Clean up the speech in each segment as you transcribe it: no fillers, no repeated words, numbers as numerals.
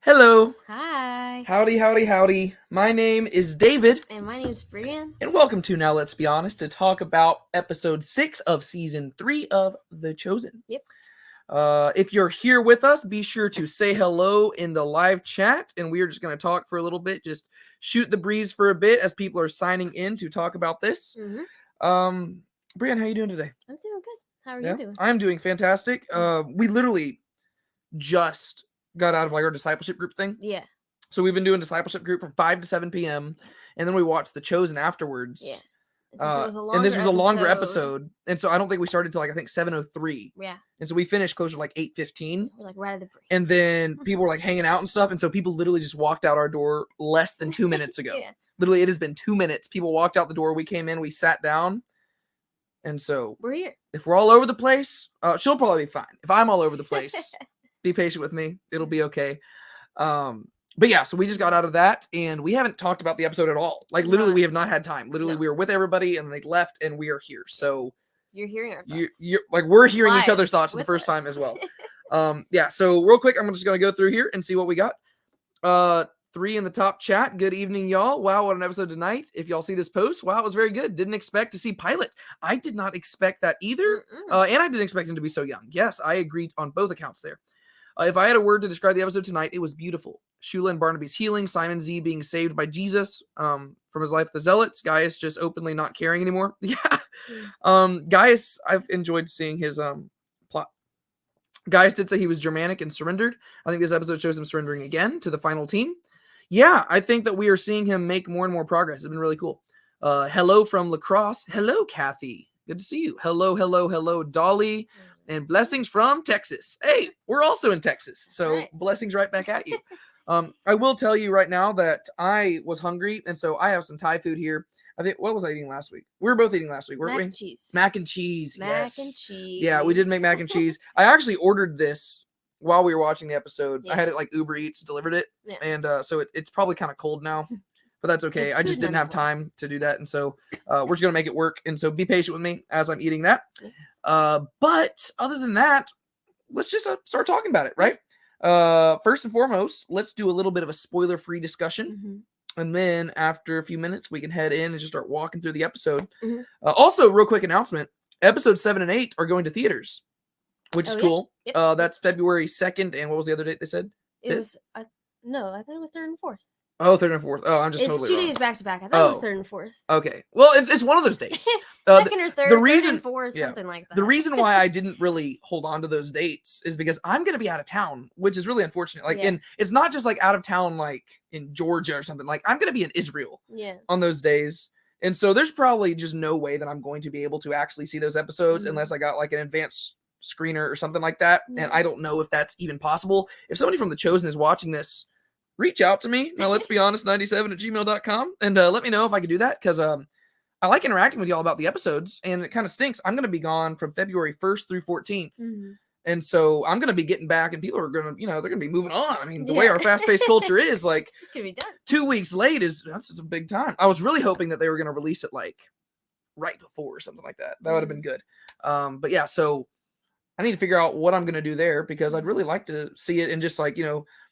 Hello. Hi. Howdy, howdy, howdy. My name is David. And my name's Brienne. And welcome to Now Let's Be Honest to talk about episode 6 of season 3 of The Chosen. Yep. If you're here with us, be sure to say hello in the live chat. And we are just going to talk for a little bit. Just shoot the breeze for a bit as people are signing in to talk about this. Brienne, how you doing today? I'm doing good. How are you doing? I'm doing fantastic. We literally just got out of like our discipleship group thing. Yeah. So we've been doing discipleship group from 5 to 7 p.m. And then we watched The Chosen afterwards. Yeah. And this was a longer episode. And so I don't think we started until like, I think 7:03. Yeah. And so we finished closer to like 8:15. We're like right at the break. And then people were like hanging out and stuff. And so people literally just walked out our door less than 2 minutes ago. Yeah. Literally, it has been 2 minutes. People walked out the door. We came in, we sat down. And so we're here. If we're all over the place, she'll probably be fine. If I'm all over the place, be patient with me. It'll be okay. But yeah, so we just got out of that and we haven't talked about the episode at all. Like literally, we have not had time. Literally, we were with everybody and they left and we are here. So you're hearing our thoughts. You're like we're hearing Live each other's thoughts for the first time as well. Yeah. So real quick, I'm just gonna go through here and see what we got. 3 in the top chat. Good evening, y'all. Wow, what an episode tonight. If y'all see this post, wow, it was very good. Didn't expect to see Pilot. I did not expect that either. And I didn't expect him to be so young. Yes, I agreed on both accounts there. If I had a word to describe the episode tonight, it was beautiful. Shula and Barnaby's healing, Simon Z being saved by Jesus from his life with the Zealots, Gaius just openly not caring anymore. Yeah. Gaius, I've enjoyed seeing his plot. Gaius did say he was Germanic and surrendered. I think this episode shows him surrendering again to the final team. Yeah, I think that we are seeing him make more and more progress. It's been really cool. Hello from Lacrosse. Hello, Kathy. Good to see you. Hello, Dolly. And blessings from Texas. Hey, we're also in Texas. So blessings right back at you. I will tell you right now that I was hungry. And so I have some Thai food here. I think, what was I eating last week? We were both eating last week, weren't we? Mac and cheese. Mac and cheese. Mac and cheese. Yeah, we did make mac and cheese. I actually ordered this while we were watching the episode. Yeah. I had it like Uber Eats delivered it. Yeah. And so it's probably kind of cold now. But that's okay. I just didn't have time to do that. And so we're just going to make it work. And so be patient with me as I'm eating that. But other than that, let's just start talking about it, right? First and foremost, let's do a little bit of a spoiler-free discussion. And then after a few minutes, we can head in and just start walking through the episode. Also, real quick announcement. Episodes 7 and 8 are going to theaters, which is cool. Yep. That's February 2nd. And what was the other date they said? It was, no, I thought it was 3rd and 4th. Oh, 3rd and 4th. Oh, I'm just it's totally 2 wrong. days back to back. I thought it was 3rd and 4th. Okay. Well, it's one of those days. 2nd or 3rd, the reason, 3rd and 4th, something like that. The reason why I didn't really hold on to those dates is because I'm going to be out of town, which is really unfortunate. Like, and it's not just like out of town, like in Georgia or something. Like, I'm going to be in Israel on those days. And so there's probably just no way that I'm going to be able to actually see those episodes unless I got like an advanced screener or something like that. And I don't know if that's even possible. If somebody from The Chosen is watching this, reach out to me. Now, let's be honest, 97@gmail.com. And let me know if I can do that. Because I like interacting with y'all about the episodes. And it kind of stinks. I'm going to be gone from February 1st through 14th. And so I'm going to be getting back. And people are going to, they're going to be moving on. I mean, the way our fast-paced culture is, like, it's gonna be done. 2 weeks late that's just a big time. I was really hoping that they were going to release it, like, right before or something like that. That would have been good. But yeah, so I need to figure out what I'm going to do there. Because I'd really like to see it and just, like,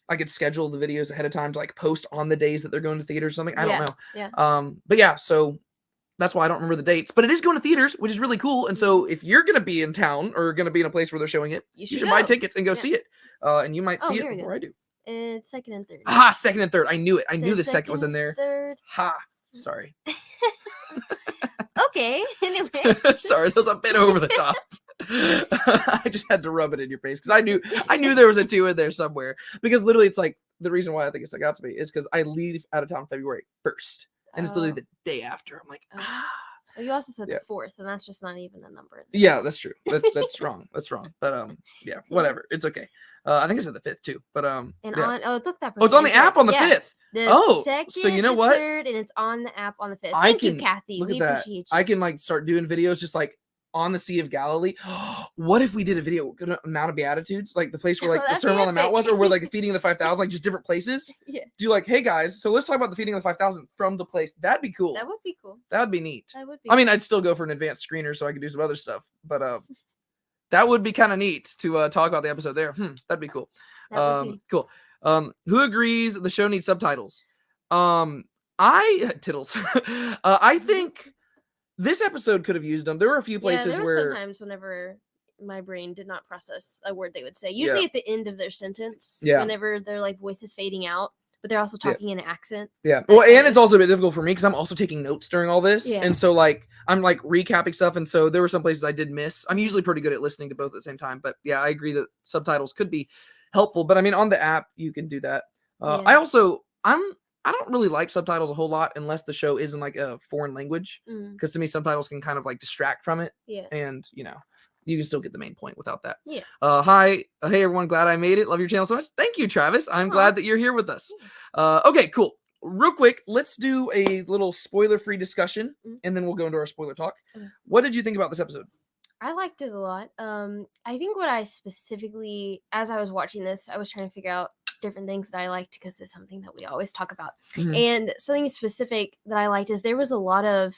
I could schedule the videos ahead of time to like post on the days that they're going to theaters or something. I don't know. Yeah. But yeah, so that's why I don't remember the dates, but it is going to theaters, which is really cool. And so if you're going to be in town or going to be in a place where they're showing it, you should buy tickets and go see it. And you might see it before I do. It's 2nd and 3rd. Ha, 2nd and 3rd. I knew it. I knew the 2nd was in there. 3rd. Ha, sorry. Okay. Anyway. Sorry, that was a bit over the top. I just had to rub it in your face because I knew there was a 2 in there somewhere, because literally it's like the reason why I think it stuck out to me is because I leave out of town February 1st and it's literally the day after. I'm like, Well, you also said the 4th, and that's just not even a number. Yeah, that's true. That's wrong. That's wrong. But yeah, whatever. It's okay. I think I said the 5th too. But on look that. Oh, it's on the app on the 5th. The 2nd, so you know what? 3rd, and it's on the app on the 5th. Thank you, Kathy. Look we at that. Appreciate you. I can like start doing videos just like on the Sea of Galilee. What if we did a video Mount of Beatitudes, like the place where like the Sermon on the Mount was, or where like the feeding of the 5,000, like just different places? Yeah. Do like, hey guys, so let's talk about the feeding of the 5,000 from the place. That'd be cool. That would be cool. That would be neat. That would be. I mean, I'd still go for an advanced screener so I could do some other stuff, but that would be kind of neat to talk about the episode there. That'd be cool. Cool. Who agrees the show needs subtitles? I tittles. I think this episode could have used them. There were a few places there were where sometimes whenever my brain did not process a word they would say. Usually at the end of their sentence, whenever their like voices fading out, but they're also talking in an accent. Yeah. Well, and it's also a bit difficult for me because I'm also taking notes during all this. Yeah. And so like I'm like recapping stuff. And so there were some places I did miss. I'm usually pretty good at listening to both at the same time. But yeah, I agree that subtitles could be helpful. But I mean, on the app, you can do that. I don't really like subtitles a whole lot unless the show is in like a foreign language. Because to me, subtitles can kind of like distract from it. Yeah. And, you can still get the main point without that. Yeah. Hey everyone, glad I made it. Love your channel so much. Thank you, Travis. I'm glad that you're here with us. Okay, cool. Real quick, let's do a little spoiler-free discussion, and then we'll go into our spoiler talk. What did you think about this episode? I liked it a lot. I think what I specifically, as I was watching this, I was trying to figure out different things that I liked because it's something that we always talk about. And something specific that I liked is there was a lot of,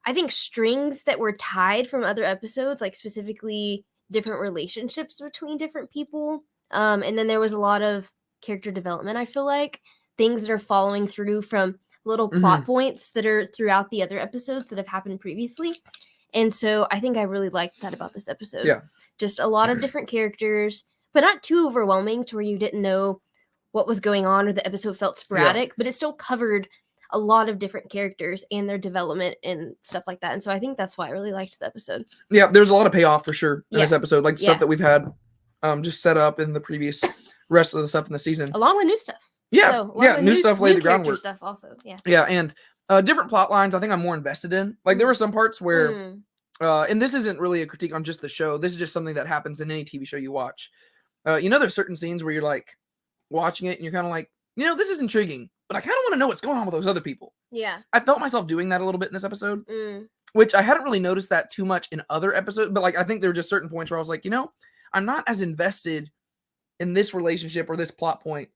I think, strings that were tied from other episodes, like specifically different relationships between different people. And then there was a lot of character development, I feel like. Things that are following through from little plot points that are throughout the other episodes that have happened previously. And so I think I really liked that about this episode. Yeah. Just a lot of different characters, but not too overwhelming to where you didn't know what was going on or the episode felt sporadic, but it still covered a lot of different characters and their development and stuff like that. And so I think that's why I really liked the episode. Yeah, there's a lot of payoff for sure in this episode. Like stuff that we've had just set up in the previous rest of the stuff in the season. Along with new stuff. Yeah, so, new stuff laid the groundwork. Stuff also, Yeah, and different plot lines I think I'm more invested in. Like there were some parts where, and this isn't really a critique on just the show. This is just something that happens in any TV show you watch. There's certain scenes where you're like watching it and you're kind of like, this is intriguing, but I kind of want to know what's going on with those other people. Yeah. I felt myself doing that a little bit in this episode, which I hadn't really noticed that too much in other episodes. But like, I think there were just certain points where I was like, I'm not as invested in this relationship or this plot point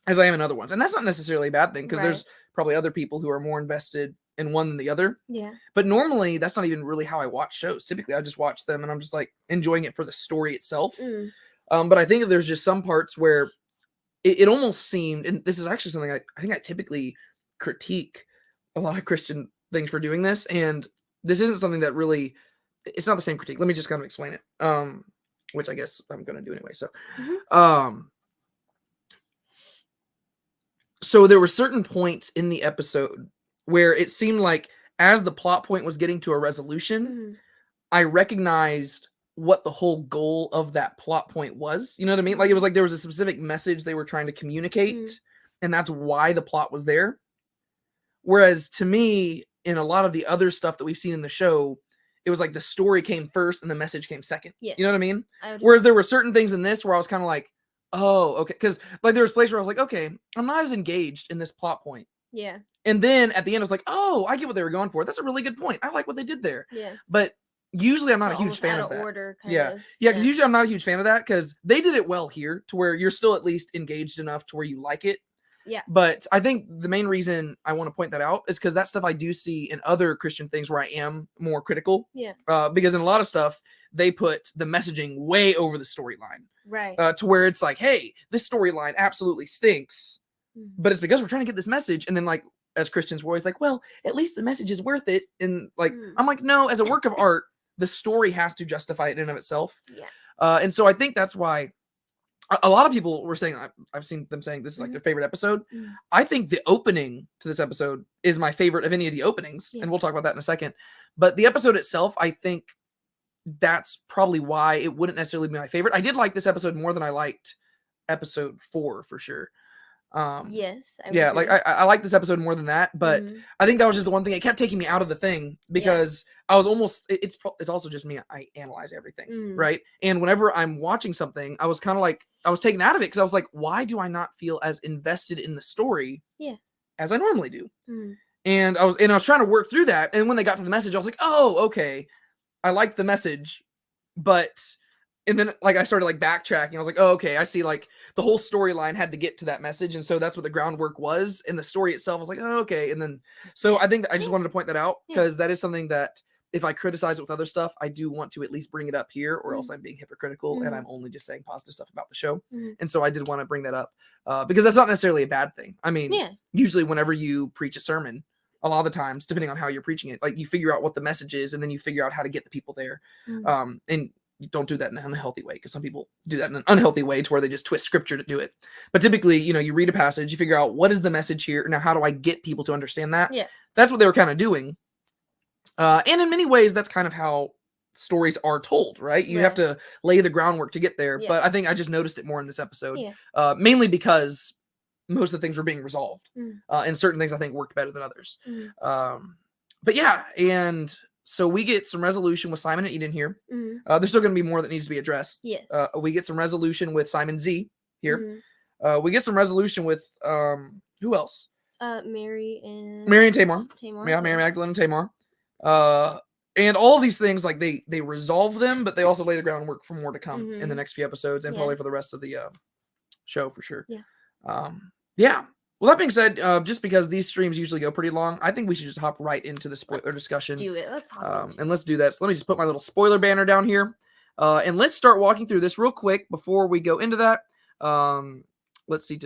as I am in other ones. And that's not necessarily a bad thing because there's probably other people who are more invested in one than the other. Yeah. But normally that's not even really how I watch shows. Typically I just watch them and I'm just like enjoying it for the story itself. But I think there's just some parts where it almost seemed, and this is actually something I think I typically critique a lot of Christian things for doing this. And this isn't something that really, it's not the same critique. Let me just kind of explain it. Which I guess I'm going to do anyway. So, so there were certain points in the episode where it seemed like as the plot point was getting to a resolution, I recognized what the whole goal of that plot point was. You know what I mean? Like it was like there was a specific message they were trying to communicate, and that's why the plot was there. Whereas to me, in a lot of the other stuff that we've seen in the show, it was like the story came first and the message came second. Yes. You know what I mean? Whereas there were certain things in this where I was kind of like, oh, okay. Because like there was a place where I was like, okay, I'm not as engaged in this plot point. Yeah. And then at the end, I was like, oh, I get what they were going for. That's a really good point. I like what they did there. Yeah. But usually I'm not a huge fan of that. Order, yeah. Because usually I'm not a huge fan of that because they did it well here to where you're still at least engaged enough to where you like it. Yeah. But I think the main reason I want to point that out is because that stuff I do see in other Christian things where I am more critical. Yeah. Because in a lot of stuff, they put the messaging way over the storyline. Right. To where it's like, hey, this storyline absolutely stinks. But it's because we're trying to get this message. And then like, as Christians, we're always like, well, at least the message is worth it. And like, I'm like, no, as a work of art, the story has to justify it in and of itself. Yeah. And so I think that's why a lot of people were saying, I've seen them saying this is like their favorite episode. I think the opening to this episode is my favorite of any of the openings. And we'll talk about that in a second. But the episode itself, I think that's probably why it wouldn't necessarily be my favorite. I did like this episode more than I liked episode 4 for sure. Yes. Yeah, like I like this episode more than that, but I think that was just the one thing. It kept taking me out of the thing because I was almost, it's also just me. I analyze everything, right? And whenever I'm watching something, I was kind of like, I was taken out of it because I was like, why do I not feel as invested in the story as I normally do? And I was trying to work through that. And when they got to the message, I was like, oh, okay. I liked the message, and then like I started like backtracking. I was like, oh, okay, I see like the whole storyline had to get to that message. And so that's what the groundwork was. And the story itself was like, oh, okay. And then, so I think that I just wanted to point that out because that is something that if I criticize it with other stuff, I do want to at least bring it up here, or else Mhm. I'm being hypocritical and Mhm. I'm only just saying positive stuff about the show. Mhm. And so I did want to bring that up because that's not necessarily a bad thing. I mean, Yeah. usually whenever you preach a sermon, a lot of the times, depending on how you're preaching it, like you figure out what the message is and then you figure out how to get the people there. Mhm. And you don't do that in an unhealthy way, because some people do that in an unhealthy way to where they just twist scripture to do it. But typically, you read a passage, you figure out what is the message here. Now, how do I get people to understand that? Yeah. That's what they were kind of doing. And in many ways, that's kind of how stories are told, right? You have Right. to lay the groundwork to get there. Yeah. But I think I just noticed it more in this episode, Yeah. mainly because most of the things were being resolved. Mhm. And certain things I think worked better than others. Mhm. But yeah, and so we get some resolution with Simon and Eden here. Mhm. There's still going to be more that needs to be addressed. Yes. We get some resolution with Simon Z here. Mhm. We get some resolution with who else? Mary and Tamar. Yeah, Mary Magdalene and Tamar. And all these things, like they resolve them, but they also lay the groundwork for more to come in the next few episodes, and probably for the rest of the show for sure. Yeah. Yeah. Well, that being said, just because these streams usually go pretty long, I think we should just hop right into the spoiler discussion. Do it. Let's hop into and let's do that. So let me just put my little spoiler banner down here. And let's start walking through this real quick before we go into that. Let's see.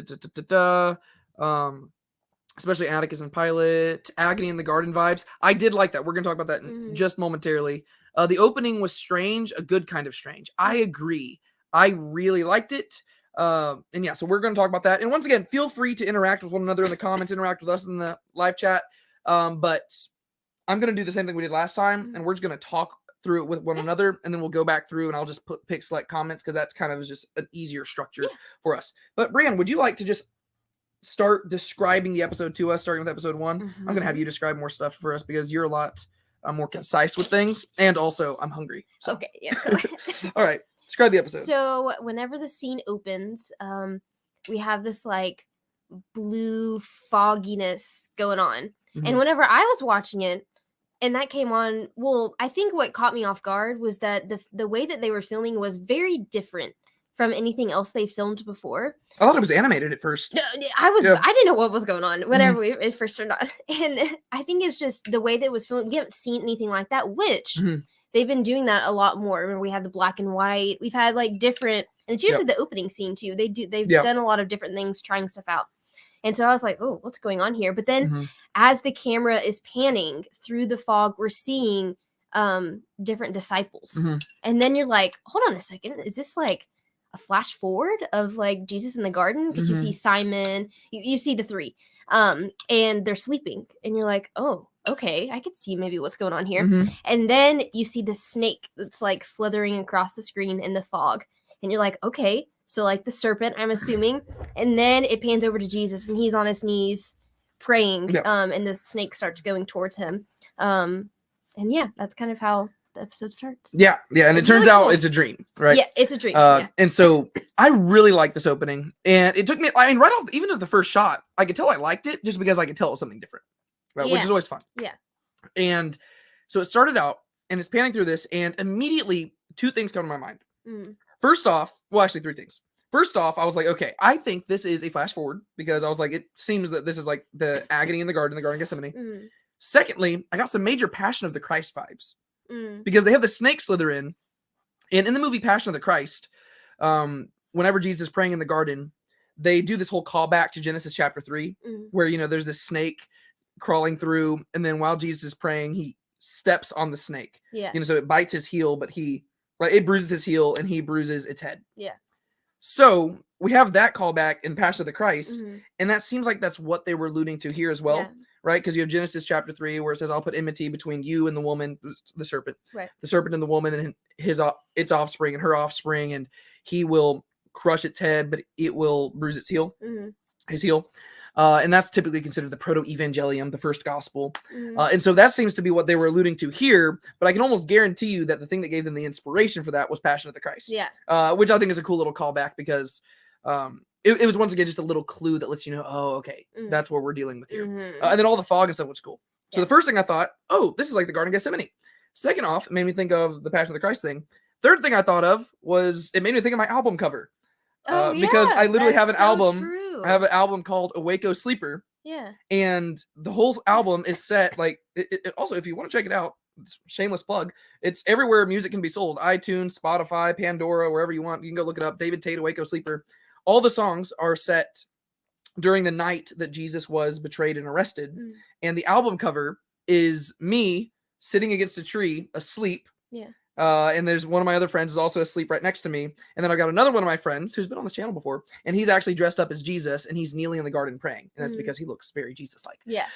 Especially Atticus and Pilate, Agony in the Garden vibes. I did like that. We're going to talk about that in just momentarily. The opening was strange, a good kind of strange. I agree. I really liked it. And yeah, so we're going to talk about that. And once again, feel free to interact with one another in the comments, interact with us in the live chat. But I'm going to do the same thing we did last time, and we're just going to talk through it with one another, and then we'll go back through and I'll just pick select comments, because that's kind of just an easier structure for us. But Brienne, would you like to just start describing the episode to us, starting with episode 1? I'm going to have you describe more stuff for us, because you're a lot more concise with things, and also I'm hungry. So. Okay, yeah. All right. Describe the episode. So whenever the scene opens, we have this like blue fogginess going on. And whenever I was watching it and that came on, well, I think what caught me off guard was that the way that they were filming was very different from anything else they filmed before. I thought it was animated at first. No, I didn't know what was going on whenever it first turned on. And I think it's just the way that it was filmed. We haven't seen anything like that, which they've been doing that a lot more. Remember, we had the black and white. We've had like different, and it's usually the opening scene too. They've done a lot of different things, trying stuff out. And so I was like, oh, what's going on here? But then as the camera is panning through the fog, we're seeing different disciples. And then you're like, hold on a second. Is this like a flash forward of like Jesus in the garden? Because you see Simon, you see the three, and they're sleeping. And you're like, oh, okay, I could see maybe what's going on here. And then you see the snake that's like slithering across the screen in the fog. And you're like, okay, so like the serpent, I'm assuming. And then it pans over to Jesus, and he's on his knees praying. And the snake starts going towards him. And yeah, that's kind of how the episode starts. Yeah. And it turns out it's a dream, right? Yeah, it's a dream. And so I really like this opening. And it took me, I mean, right off, even at the first shot, I could tell I liked it, just because I could tell it was something different, right? Which is always fun. Yeah. And so it started out, and it's panning through this, and immediately 2 things come to my mind. First off, well, actually 3 things. First off, I was like, okay, I think this is a flash forward, because I was like, it seems that this is like the agony in the Garden of Gethsemane. Secondly, I got some major Passion of the Christ vibes, because they have the snake slither in. And in the movie Passion of the Christ, whenever Jesus is praying in the garden, they do this whole callback to Genesis chapter 3, where, there's this snake crawling through, and then while Jesus is praying, he steps on the snake. So it bites his heel, but it bruises his heel, and he bruises its head. So we have that callback in Passion of the Christ, and that seems like that's what they were alluding to here as well, right? Because you have Genesis chapter 3, where it says, "I'll put enmity between you and the woman, the serpent, the serpent and the woman, and its offspring and her offspring, and he will crush its head, but it will bruise its heel, his heel." And that's typically considered the proto-evangelium, the first gospel. And so that seems to be what they were alluding to here. But I can almost guarantee you that the thing that gave them the inspiration for that was Passion of the Christ. Which I think is a cool little callback, because it was once again just a little clue that lets you know, oh, okay, that's what we're dealing with here. And then all the fog and stuff was cool. So the first thing I thought, oh, this is like the Garden of Gethsemane. Second off, it made me think of the Passion of the Christ thing. Third thing I thought of was, it made me think of my album cover. Because I literally have an album. True. I have an album called Awake O Sleeper. Yeah. And the whole album is set like it also, if you want to check it out, shameless plug. It's everywhere music can be sold. iTunes, Spotify, Pandora, wherever you want. You can go look it up. David Tate, Waco Sleeper. All the songs are set during the night that Jesus was betrayed and arrested. And the album cover is me sitting against a tree, asleep. Yeah. And there's one of my other friends is also asleep right next to me. And then I've got another one of my friends who's been on this channel before, and he's actually dressed up as Jesus, and he's kneeling in the garden praying. And that's because he looks very Jesus-like. Yeah.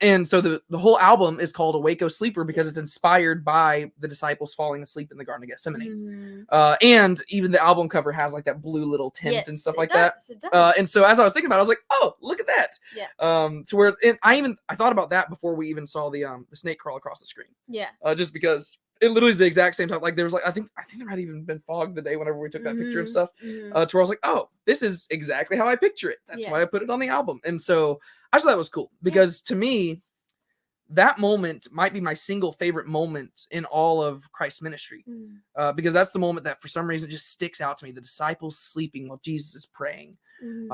And so the whole album is called A Waco Sleeper because it's inspired by the disciples falling asleep in the Garden of Gethsemane. And even the album cover has like that blue little tint and stuff like that. And so as I was thinking about it, I was like, oh, look at that. Yeah. To where I thought about that before we even saw the snake crawl across the screen. Yeah. Just because it literally is the exact same time. Like there was like I think there might even been fog the day whenever we took that picture and stuff. To where I was like, oh, this is exactly how I picture it. That's why I put it on the album. And so I just thought it was cool because to me, that moment might be my single favorite moment in all of Christ's ministry. Because that's the moment that for some reason just sticks out to me. The disciples sleeping while Jesus is praying.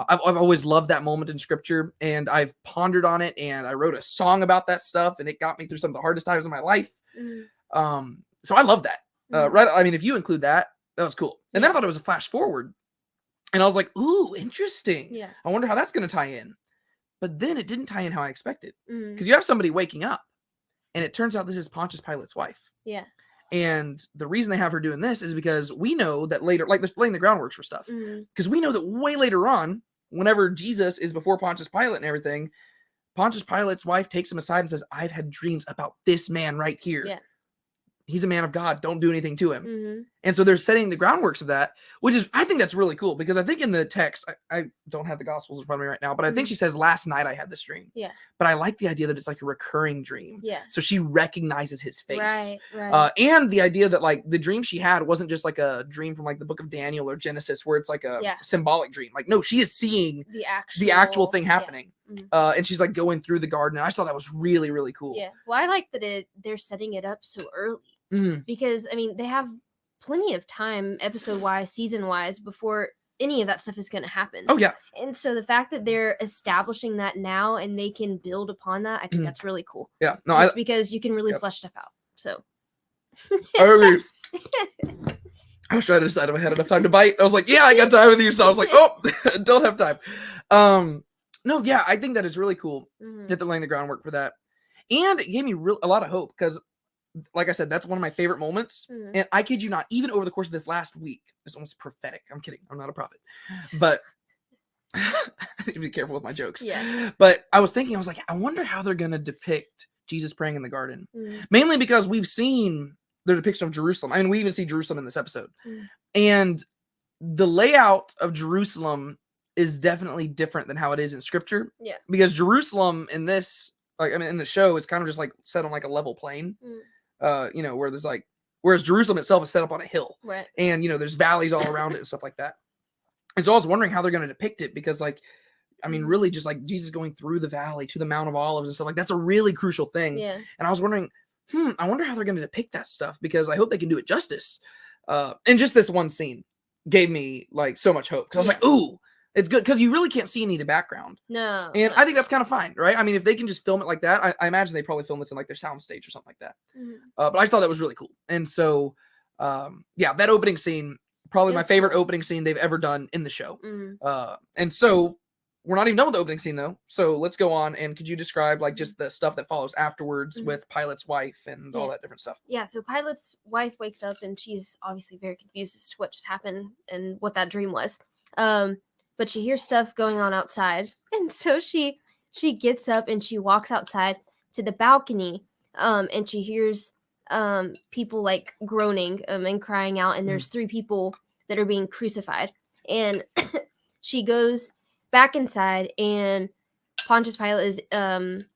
I've always loved that moment in scripture, and I've pondered on it, and I wrote a song about that stuff, and it got me through some of the hardest times of my life. So I love that. Right. I mean, if you include that, that was cool. And then I thought it was a flash forward, and I was like, ooh, interesting. Yeah. I wonder how that's going to tie in. But then it didn't tie in how I expected. Because you have somebody waking up, and it turns out this is Pontius Pilate's wife. Yeah. And the reason they have her doing this is because we know that later, like they're laying the groundwork for stuff. Because we know that way later on, whenever Jesus is before Pontius Pilate and everything, Pontius Pilate's wife takes him aside and says, I've had dreams about this man right here. Yeah. He's a man of God. Don't do anything to him. And so they're setting the groundworks of that, which is, I think that's really cool because I think in the text, I don't have the Gospels in front of me right now, but I think she says, last night I had this dream. Yeah. But I like the idea that it's like a recurring dream. Yeah. So she recognizes his face. Right. And the idea that like the dream she had wasn't just like a dream from like the book of Daniel or Genesis where it's like a symbolic dream. Like, no, she is seeing the actual thing happening. And she's like going through the garden. And I just thought that was really, really cool. Yeah. Well, I like that they're setting it up so early. Because I mean they have plenty of time episode wise, season wise before any of that stuff is going to happen. Oh yeah. And so the fact that they're establishing that now and they can build upon that, I think that's really cool. Yeah. No, because you can really flesh stuff out. So I agree. I was trying to decide if I had enough time to bite. I was like, yeah, I got time with you. So I was like, oh, don't have time. No, yeah, I think that it's really cool that they're laying the groundwork for that. And it gave me a lot of hope because like I said, that's one of my favorite moments. And I kid you not, even over the course of this last week, it's almost prophetic. I'm kidding. I'm not a prophet. But I need to be careful with my jokes. Yeah. But I was thinking, I was like, I wonder how they're going to depict Jesus praying in the garden. Mainly because we've seen the depiction of Jerusalem. I mean, we even see Jerusalem in this episode. And the layout of Jerusalem is definitely different than how it is in scripture. Yeah. Because Jerusalem in this, like, I mean, in the show is kind of just like set on like a level plane. You know, where there's like, whereas Jerusalem itself is set up on a hill, right? And you know, there's valleys all around it and stuff like that. And so I was wondering how they're going to depict it because, like, I mean, really, just like Jesus going through the valley to the Mount of Olives and stuff like that's a really crucial thing. Yeah. And I was wondering, I wonder how they're going to depict that stuff because I hope they can do it justice. And just this one scene gave me like so much hope because I was like, ooh. It's good because you really can't see any of the background. No. And I think that's kind of fine, right? I mean, if they can just film it like that, I imagine they probably film this in like their soundstage or something like that. But I thought that was really cool. And so, yeah, that opening scene, probably my favorite opening scene they've ever done in the show. And so we're not even done with the opening scene though. So let's go on. And could you describe like just the stuff that follows afterwards with Pilate's wife and all that different stuff? Yeah. So Pilate's wife wakes up and she's obviously very confused as to what just happened and what that dream was. But she hears stuff going on outside. And so she gets up and she walks outside to the balcony. And she hears people like groaning and crying out. And there's 3 people that are being crucified. And she goes back inside and Pontius Pilate is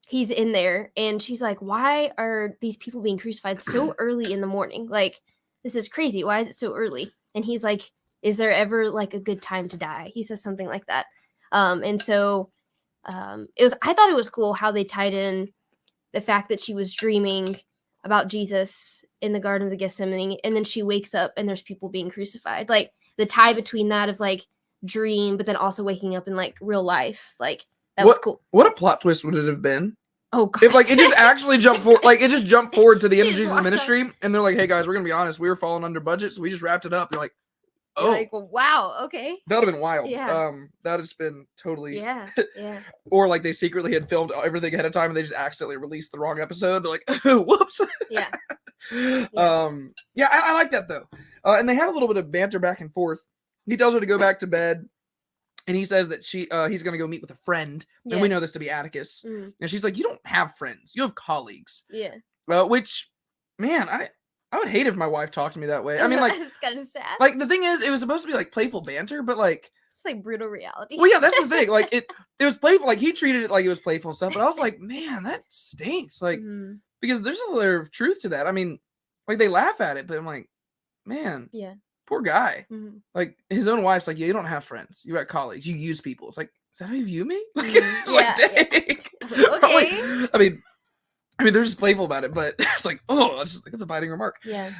he's in there. And she's like, why are these people being crucified so early in the morning? Like, this is crazy. Why is it so early? And he's like, is there ever like a good time to die? He says something like that. And so I thought it was cool how they tied in the fact that she was dreaming about Jesus in the Garden of the Gethsemane. And then she wakes up and there's people being crucified. Like the tie between that of like dream, but then also waking up in like real life. Like that was cool. What a plot twist would it have been Oh gosh. If like it just actually jumped forward, like it just jumped forward to the end of She just Jesus' walks up. ministry, and they're like, "Hey guys, we're gonna be honest, we were falling under budget, so we just wrapped it up." You're like, You're "Oh, like, well, wow, okay. that would have been wild." Yeah. That has been totally, Yeah. Yeah. or like they secretly had filmed everything ahead of time and they just accidentally released the wrong episode. They're like, "Oh, whoops." Yeah. Yeah, I like that though. And they have a little bit of banter back and forth. He tells her to go back to bed. And he says that he's going to go meet with a friend. Yeah. And we know this to be Atticus. Mhm. And she's like, you don't have friends. You have colleagues. Yeah. Which, man, I would hate if my wife talked to me that way. I mean, like, it's kind of sad. like the thing is, it was supposed to be like playful banter, but like, it's like brutal reality. well, yeah, that's the thing. Like it was playful. Like he treated it like it was playful and stuff. But I was like, man, that stinks. Like, Mhm. because there's a layer of truth to that. I mean, like they laugh at it, but I'm like, man, Yeah. poor guy. Mhm. Like his own wife's like, yeah, you don't have friends. You got colleagues. You use people. It's like, is that how you view me? Like, Mhm. it's like, Yeah, dang. Probably- Okay. I mean, they're just playful about it, but it's like, oh, it's just like it's a biting remark. Yeah.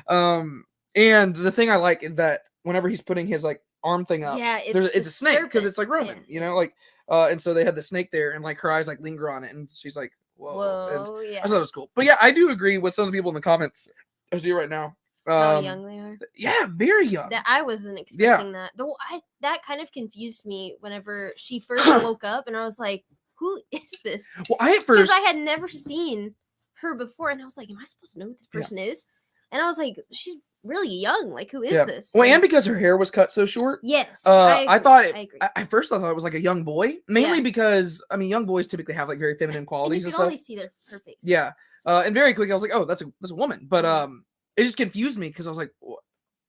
And the thing I like is that whenever he's putting his like arm thing up, Yeah. it's a snake because it's like Roman, Yeah. you know, like, and so they had the snake there, and like her eyes like linger on it, and she's like, whoa. And Whoa. Yeah. I thought it was cool, but yeah, I do agree with some of the people in the comments. I see right now. How young they are. Yeah, very young. That I wasn't expecting that. Though that kind of confused me whenever she first woke up, and I was like, "Who is this?" Well, I at Because first I had never seen her before, and I was like, "Am I supposed to know who this person is?" And I was like, "She's really young. Like, who is this?" Well, and because her hair was cut so short. Yes, I thought I agree. at first I thought it was like a young boy, mainly because I mean young boys typically have like very feminine And you qualities can and stuff. only see her face. Yeah, and very quickly I was like, oh, that's a woman, but it just confused me because I was like,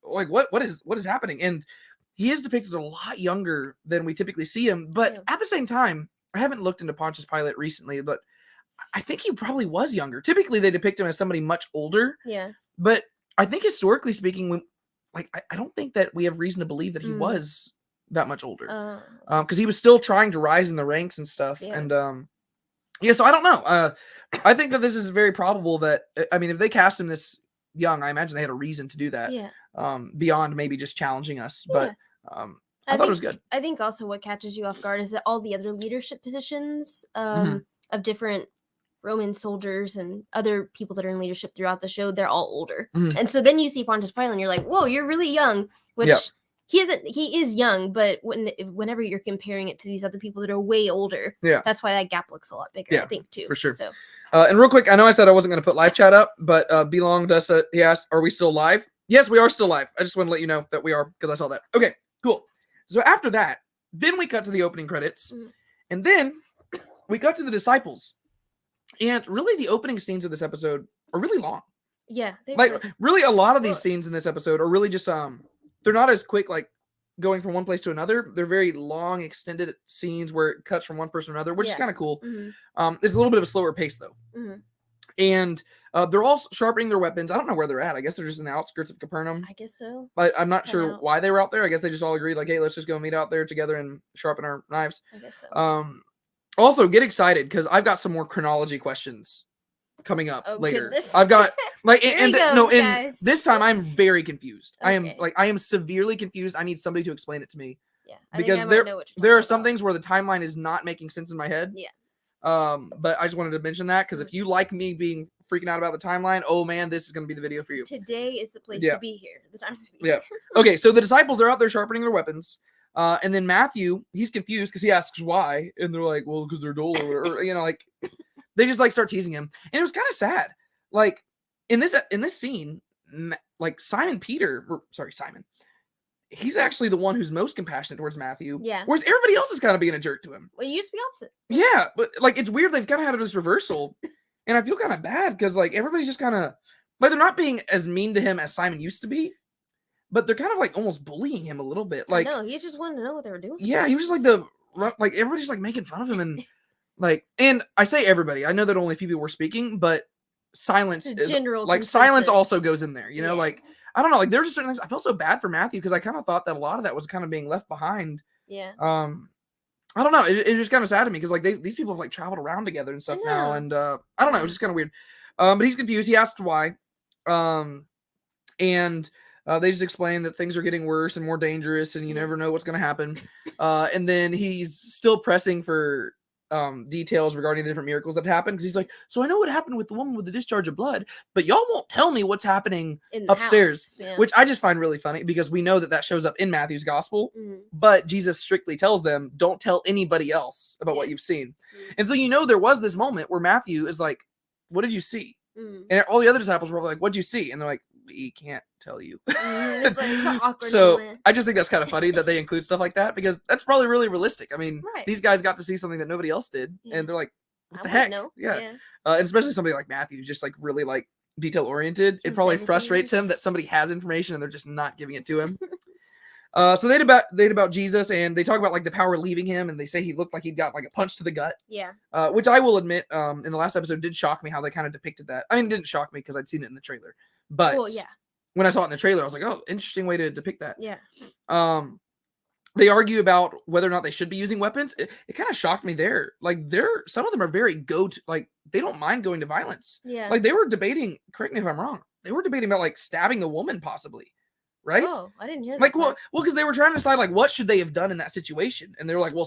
what is happening? And he is depicted a lot younger than we typically see him, but at the same time, I haven't looked into Pontius Pilate recently, but I think he probably was younger. Typically, they depict him as somebody much older. Yeah. But I think historically speaking, when I don't think that we have reason to believe that he was that much older, because he was still trying to rise in the ranks and stuff. Yeah. And yeah, so I don't know. I think that this is very probable that I mean, if they cast him this young, I imagine they had a reason to do that. Yeah. Beyond maybe just challenging us, but I thought it was good. I think also what catches you off guard is that all the other leadership positions of different Roman soldiers and other people that are in leadership throughout the show, they're all older. And so then you see Pontius Pilate and you're like, whoa, you're really young, which he is young, but whenever you're comparing it to these other people that are way older, that's why that gap looks a lot bigger, I think, too. For sure. So and real quick, I know I said I wasn't going to put live chat up, but Belong does he asked, are we still live? Yes, we are still live. I just want to let you know that we are because I saw that. Okay, cool. So after that, then we cut to the opening credits, and then we cut to the disciples. And really, the opening scenes of this episode are really long. Yeah. Like, really, a lot of these scenes in this episode are really just, they're not as quick, like, going from one place to another. They're very long, extended scenes where it cuts from one person to another, which is kind of cool. It's a little bit of a slower pace, though. And they're all sharpening their weapons. I don't know where they're at. I guess they're just in the outskirts of Capernaum. I guess so. But I'm not sure why they were out there. I guess they just all agreed, like, hey, let's just go meet out there together and sharpen our knives. I guess so. Also, get excited because I've got some more chronology questions coming up later. Goodness. I've got like and this time I'm very confused. Okay. I am severely confused. I need somebody to explain it to me. Yeah. Because there are some things where the timeline is not making sense in my head. Yeah. But I just wanted to mention that because if you like me being freaking out about the timeline, oh man, this is going to be the video for you. Today is the place to be here. The time to be here. Okay, so the disciples, they're out there sharpening their weapons. And then Matthew, he's confused because he asks why, and they're like, "Well, because they're dull," or you know, like they just like start teasing him, and it was kind of sad. Like in this scene, like Simon, he's actually the one who's most compassionate towards Matthew. Yeah. Whereas everybody else is kind of being a jerk to him. Well, it used to be opposite. Yeah, but like it's weird they've kind of had this reversal, and I feel kind of bad because like everybody's just kind of like they're not being as mean to him as Simon used to be. But they're kind of like almost bullying him a little bit. Like, no, he just wanted to know what they were doing. Yeah, he was just like everybody's like making fun of him and like, and I say everybody. I know that only a few people were speaking, but silence is like silence also goes in there. You know, like I don't know, like there's just certain things. I felt so bad for Matthew because I kind of thought that a lot of that was kind of being left behind. Yeah. I don't know. It's just kind of sad to me because like these people have like traveled around together and stuff now, and I don't know. It was just kind of weird. But he's confused. He asked why. And they just explain that things are getting worse and more dangerous and you never know what's going to happen. And then he's still pressing for details regarding the different miracles that happened, because he's like, so I know what happened with the woman with the discharge of blood, but y'all won't tell me what's happening in the upstairs, house, yeah. which I just find really funny, because we know that shows up in Matthew's gospel, Mhm. but Jesus strictly tells them, don't tell anybody else about what you've seen. And so there was this moment where Matthew is like, what did you see? And all the other disciples were like, what'd you see? And they're like, we can't tell you. It's an awkward So moment. I just think that's kind of funny that they include stuff like that, because that's probably really realistic. I mean, Right. these guys got to see something that nobody else did, and they're like, what the heck? Know. Yeah. And especially somebody like Matthew, just like really like detail oriented. It probably frustrates him that somebody has information and they're just not giving it to him. So they debate about Jesus, and they talk about like the power leaving him, and they say he looked like he'd got like a punch to the gut. Yeah. Which I will admit, in the last episode, did shock me how they kind of depicted that. I mean, it didn't shock me because I'd seen it in the trailer, but when I saw it in the trailer, I was like, oh, interesting way to depict that. Yeah. They argue about whether or not they should be using weapons. It kind of shocked me there. Like some of them are very like they don't mind going to violence. Yeah. Like they were debating, correct me if I'm wrong, they were debating about like stabbing a woman possibly. Right? Oh, I didn't hear that. Like, well, because they were trying to decide like what should they have done in that situation, and they were like, well,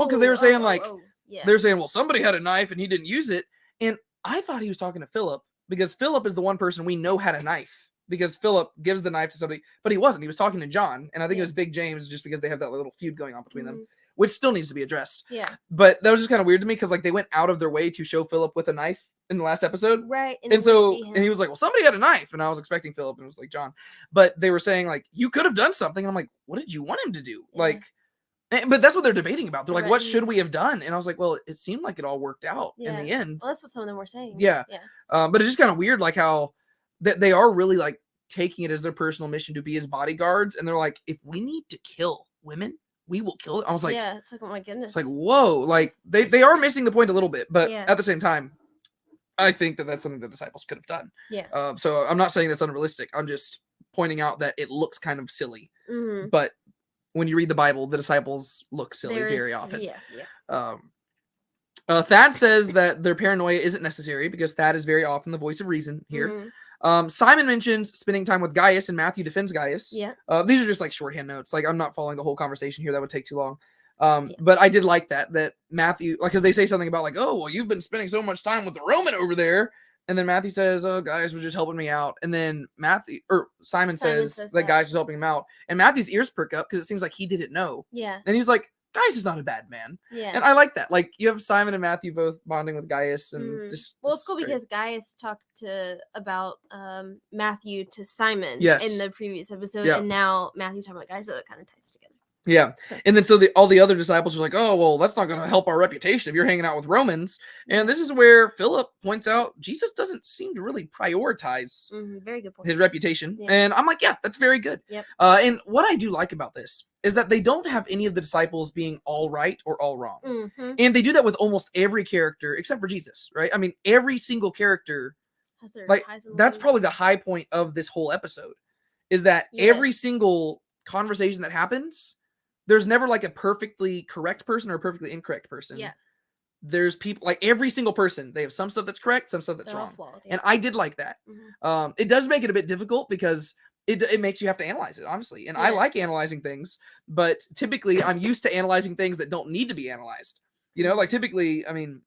because they were saying they were saying, well, somebody had a knife and he didn't use it, and I thought he was talking to Philip, because Philip is the one person we know had a knife, because Philip gives the knife to somebody, but he wasn't. He was talking to John, and I think it was Big James, just because they have that little feud going on between them, which still needs to be addressed. Yeah. But that was just kind of weird to me, because like they went out of their way to show Philip with a knife in the last episode. Right. And he was like, well, somebody had a knife. And I was expecting Philip, and it was like John. But they were saying like, you could have done something. And I'm like, what did you want him to do? Yeah. Like, but that's what they're debating about. They're like, what should we have done? And I was like, well, it seemed like it all worked out in the end. Well, that's what some of them were saying. Yeah. But it's just kind of weird, like how they are really like taking it as their personal mission to be his bodyguards. And they're like, if we need to kill women, we will kill it. I was like, yeah, it's like, oh my goodness. It's like, whoa, like they are missing the point a little bit, but at the same time, I think that that's something the disciples could have done. Yeah. So I'm not saying that's unrealistic. I'm just pointing out that it looks kind of silly. Mm-hmm. But when you read the Bible, the disciples look silly very often. Yeah. Thad says that their paranoia isn't necessary, because Thad is very often the voice of reason here. Simon mentions spending time with Gaius, and Matthew defends Gaius. Yeah. These are just like shorthand notes. Like I'm not following the whole conversation here. That would take too long. But I did like that Matthew, like, because they say something about like, oh, well, you've been spending so much time with the Roman over there. And then Matthew says, oh, Gaius was just helping me out. And then Simon says that Gaius was helping him out. And Matthew's ears perk up, because it seems like he didn't know. Yeah. And he was like, Gaius is not a bad man. Yeah. And I like that. Like, you have Simon and Matthew both bonding with Gaius, and just. Well, it's cool because Gaius talked about Matthew to Simon in the previous episode, and now Matthew's talking about Gaius, so it kind of ties together. Yeah. And then all the other disciples are like, oh, well, that's not going to help our reputation if you're hanging out with Romans. And this is where Philip points out Jesus doesn't seem to really prioritize very good point. his reputation. Yeah. And I'm like, yeah, that's very good. Yep. And what I do like about this is that they don't have any of the disciples being all right or all wrong. Mm-hmm. And they do that with almost every character except for Jesus, right? I mean, every single character, like, that's probably the high point of this whole episode, is that every single conversation that happens, there's never like a perfectly correct person or a perfectly incorrect person. Yeah. There's people, like every single person, they have some stuff that's correct, some stuff that's wrong. Flawed, and I did like that. Mm-hmm. It does make it a bit difficult because it makes you have to analyze it, honestly. And I like analyzing things, but typically I'm used to analyzing things that don't need to be analyzed. You know, like typically, I mean,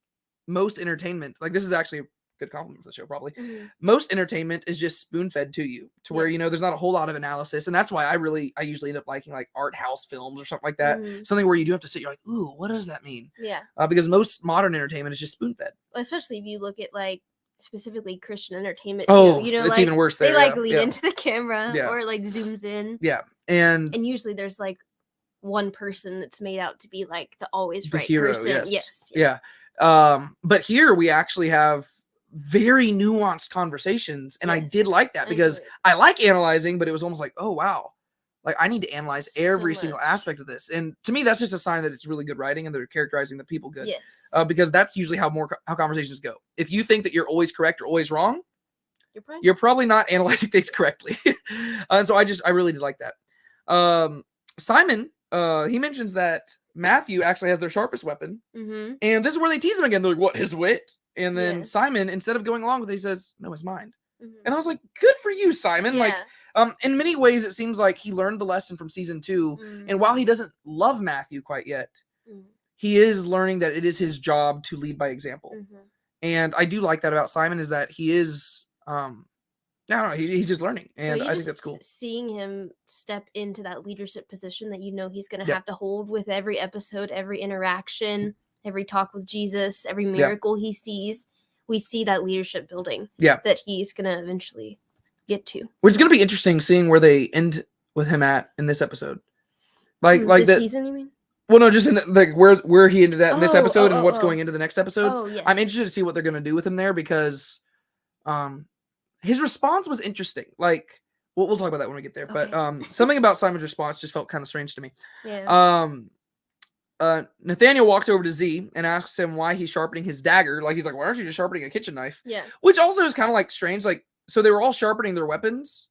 most entertainment, like this is actually a good compliment for the show, probably. Mm-hmm. Most entertainment is just spoon-fed to you, to where, you know, there's not a whole lot of analysis. And that's why I usually end up liking like art house films or something like that. Mm-hmm. Something where you do have to sit, you're like, ooh, what does that mean? Yeah. Because most modern entertainment is just spoon-fed. Especially if you look at like specifically Christian entertainment too. Oh, you know, it's like, even worse there. They like lean into the camera or like zooms in. Yeah. And usually there's like one person that's made out to be like the always the right hero, person. Yes. Yeah. But here we actually have very nuanced conversations, and I did like that because I like analyzing, but it was almost like, oh wow, like I need to analyze every single aspect of this. And to me, that's just a sign that it's really good writing and they're characterizing the people good. Yes. Because that's usually how conversations go. If you think that you're always correct or always wrong, you're probably not analyzing things correctly. And so I really did like that. Simon, he mentions that Matthew actually has their sharpest weapon. Mm-hmm. And this is where they tease him again. They're like, what, his wit? And then Simon, instead of going along with it, he says, no, it's mine. Mm-hmm. And I was like, good for you, Simon. Like, in many ways, it seems like he learned the lesson from season 2. Mm-hmm. And while he doesn't love Matthew quite yet, he is learning that it is his job to lead by example. And I do like that about Simon, is that he is, I don't know, he's just learning, and I think that's cool. Seeing him step into that leadership position that he's going to have to hold with every episode, every interaction, every talk with Jesus, every miracle he sees, we see that leadership building that he's going to eventually get to. Which is going to be interesting seeing where they end with him in this episode. Like this that season, you mean? Well, no, just in where he ended at in this episode and what's going into the next episodes. Oh, yes. I'm interested to see what they're going to do with him there, because his response was interesting. Like, we'll talk about that when we get there. Okay. But something about Simon's response just felt kind of strange to me. Yeah. Nathaniel walks over to Z and asks him why he's sharpening his dagger. Like, he's like, why aren't you just sharpening a kitchen knife? Yeah. Which also is kind of like strange. Like, so they were all sharpening their weapons,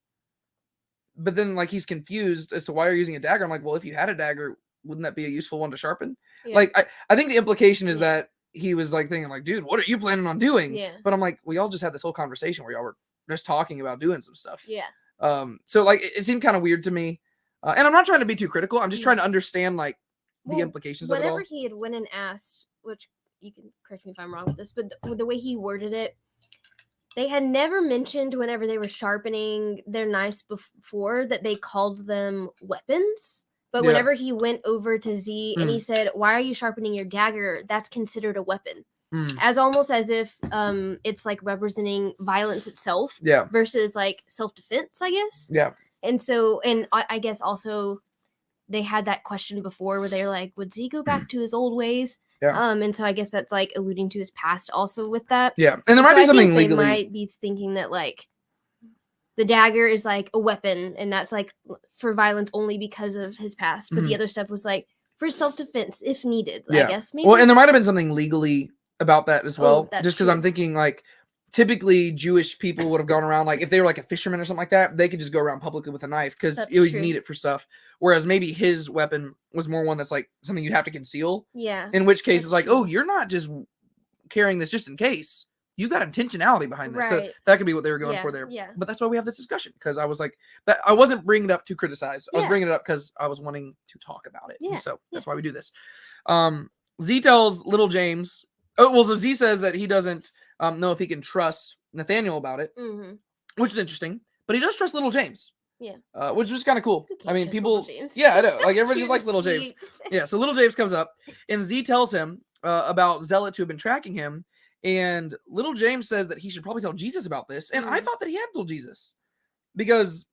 but then like he's confused as to why you're using a dagger. I'm like, well, if you had a dagger, wouldn't that be a useful one to sharpen? Yeah. Like, I think the implication is that he was like thinking like, dude, what are you planning on doing? Yeah. But I'm like, we all just had this whole conversation where y'all were just talking about doing some stuff. Yeah. So like it seemed kind of weird to me. And I'm not trying to be too critical. I'm just trying to understand like the implications of it all. Whenever he had went and asked, which you can correct me if I'm wrong with this, but the way he worded it, they had never mentioned whenever they were sharpening their knives before that they called them weapons. But whenever he went over to Z and he said, why are you sharpening your dagger? That's considered a weapon. As almost as if it's like representing violence itself versus like self-defense, I guess. Yeah. And so, and I guess also they had that question before where they're like, would Z go back to his old ways? Yeah. And so I guess that's like alluding to his past also with that. Yeah. And there might be something legally. They might be thinking that like the dagger is like a weapon and that's like for violence only because of his past. But the other stuff was like for self-defense if needed, I guess. Maybe. Well, and there might have been something legally about that as well. Just because I'm thinking like typically Jewish people would have gone around, like if they were like a fisherman or something like that, they could just go around publicly with a knife because you would need it for stuff. Whereas maybe his weapon was more one that's like something you'd have to conceal. Yeah. In which case it's like, oh, you're not just carrying this just in case. You got intentionality behind this. So that could be what they were going for there. Yeah. But that's why we have this discussion, because I was like, that I wasn't bringing it up to criticize. I was bringing it up because I was wanting to talk about it. Yeah. And so that's why we do this. Z tells little James, so Z says that he doesn't know if he can trust Nathaniel about it, which is interesting. But he does trust little James. Yeah. Which was kind of cool. I mean, people. Yeah, I know. Like everybody just likes little James. Yeah. So little James comes up and Z tells him about zealots who have been tracking him. And little James says that he should probably tell Jesus about this. And I thought that he had told Jesus, because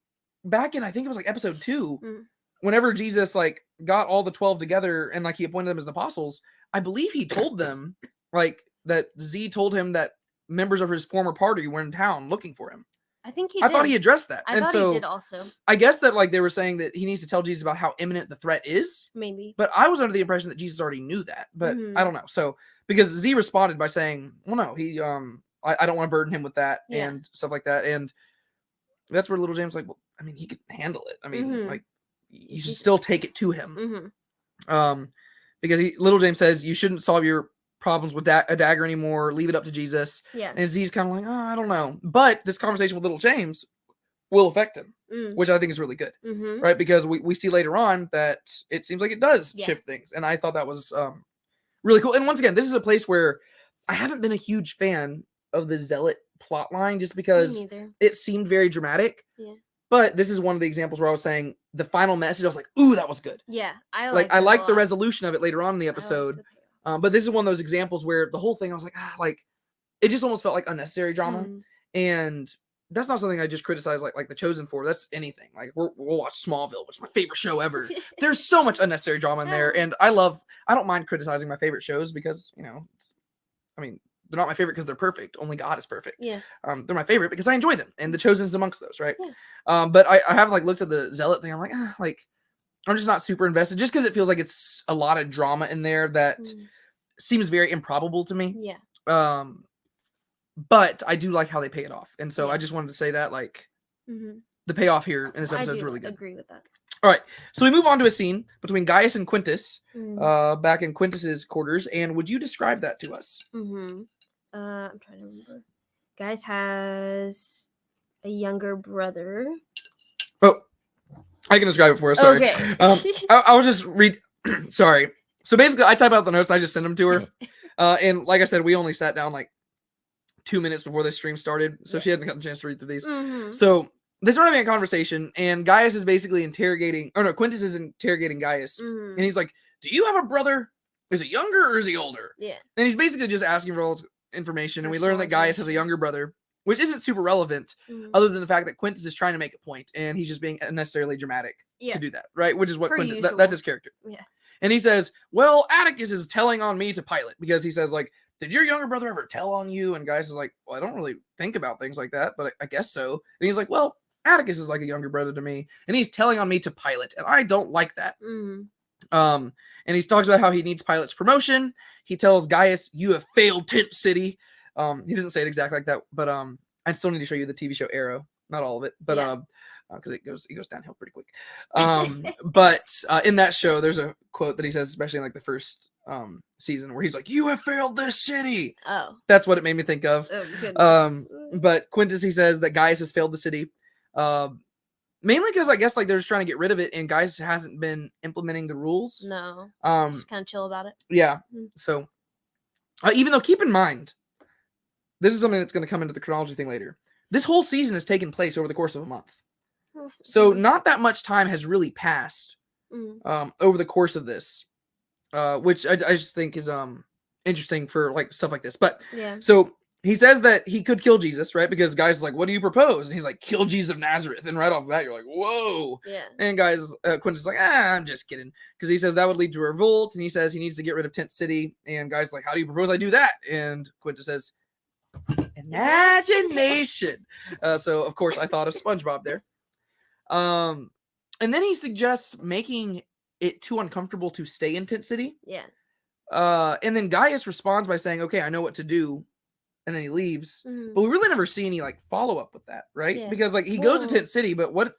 back in, I think it was like episode 2, whenever Jesus like got all the 12 together and like he appointed them as the apostles, I believe he told them like that Z told him that members of his former party were in town looking for him. I think he did. I thought he addressed that. I thought he did also. I guess that like they were saying that he needs to tell Jesus about how imminent the threat is. Maybe. But I was under the impression that Jesus already knew that. But I don't know. So because Z responded by saying, well, no, he I don't want to burden him with that and stuff like that. And that's where little James like, well, I mean, he could handle it. I mean, like you should still take it to him. Because little James says you shouldn't solve your problems with a dagger anymore, leave it up to Jesus. Yeah. And Z's kind of like, oh, I don't know. But this conversation with little James will affect him, which I think is really good. Right? Because we see later on that it seems like it does shift things. And I thought that was really cool. And once again, this is a place where I haven't been a huge fan of the zealot plot line just because it seemed very dramatic. Yeah. But this is one of the examples where I was saying the final message, I was like, ooh, that was good. Yeah. I like the resolution of it later on in the episode. But this is one of those examples where the whole thing, I was like, like, it just almost felt like unnecessary drama. And that's not something I just criticize like The Chosen for. That's anything. Like, we'll watch Smallville, which is my favorite show ever. There's so much unnecessary drama in there. And I don't mind criticizing my favorite shows because, I mean, they're not my favorite because they're perfect. Only God is perfect. Yeah. They're my favorite because I enjoy them. And The Chosen is amongst those, right? Yeah. But I have like looked at the zealot thing. I'm like, I'm just not super invested just because it feels like it's a lot of drama in there that seems very improbable to me. Yeah. But I do like how they pay it off. And so I just wanted to say that like the payoff here in this episode is really good. I agree with that. All right. So we move on to a scene between Gaius and Quintus back in Quintus's quarters. And would you describe that to us? I'm trying to remember. Gaius has a younger brother. Oh, I can describe it for us. Sorry. Okay. I was just sorry. So basically, I type out the notes. And I just send them to her. And like I said, we only sat down like 2 minutes before this stream started, so she hadn't gotten a chance to read through these. So they start having a conversation, and Gaius is basically Quintus is interrogating Gaius, and he's like, "Do you have a brother? Is he younger or is he older?" Yeah. And he's basically just asking for all this information, and we learn that Gaius has a younger brother, which isn't super relevant, other than the fact that Quintus is trying to make a point, and he's just being unnecessarily dramatic to do that, right? Which is what Quintus, that's his character. Yeah. And he says, "Well, Atticus is telling on me to Pilate," because he says, like, "Did your younger brother ever tell on you?" And Gaius is like, "Well, I don't really think about things like that, but I guess so." And he's like, "Well, Atticus is like a younger brother to me, and he's telling on me to Pilate, and I don't like that." And he talks about how he needs Pilate's promotion. He tells Gaius, "You have failed Tent City." He doesn't say it exactly like that, but I still need to show you the TV show Arrow, not all of it, but because it goes downhill pretty quick. But in that show, there's a quote that he says, especially in like the first season, where he's like, "You have failed this city." Oh, that's what it made me think of. Oh, goodness. But Quintus, he says that Gaius has failed the city, mainly because I guess like they're just trying to get rid of it, and Gaius hasn't been implementing the rules. No, just kind of chill about it. Yeah. So even though, keep in mind, this is something that's going to come into the chronology thing later. This whole season has taken place over the course of a month. So not that much time has really passed over the course of this, which I just think is interesting for like stuff like this. But so he says that he could kill Jesus, right? Because Gaius is like, "What do you propose?" And he's like, "Kill Jesus of Nazareth." And right off the bat, you're like, "Whoa!" Yeah. And Quintus is like, "I'm just kidding," because he says that would lead to a revolt, and he says he needs to get rid of Tent City. And Gaius is like, "How do you propose I do that?" And Quintus says, "Imagination." So of course I thought of SpongeBob there. And then he suggests making it too uncomfortable to stay in Tent City. Yeah. And then Gaius responds by saying, "Okay, I know what to do." And then he leaves. But we really never see any like follow up with that, right? Yeah. Because like he goes to Tent City, but what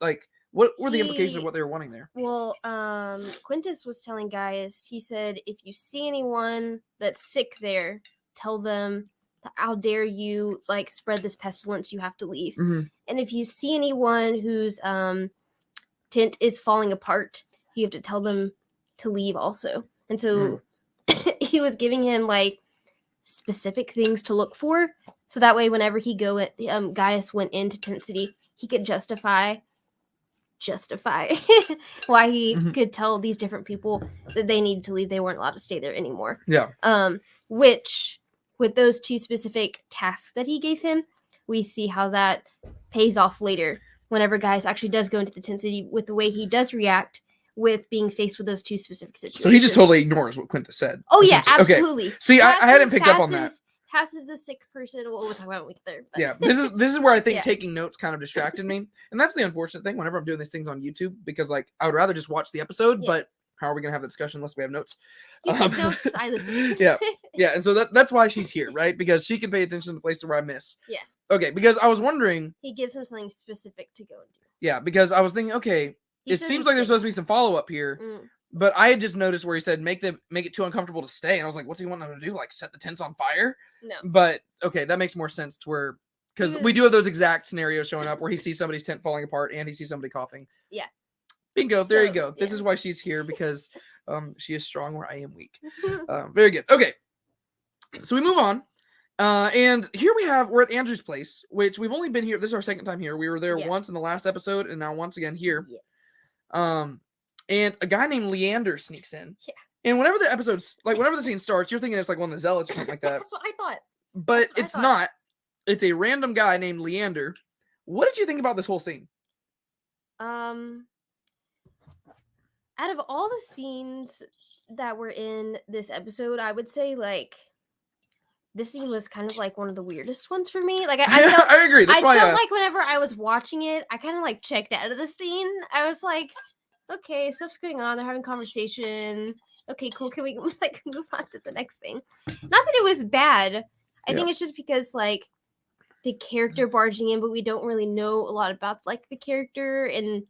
were the implications of what they were wanting there? Well, Quintus was telling Gaius, he said, "If you see anyone that's sick there, tell them, how dare you like spread this pestilence, you have to leave. And if you see anyone whose tent is falling apart, you have to tell them to leave also." And so he was giving him like specific things to look for, so that way whenever Gaius went into Tent City, he could justify why he could tell these different people that they needed to leave, they weren't allowed to stay there anymore. Which with those two specific tasks that he gave him, we see how that pays off later whenever Gaius actually does go into the Tent City, with the way he does react with being faced with those two specific situations. So he just totally ignores what Quintus said. Oh yeah, absolutely. Okay. See, I hadn't picked up on that. Passes the sick person. We'll talk about it later. But. Yeah, this is where I think taking notes kind of distracted me, and that's the unfortunate thing whenever I'm doing these things on YouTube, because like I would rather just watch the episode, but how are we gonna have the discussion unless we have notes? You have notes. I listen. yeah, and so that's why she's here, right? Because she can pay attention to the places where I miss. Yeah. Okay, because I was wondering. He gives him something specific to go and do. Yeah, because I was thinking, okay, it seems like there's supposed to be some follow up here. But I had just noticed where he said make it too uncomfortable to stay, and I was like, what's he want them to do? Like set the tents on fire? No. But okay, that makes more sense to where, because we do have those exact scenarios showing up where he sees somebody's tent falling apart and he sees somebody coughing. Yeah. Bingo. There you go. This is why she's here, because she is strong where I am weak. Very good. Okay. So we move on. And here we're at Andrew's place, which we've only been here. This is our second time here. We were there once in the last episode, and now once again here. Yes. And a guy named Leander sneaks in. Yeah. And whenever the scene starts, you're thinking it's like one of the zealots or something like that. That's what I thought. But it's not. It's a random guy named Leander. What did you think about this whole scene? Out of all the scenes that were in this episode, I would say like this scene was kind of like one of the weirdest ones for me. Like I agree. That's why I felt like whenever I was watching it, I kind of like checked out of the scene. I was like, okay, stuff's going on. They're having conversation. Okay, cool. Can we like move on to the next thing? Not that it was bad. I think it's just because like the character barging in, but we don't really know a lot about like the character, and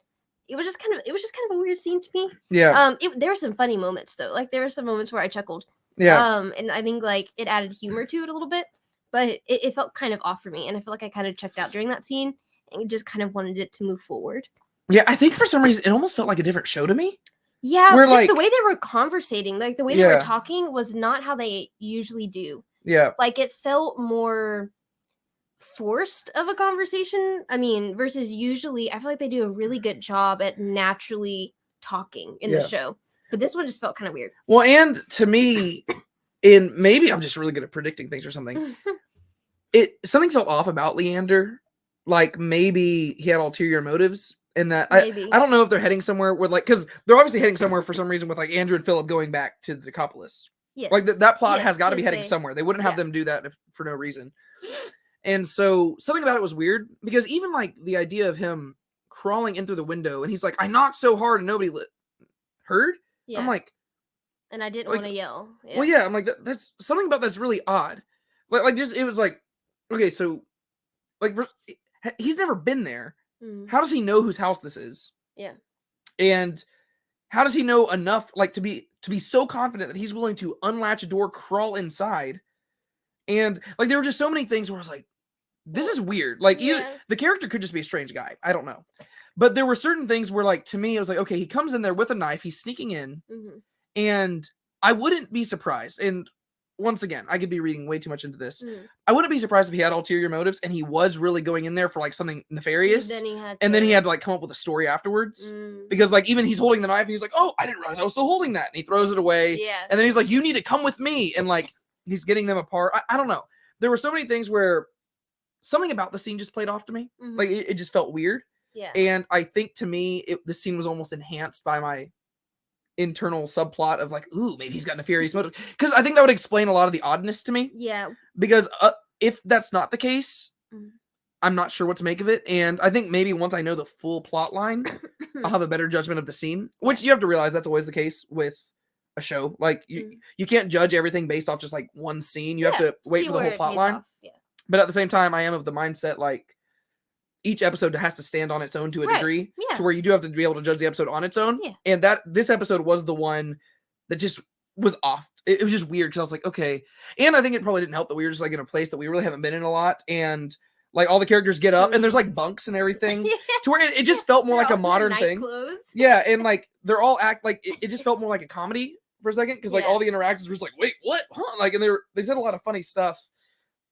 it was just kind of a weird scene to me. Yeah. There were some funny moments though. Like there were some moments where I chuckled. Yeah. And I think like it added humor to it a little bit, but it felt kind of off for me, and I feel like I kind of checked out during that scene and just kind of wanted it to move forward. Yeah, I think for some reason it almost felt like a different show to me. Yeah, We're just like, the way they were conversating, like the way they were talking was not how they usually do. Yeah. Like it felt more forced of a conversation. I mean, versus usually I feel like they do a really good job at naturally talking in the show. But this one just felt kind of weird. Well, and to me, and maybe I'm just really good at predicting things or something. Something felt off about Leander. Like maybe he had ulterior motives. And that I don't know if they're heading somewhere where like, because they're obviously heading somewhere for some reason with like Andrew and Philip going back to the Decapolis. Yes. Like that plot has got to be heading somewhere. They wouldn't have them do that for no reason. And so something about it was weird because even like the idea of him crawling in through the window and he's like, I knocked so hard and nobody heard. Yeah. I'm like, and I didn't want to yell. Yeah. Well, yeah, I'm like that's something about that's really odd. Like just it was like, okay, so like he's never been there. How does he know whose house this is? Yeah. And how does he know enough like to be so confident that he's willing to unlatch a door, crawl inside? And like there were just so many things where I was like, this is weird. Like either the character could just be a strange guy. I don't know. But there were certain things where like to me it was like, okay, he comes in there with a knife, he's sneaking in, and I wouldn't be surprised. And once again, I could be reading way too much into this. I wouldn't be surprised if he had ulterior motives and he was really going in there for like something nefarious. Then he had to like come up with a story afterwards. Because like even he's holding the knife and he's like, oh, I didn't realize I was still holding that. And he throws it away. Yeah. And then he's like, you need to come with me. And like he's getting them apart. I don't know. There were so many things where something about the scene just played off to me. Like it just felt weird. Yeah. And I think to me, the scene was almost enhanced by my internal subplot of like, ooh, maybe he's got nefarious motive. Because I think that would explain a lot of the oddness to me. Yeah. Because if that's not the case, I'm not sure what to make of it. And I think maybe once I know the full plot line, I'll have a better judgment of the scene. Which you have to realize that's always the case with a show. Like you can't judge everything based off just like one scene. You have to wait for the whole plot line. Yeah. But at the same time, I am of the mindset like each episode has to stand on its own to a degree, to where you do have to be able to judge the episode on its own. Yeah. And this episode was the one that just was off. It was just weird because I was like, okay. And I think it probably didn't help that we were just like in a place that we really haven't been in a lot. And like all the characters get up and there's like bunks and everything to where it just felt more like a modern thing. Clothes. Yeah. And like they're all like, it just felt more like a comedy for a second. Cause like all the interactions were just like, wait, what? Huh? Like, and they said a lot of funny stuff,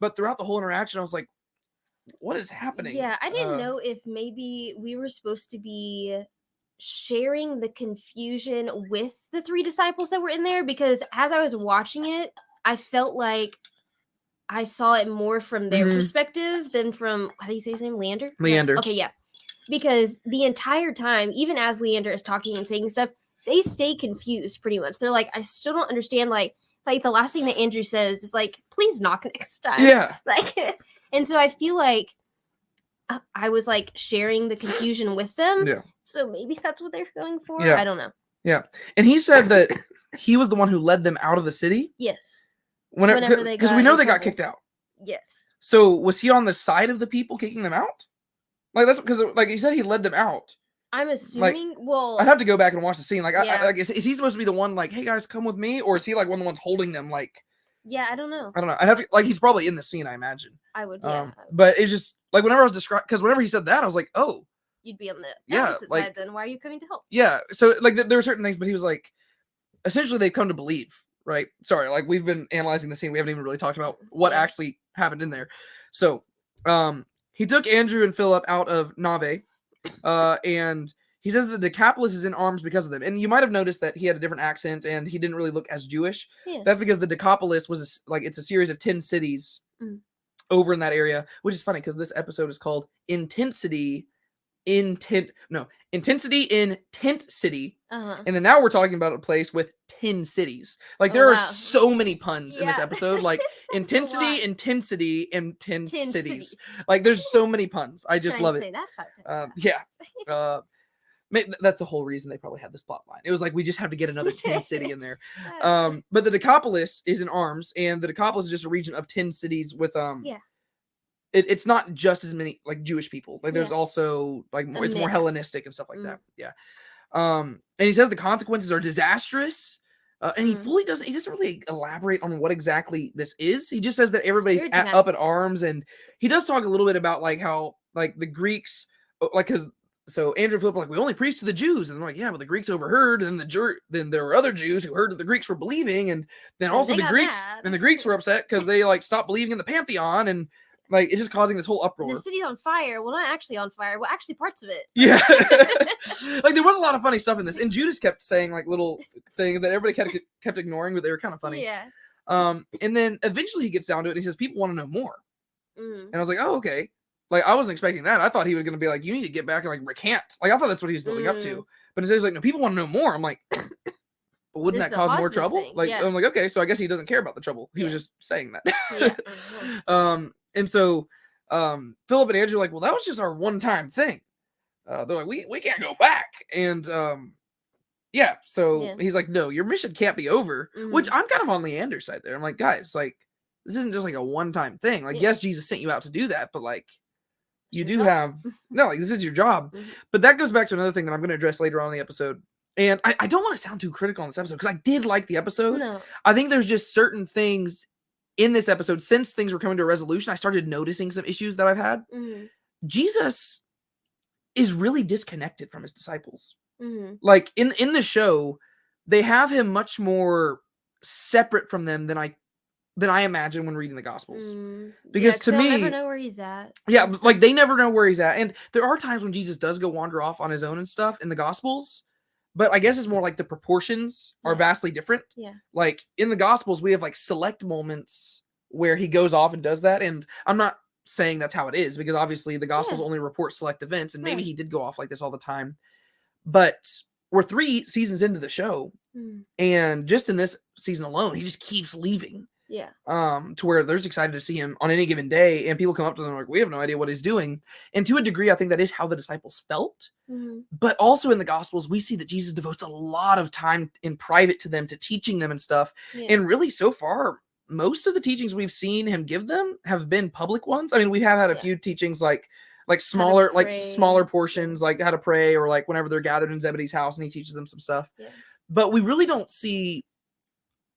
but throughout the whole interaction, I was like, what is happening? Yeah, I didn't know if maybe we were supposed to be sharing the confusion with the three disciples that were in there, because as I was watching it, I felt like I saw it more from their perspective than from, how do you say his name? Leander? Leander. No? Okay, yeah. Because the entire time, even as Leander is talking and saying stuff, they stay confused pretty much. They're like, I still don't understand, like the last thing that Andrew says is like, please knock next time. Yeah. Like, and so I feel like I was like sharing the confusion with them. Yeah. So maybe that's what they're going for. Yeah. I don't know. Yeah. And he said that he was the one who led them out of the city. Yes. Whenever they because we know they got kicked out. Yes. So was he on the side of the people kicking them out? Like that's because like he said he led them out. I'm assuming. Like, well, I'd have to go back and watch the scene. Like, yeah. Is he supposed to be the one like, hey guys, come with me, or is he like one of the ones holding them? Like, yeah, I don't know. I'd have to like he's probably in the scene, I imagine. I would. Yeah. But it's just like whenever I was because whenever he said that, I was like, oh, you'd be on the opposite side. Then why are you coming to help? Yeah. So like there were certain things, but he was like, essentially they've come to believe, right? Sorry, like we've been analyzing the scene. We haven't even really talked about what actually happened in there. So, he took Andrew and Philip out of Nave, and he says that the Decapolis is in arms because of them. And you might have noticed that he had a different accent and he didn't really look as Jewish. Yeah. That's because the Decapolis was it's a series of 10 cities over in that area, which is funny because this episode is called Intensity in Tent City. And then now we're talking about a place with 10 cities. Like there are so many puns in this episode, like intensity, and 10 cities. Like there's so many puns. I just love it. Yeah. Maybe that's the whole reason they probably had this plot line. It was like, we just have to get another 10 city in there. But the Decapolis is in arms, and the Decapolis is just a region of 10 cities with it's not just as many like Jewish people. Like there's also like more, it's more Hellenistic and stuff like that. Yeah. And he says the consequences are disastrous. And he doesn't really elaborate on what exactly this is. He just says that everybody's up at arms, and he does talk a little bit about like how like the Greeks, like because so Andrew and Philip are like, we only preach to the Jews, and they're like, yeah, but the Greeks overheard, and then there were other Jews who heard that the Greeks were believing, and then also the Greeks were upset because they like stopped believing in the Pantheon, and like it's just causing this whole uproar. The city's on fire. Well, not actually on fire. Well, actually parts of it. Yeah. Like there was a lot of funny stuff in this, and Judas kept saying like little things that everybody kept ignoring, but they were kind of funny. Yeah. And then eventually he gets down to it and he says, people want to know more. Mm. And I was like, oh, okay. Like I wasn't expecting that. I thought he was going to be like, you need to get back and like recant. Like I thought that's what he was building up to. But instead he's like, no, people want to know more. I'm like, but wouldn't that cause more trouble? Thing. Like, yeah. I'm like, okay, so I guess he doesn't care about the trouble. He was just saying that. Yeah. And so Philip and Andrew are like, well, that was just our one-time thing. They're like, we can't go back. And so he's like, no, your mission can't be over. Which I'm kind of on Leander's side there. I'm like, guys, like, this isn't just like a one-time thing. Like, yes, Jesus sent you out to do that, but like, you do have like this is your job. But that goes back to another thing that I'm going to address later on in the episode. And I don't want to sound too critical on this episode because I did like the episode. No. I think there's just certain things in this episode, since things were coming to a resolution, I started noticing some issues that I've had. Jesus is really disconnected from his disciples. Like in the show, they have him much more separate from them than I imagine when reading the Gospels. Because to me, never know where he's at. Yeah, like they never know where he's at. And there are times when Jesus does go wander off on his own and stuff in the Gospels. But I guess it's more like the proportions are vastly different. Yeah. Like in the Gospels, we have like select moments where he goes off and does that. And I'm not saying that's how it is because obviously the Gospels only report select events. And maybe he did go off like this all the time. But we're 3 seasons into the show. And just in this season alone, he just keeps leaving. Yeah. To where they're just excited to see him on any given day, and people come up to them like, we have no idea what he's doing. And to a degree, I think that is how the disciples felt. But also in the Gospels, we see that Jesus devotes a lot of time in private to them, to teaching them and stuff. And really, so far, most of the teachings we've seen him give them have been public ones. I mean, we have had a few teachings like smaller portions, like how to pray, or like whenever they're gathered in Zebedee's house and he teaches them some stuff. But we really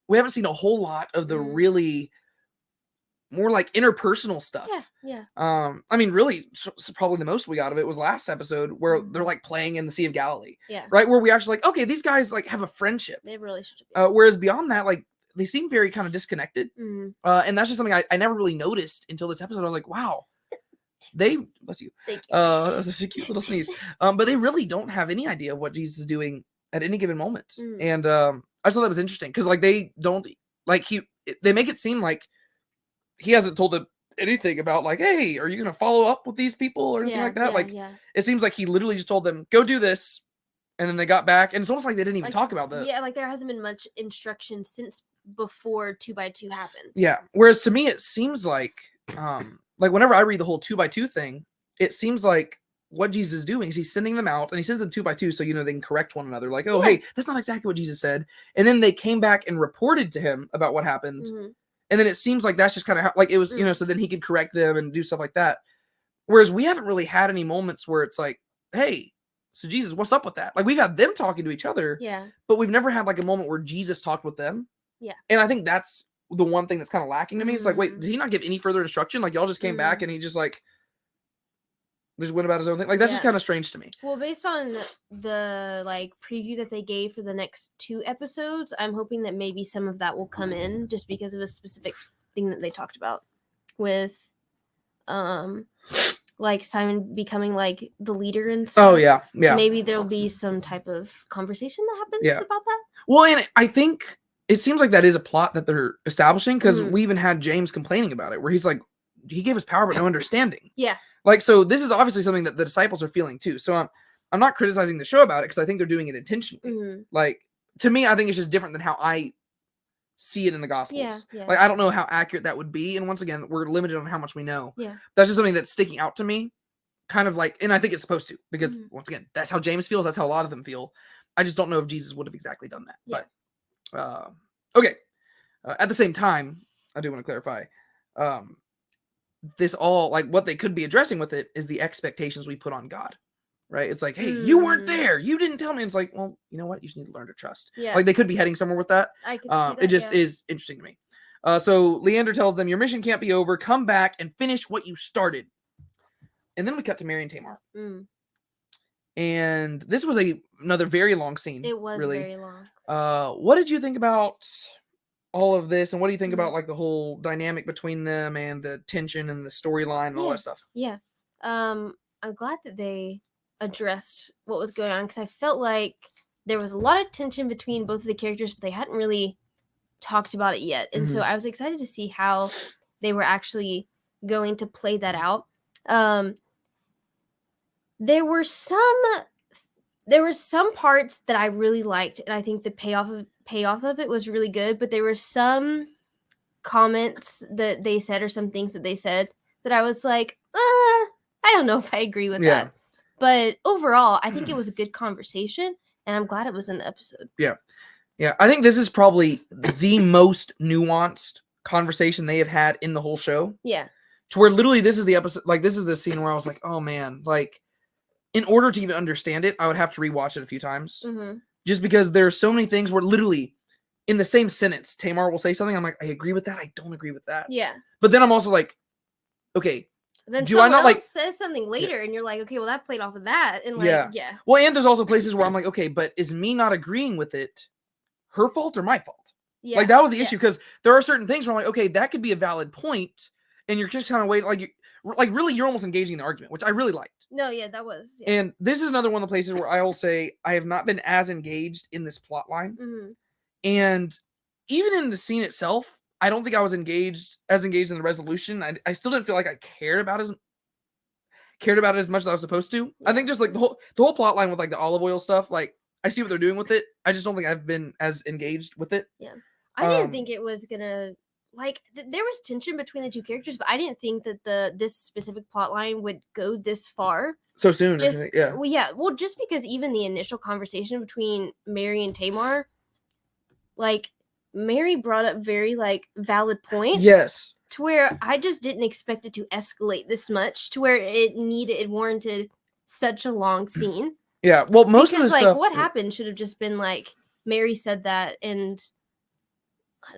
we haven't seen a whole lot of the really more like interpersonal stuff. I mean, really, probably the most we got of it was last episode where they're like playing in the Sea of Galilee. Right. Where we actually like, okay, these guys like have a friendship. They have a relationship. Whereas beyond that, like they seem very kind of disconnected. And that's just something I never really noticed until this episode. I was like, wow, bless you. Thank you. That's a cute little sneeze. But they really don't have any idea of what Jesus is doing at any given moment. And I just thought that was interesting because like they don't like they make it seem like he hasn't told them anything about like, hey, are you gonna follow up with these people or anything like that? It seems like he literally just told them, go do this, and then they got back, and it's almost like they didn't even talk about that. Yeah, like there hasn't been much instruction since before 2x2 happened. Yeah. Whereas to me, it seems like whenever I read the whole 2x2 thing, it seems like what Jesus is doing is he's sending them out, and he sends them 2x2 so they can correct one another. Like, oh, hey, that's not exactly what Jesus said. And then they came back and reported to him about what happened. And then it seems like that's just kind of how, like, it was, so then he could correct them and do stuff like that. Whereas we haven't really had any moments where it's like, hey, so Jesus, what's up with that? Like, we've had them talking to each other, but we've never had like a moment where Jesus talked with them. And I think that's the one thing that's kind of lacking to me. It's like, wait, did he not give any further instruction? Like, y'all just came back and he just like, just went about his own thing. Like, that's just kind of strange to me. Well, based on the like preview that they gave for the next 2 episodes, I'm hoping that maybe some of that will come in just because of a specific thing that they talked about with like Simon becoming like the leader and stuff. Oh yeah. Maybe there'll be some type of conversation that happens about that. Well, and I think it seems like that is a plot that they're establishing because we even had James complaining about it, where he's like, he gave us power but no understanding. Like, so this is obviously something that the disciples are feeling too. So I'm not criticizing the show about it because I think they're doing it intentionally. Like, to me, I think it's just different than how I see it in the Gospels. Like, I don't know how accurate that would be. And once again, we're limited on how much we know. That's just something that's sticking out to me. Kind of like, and I think it's supposed to, because once again, that's how James feels. That's how a lot of them feel. I just don't know if Jesus would have exactly done that. But, okay. At the same time, I do want to clarify, this all, like, what they could be addressing with it is the expectations we put on God, right? It's like, hey, you weren't there, you didn't tell me. It's like, well, you know what, you just need to learn to trust. Like, they could be heading somewhere with that. I could see that, it just is interesting to me. So Leander tells them, your mission can't be over, come back and finish what you started. And then we cut to Mary and Tamar. And this was another very long scene. It was really. very long. What did you think about all of this, and what do you think Mhm. about like the whole dynamic between them and the tension and the storyline and all that stuff? Yeah. I'm glad that they addressed what was going on, because I felt like there was a lot of tension between both of the characters, but they hadn't really talked about it yet. And so I was excited to see how they were actually going to play that out. There were some parts that I really liked, and I think the payoff of it was really good, but there were some comments that they said, or some things that they said, that I was like, I don't know if I agree with that. But overall, I think it was a good conversation, and I'm glad it was in the episode. Yeah. I think this is probably the most nuanced conversation they have had in the whole show. Yeah. To where literally this is the episode, like this is the scene where I was like, oh man, like in order to even understand it, I would have to rewatch it a few times. Just because there are so many things where literally in the same sentence, Tamar will say something. I'm like, I agree with that. I don't agree with that. Yeah. But then I'm also like, okay. Then do I not like says something later, and you're like, okay, well that played off of that, and like, yeah. Well, and there's also places where I'm like, okay, but is me not agreeing with it her fault or my fault? Yeah. Like that was the issue, because there are certain things where I'm like, okay, that could be a valid point, and you're just kind of waiting, like really, you're almost engaging in the argument, which I really liked. No, yeah, that was. Yeah. And this is another one of the places where I will say I have not been as engaged in this plot line. And even in the scene itself, I don't think I was engaged in the resolution. I still didn't feel like I cared about it as much as I was supposed to. I think just like the whole plot line with like the olive oil stuff, like I see what they're doing with it. I just don't think I've been as engaged with it. Yeah. I didn't think it was gonna like there was tension between the two characters, but I didn't think that this specific plot line would go this far so soon. Yeah. Well, just because even the initial conversation between Mary and Tamar, like Mary brought up very like valid points. Yes. To where I just didn't expect it to escalate this much, to where it warranted such a long scene. Yeah. Well, most of the stuff, what happened should have just been like Mary said that, and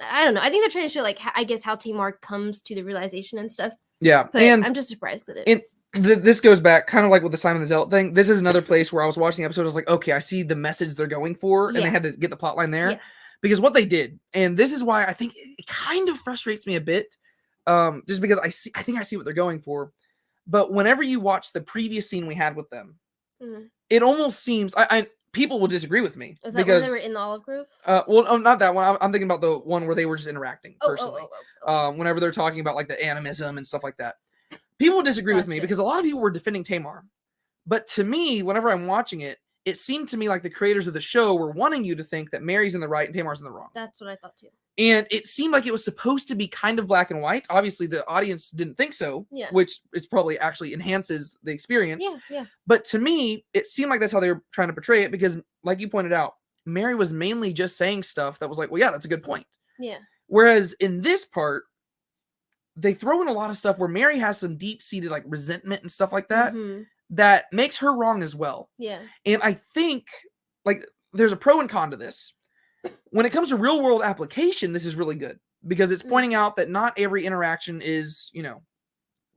I don't know. I think they're trying to show like I guess how Tamar comes to the realization and stuff. Yeah. But and I'm just surprised that this goes back kind of like with the Simon the Zealot thing. This is another place where I was watching the episode. I was like, okay, I see the message they're going for, and they had to get the plot line there. Yeah. Because what they did, and this is why I think it kind of frustrates me a bit, just because I think I see what they're going for. But whenever you watch the previous scene we had with them, it almost seems people will disagree with me. Is that because when they were in the olive grove? Well, not that one. I'm thinking about the one where they were just interacting personally. Whenever they're talking about like the animism and stuff like that, people will disagree with me because a lot of people were defending Tamar. But to me, whenever I'm watching it, it seemed to me like the creators of the show were wanting you to think that Mary's in the right and Tamar's in the wrong. That's what I thought too. And it seemed like it was supposed to be kind of black and white. Obviously, the audience didn't think so, which is probably actually enhances the experience. Yeah. But to me, it seemed like that's how they were trying to portray it because, like you pointed out, Mary was mainly just saying stuff that was like, well, yeah, that's a good point. Yeah. Whereas in this part, they throw in a lot of stuff where Mary has some deep-seated like resentment and stuff like that. That makes her wrong as well. Yeah. And I think like there's a pro and con to this. When it comes to real world application, this is really good because it's pointing out that not every interaction is,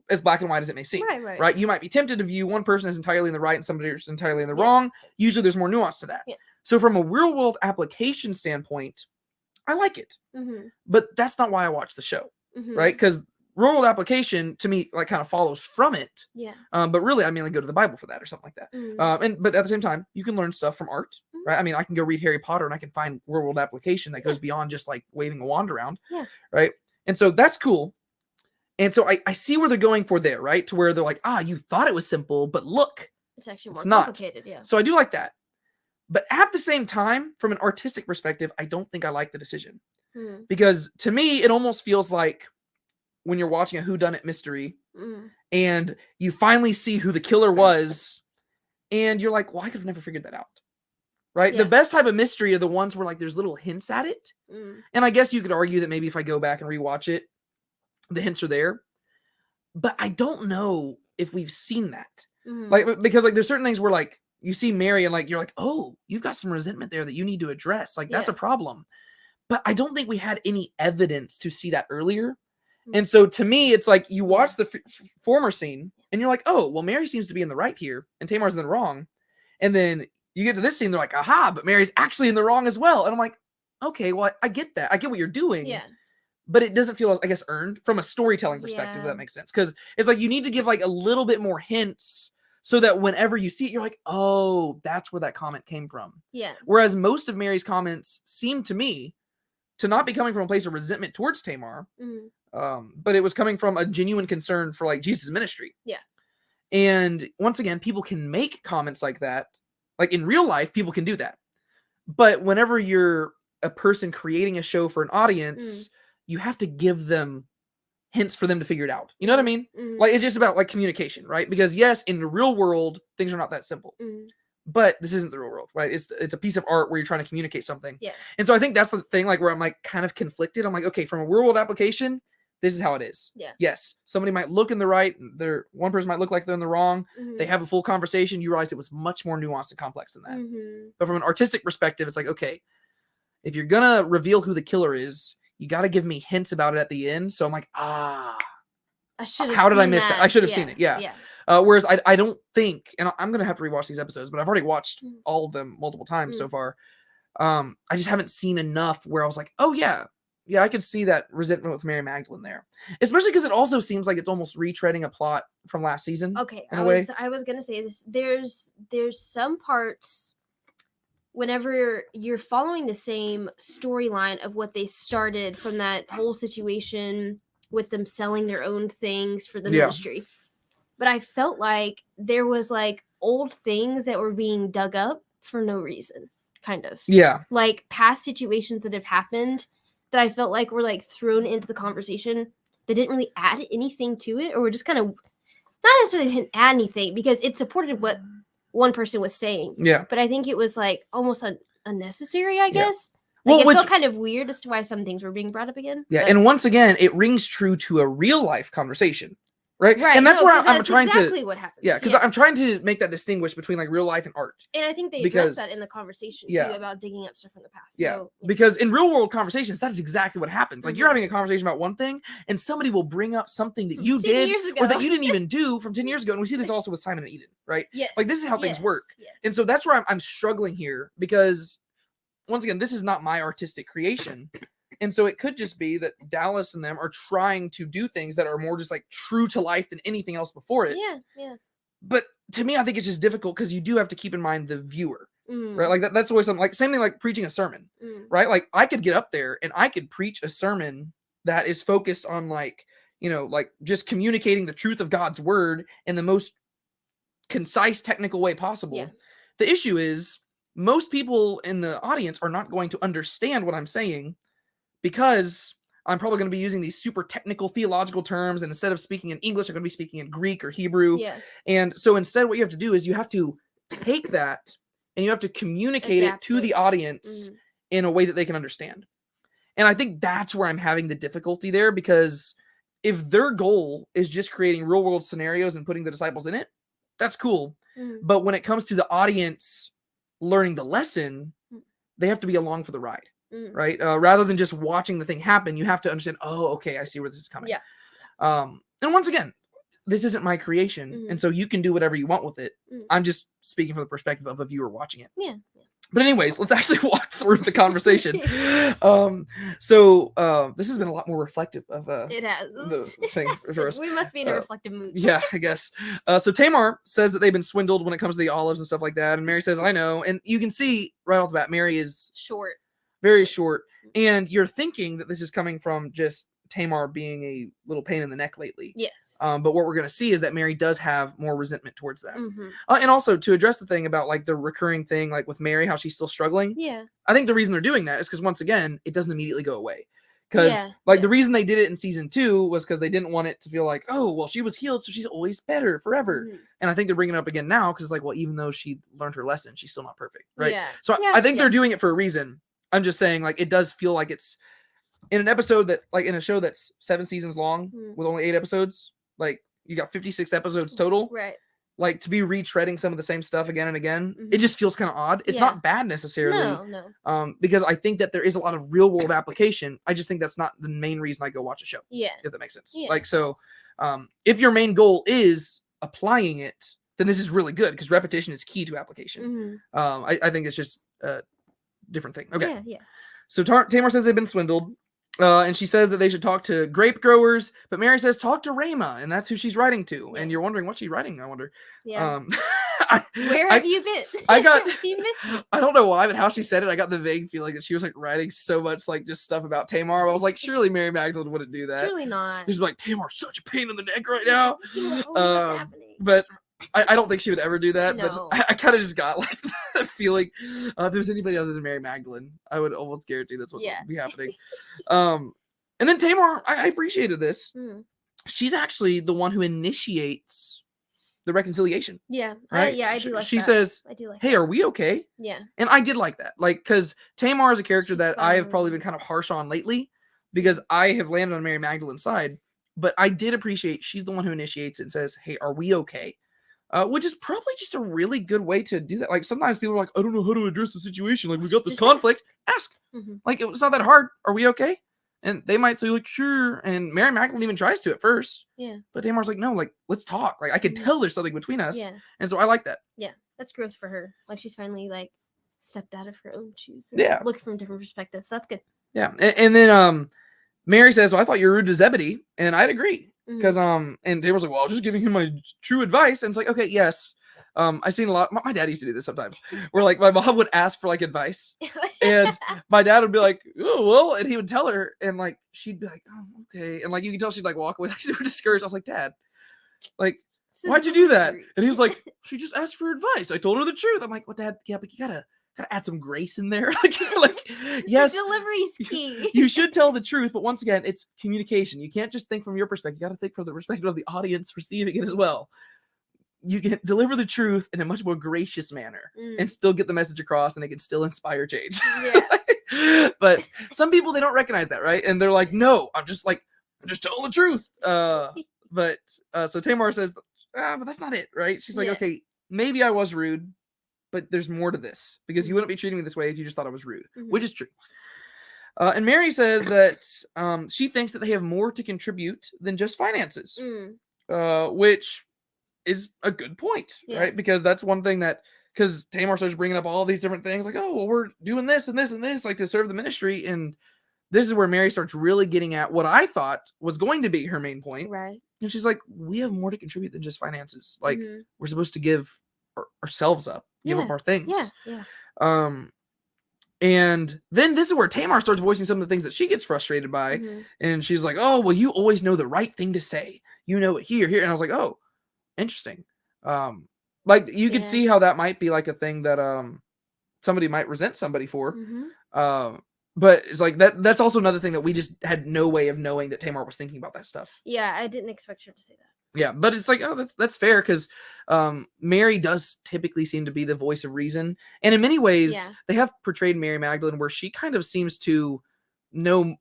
as black and white as it may seem. Right. You might be tempted to view one person as entirely in the right and somebody is entirely in the wrong. Usually there's more nuance to that. Yeah. So from a real world application standpoint, I like it. But that's not why I watch the show. Right? Because real world application to me like kind of follows from it. Yeah. But really, I mainly go to the Bible for that or something like that. But at the same time, you can learn stuff from art, right? I mean, I can go read Harry Potter and I can find real world application that goes beyond just like waving a wand around. Yeah. Right. And so that's cool. And so I see where they're going for there, right? To where they're like, you thought it was simple, but look, it's actually more complicated. Yeah. So I do like that. But at the same time, from an artistic perspective, I don't think I like the decision because to me, it almost feels like when you're watching a whodunit mystery and you finally see who the killer was and you're like, well, I could have never figured that out. Right. Yeah. The best type of mystery are the ones where like there's little hints at it. And I guess you could argue that maybe if I go back and rewatch it, the hints are there, but I don't know if we've seen that. Like, because like there's certain things where like you see Mary and like, you're like, oh, you've got some resentment there that you need to address. Like that's a problem. But I don't think we had any evidence to see that earlier. And so to me, it's like you watch the former scene and you're like, oh, well, Mary seems to be in the right here and Tamar's in the wrong. And then you get to this scene, they're like, aha, but Mary's actually in the wrong as well. And I'm like, okay, well, I get that. I get what you're doing. Yeah. But it doesn't feel, I guess, earned from a storytelling perspective, if that makes sense. Because it's like you need to give like a little bit more hints so that whenever you see it, you're like, oh, that's where that comment came from. Yeah. Whereas most of Mary's comments seem to me to not be coming from a place of resentment towards Tamar, but it was coming from a genuine concern for like Jesus' ministry. Yeah. And once again, people can make comments like that. Like in real life, people can do that. But whenever you're a person creating a show for an audience, you have to give them hints for them to figure it out. You know what I mean? Like it's just about like communication, right? Because yes, in the real world, things are not that simple. But this isn't the real world, right? It's a piece of art where you're trying to communicate something. Yeah. And so I think that's the thing, like where I'm like kind of conflicted. I'm like, okay, from a real world application, this is how it is. Yeah. Yes, somebody might look in the right. One person might look like they're in the wrong. They have a full conversation. You realize it was much more nuanced and complex than that. But from an artistic perspective, it's like, okay, if you're gonna reveal who the killer is, you got to give me hints about it at the end. So I'm like, how did I miss that? I should have seen it. Yeah. Whereas I don't think, and I'm going to have to rewatch these episodes, but I've already watched all of them multiple times so far. I just haven't seen enough where I was like, oh yeah, I could see that resentment with Mary Magdalene there. Especially because it also seems like it's almost retreading a plot from last season. Okay, in a way. I was going to say this. There's some parts whenever you're following the same storyline of what they started from that whole situation with them selling their own things for the ministry. But I felt like there was like old things that were being dug up for no reason, kind of. Yeah. Like past situations that have happened that I felt like were like thrown into the conversation that didn't really add anything to it, or were just kind of not necessarily didn't add anything because it supported what one person was saying. Yeah. But I think it was like almost unnecessary, I guess. Well, Like it felt kind of weird as to why some things were being brought up again. Yeah, but... and once again, it rings true to a real life conversation. Right. And that's where I'm trying exactly what happens. Yeah, because I'm trying to make that distinguish between like real life and art. And I think they addressed that in the conversation too about digging up stuff from the past. Yeah. So, because in real world conversations, that's exactly what happens. Like you're having a conversation about one thing and somebody will bring up something that you did or that you didn't even do from 10 years ago. And we see this also with Simon and Eden, right? Yes. Like this is how things work. Yes. And so that's where I'm struggling here because once again, this is not my artistic creation. And so it could just be that Dallas and them are trying to do things that are more just like true to life than anything else before it. Yeah. But to me, I think it's just difficult because you do have to keep in mind the viewer, right? Like that's always something like same thing like preaching a sermon, right? Like I could get up there and I could preach a sermon that is focused on like, like just communicating the truth of God's word in the most concise, technical way possible. Yeah. The issue is most people in the audience are not going to understand what I'm saying because I'm probably going to be using these super technical theological terms. And instead of speaking in English, I'm going to be speaking in Greek or Hebrew. Yeah. And so instead, what you have to do is you have to take that and you have to communicate it to the audience in a way that they can understand. And I think that's where I'm having the difficulty there, because if their goal is just creating real world scenarios and putting the disciples in it, that's cool. But when it comes to the audience learning the lesson, they have to be along for the ride. Right. Rather than just watching the thing happen, you have to understand, oh, okay, I see where this is coming. Yeah. And once again, this isn't my creation. And so you can do whatever you want with it. I'm just speaking from the perspective of a viewer watching it. Yeah. But anyways, let's actually walk through the conversation. So this has been a lot more reflective of it has. The thing for us. We must be in a reflective mood. Yeah, I guess. So Tamar says that they've been swindled when it comes to the olives and stuff like that. And Mary says, I know. And you can see right off the bat, Mary is short. Very short. And you're thinking that this is coming from just Tamar being a little pain in the neck lately. Yes. But what we're going to see is that Mary does have more resentment towards that. And also to address the thing about like the recurring thing, like with Mary, how she's still struggling. Yeah. I think the reason they're doing that is because once again, it doesn't immediately go away. Because the reason they did it in season 2 was because they didn't want it to feel like, oh, well, she was healed, so she's always better forever. And I think they're bringing it up again now because it's like, well, even though she learned her lesson, she's still not perfect. Right. Yeah. So I think they're doing it for a reason. I'm just saying, like, it does feel like it's in an episode that, like, in a show that's 7 seasons long with only 8 episodes, like, you got 56 episodes total. Right. Like, to be retreading some of the same stuff again and again, it just feels kind of odd. It's not bad necessarily. No. Because I think that there is a lot of real world application. I just think that's not the main reason I go watch a show. Yeah. If that makes sense. Yeah. Like, so, if your main goal is applying it, then this is really good because repetition is key to application. I think it's just a different thing. Okay. Yeah, yeah. So Tamar says they've been swindled. And she says that they should talk to grape growers, but Mary says talk to Rama, and that's who she's writing to. Yeah. And you're wondering what's she writing? I wonder. Yeah. Where have you been? I got. You missed me. I don't know why, but how she said it, I got the vague feeling that she was like writing so much like just stuff about Tamar. I was like, surely Mary Magdalene wouldn't do that. Surely not. She's like, Tamar's such a pain in the neck right now. What's happening? But I don't think she would ever do that. No. But I kind of just got like the feeling if there was anybody other than Mary Magdalene, I would almost guarantee that's what would be happening. And then Tamar, I appreciated this. She's actually the one who initiates the reconciliation. Yeah. Right? I do like she that. says, I do like hey, that. are we okay? Yeah. And I did like that. Like, because Tamar is a character She's that I have fun. probably been kind of harsh on lately because I have landed on Mary Magdalene's side. But I did appreciate she's the one who initiates it and says, hey, are we okay? Which is probably just a really good way to do that. Like, sometimes people are like, I don't know how to address the situation. Like, we got this Just conflict. Ask. Mm-hmm. Like, it's not that hard. Are we okay? And they might say, like, sure. And Mary Magdalene even tries to at first. Yeah. But Tamar's like, no, like, let's talk. Like, I could tell there's something between us. Yeah. And so I like that. Yeah. That's growth for her. Like, she's finally, like, stepped out of her own shoes. And Yeah. looking from different perspectives. That's good. Yeah. And then Mary says, well, I thought you were rude to Zebedee. And I'd agree. Because, and Tamar's like, well, I was just giving him my true advice. And it's like, okay, yes. I've seen a lot. My dad used to do this sometimes where like my mom would ask for like advice and my dad would be like, oh, well, and he would tell her and like, she'd be like, oh, okay. And like, you can tell she'd like walk away like super discouraged. I was like, Dad, like, why'd you do that? And he was like, she just asked for advice. I told her the truth. I'm like, well, Dad, yeah, but you gotta add some grace in there. like yes, the delivery's key. You should tell the truth, but once again, it's communication. You can't just think from your perspective. You got to think from the perspective of the audience receiving it as well. You can deliver the truth in a much more gracious manner and still get the message across, and it can still inspire change. Yeah. But some people, they don't recognize that, right? And they're like, no, I'm just telling the truth. But so Tamar says, but that's not it, right? She's like, okay, maybe I was rude, but there's more to this because you wouldn't be treating me this way if you just thought I was rude, which is true. And Mary says that she thinks that they have more to contribute than just finances, which is a good point, right? Because that's one thing that, because Tamar starts bringing up all these different things like, oh, well, we're doing this and this and this, like to serve the ministry. And this is where Mary starts really getting at what I thought was going to be her main point. Right. And she's like, we have more to contribute than just finances. Like we're supposed to give ourselves up, give up our things. Yeah. And then this is where Tamar starts voicing some of the things that she gets frustrated by. And she's like, oh, well, you always know the right thing to say. You know it here. And I was like, oh, interesting. Like you could see how that might be like a thing that somebody might resent somebody for. But it's like that's also another thing that we just had no way of knowing that Tamar was thinking about that stuff. Yeah, I didn't expect her to say that. Yeah, but it's like, oh, that's fair because Mary does typically seem to be the voice of reason. And in many ways, they have portrayed Mary Magdalene where she kind of seems to